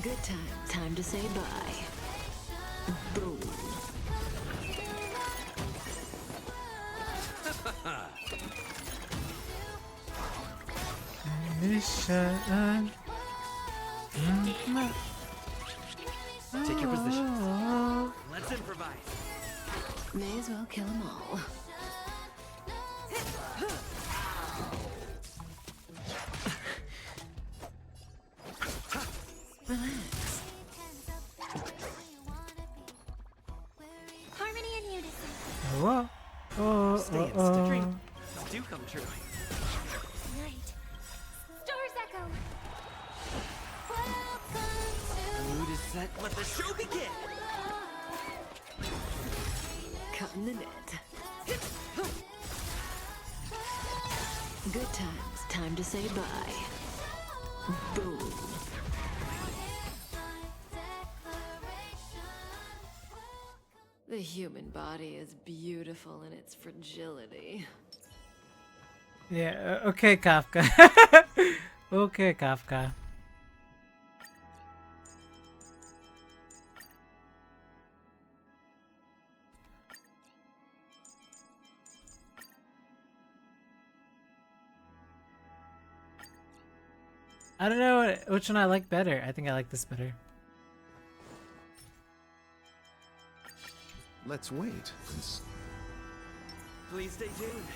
Good time. Time to say bye. Boom. Mission. Take your positions. Let's improvise. May as well kill them all. Relax. Harmony and unison. Whoa. Stay in step. Dreams do come true. Tonight, Stars Echo. The mood is set. Let the show begin! Cutting the net. Good times. Time to say bye. Boom. The human body is beautiful in its fragility. Yeah, okay, Kafka. Okay, Kafka. I don't know which one I like better. I think I like this better. Let's wait. Please stay tuned.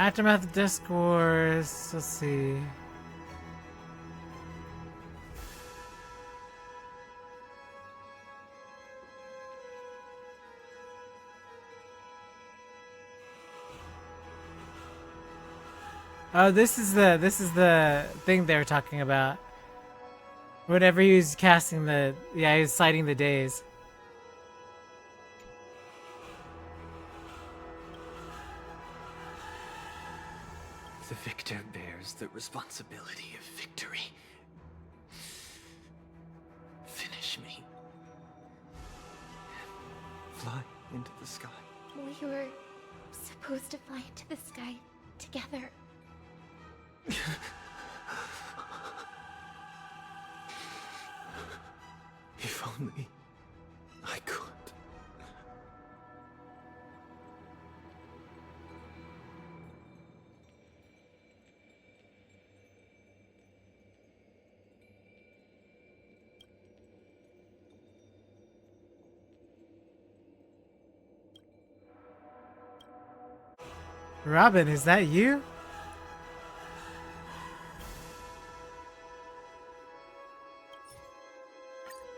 Aftermath of Discourse. Let's see. Oh, this is the thing they were talking about. Whenever he was casting the, yeah, he was citing the days. The victor bears the responsibility of victory. Finish me. Fly into the sky. We were supposed to fly into the sky together. If only I could. Robin, is that you?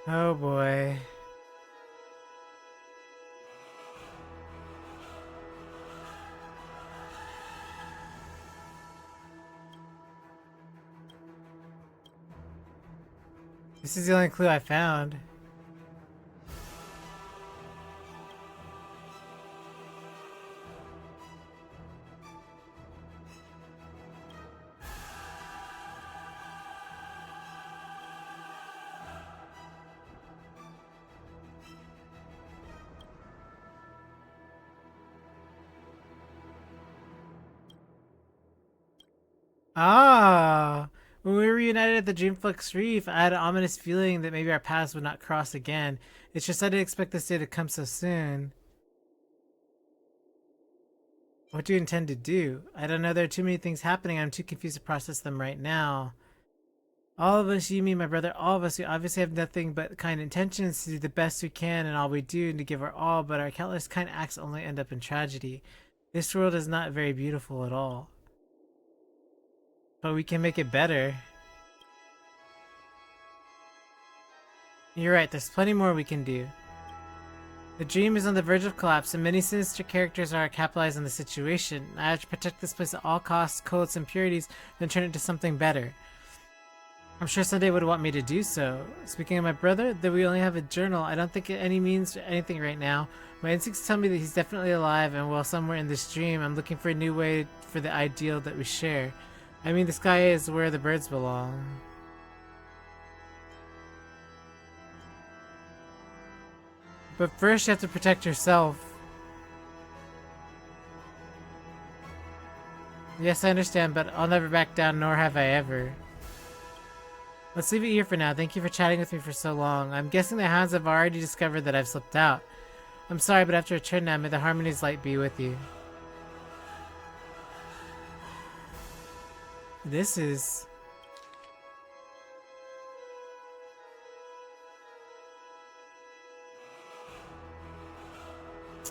Oh boy. This is the only clue I found. Ah, when we were reunited at the Dreamflux Reef, I had an ominous feeling that maybe our paths would not cross again. It's just I didn't expect this day to come so soon. What do you intend to do? I don't know, there are too many things happening. I'm too confused to process them right now. All of us, you, me, my brother, all of us, we obviously have nothing but kind intentions to do the best we can and all we do and to give our all, but our countless kind acts only end up in tragedy. This world is not very beautiful at all. But we can make it better. You're right, there's plenty more we can do. The dream is on the verge of collapse, and many sinister characters are capitalizing on the situation. I have to protect this place at all costs, cold its impurities, then turn it into something better. I'm sure Sunday would want me to do so. Speaking of my brother, though we only have a journal, I don't think it means anything right now. My instincts tell me that he's definitely alive, and while somewhere in this dream, I'm looking for a new way for the ideal that we share. I mean, the sky is where the birds belong. But first you have to protect yourself. Yes, I understand, but I'll never back down, nor have I ever. Let's leave it here for now. Thank you for chatting with me for so long. I'm guessing the hounds have already discovered that I've slipped out. I'm sorry, but I have to return now. May the Harmony's light be with you. This is...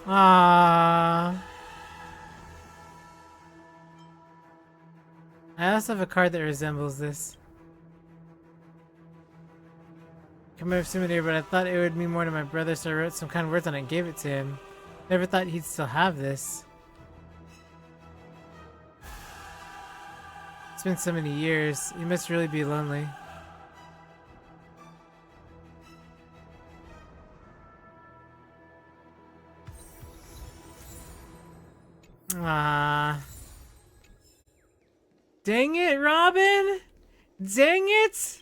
Aww. I also have a card that resembles this. Come over souvenir, but I thought it would mean more to my brother, so I wrote some kind words on it and gave it to him. Never thought he'd still have this. It's been so many years. He must really be lonely. Ah. Dang it, Robin! Dang it!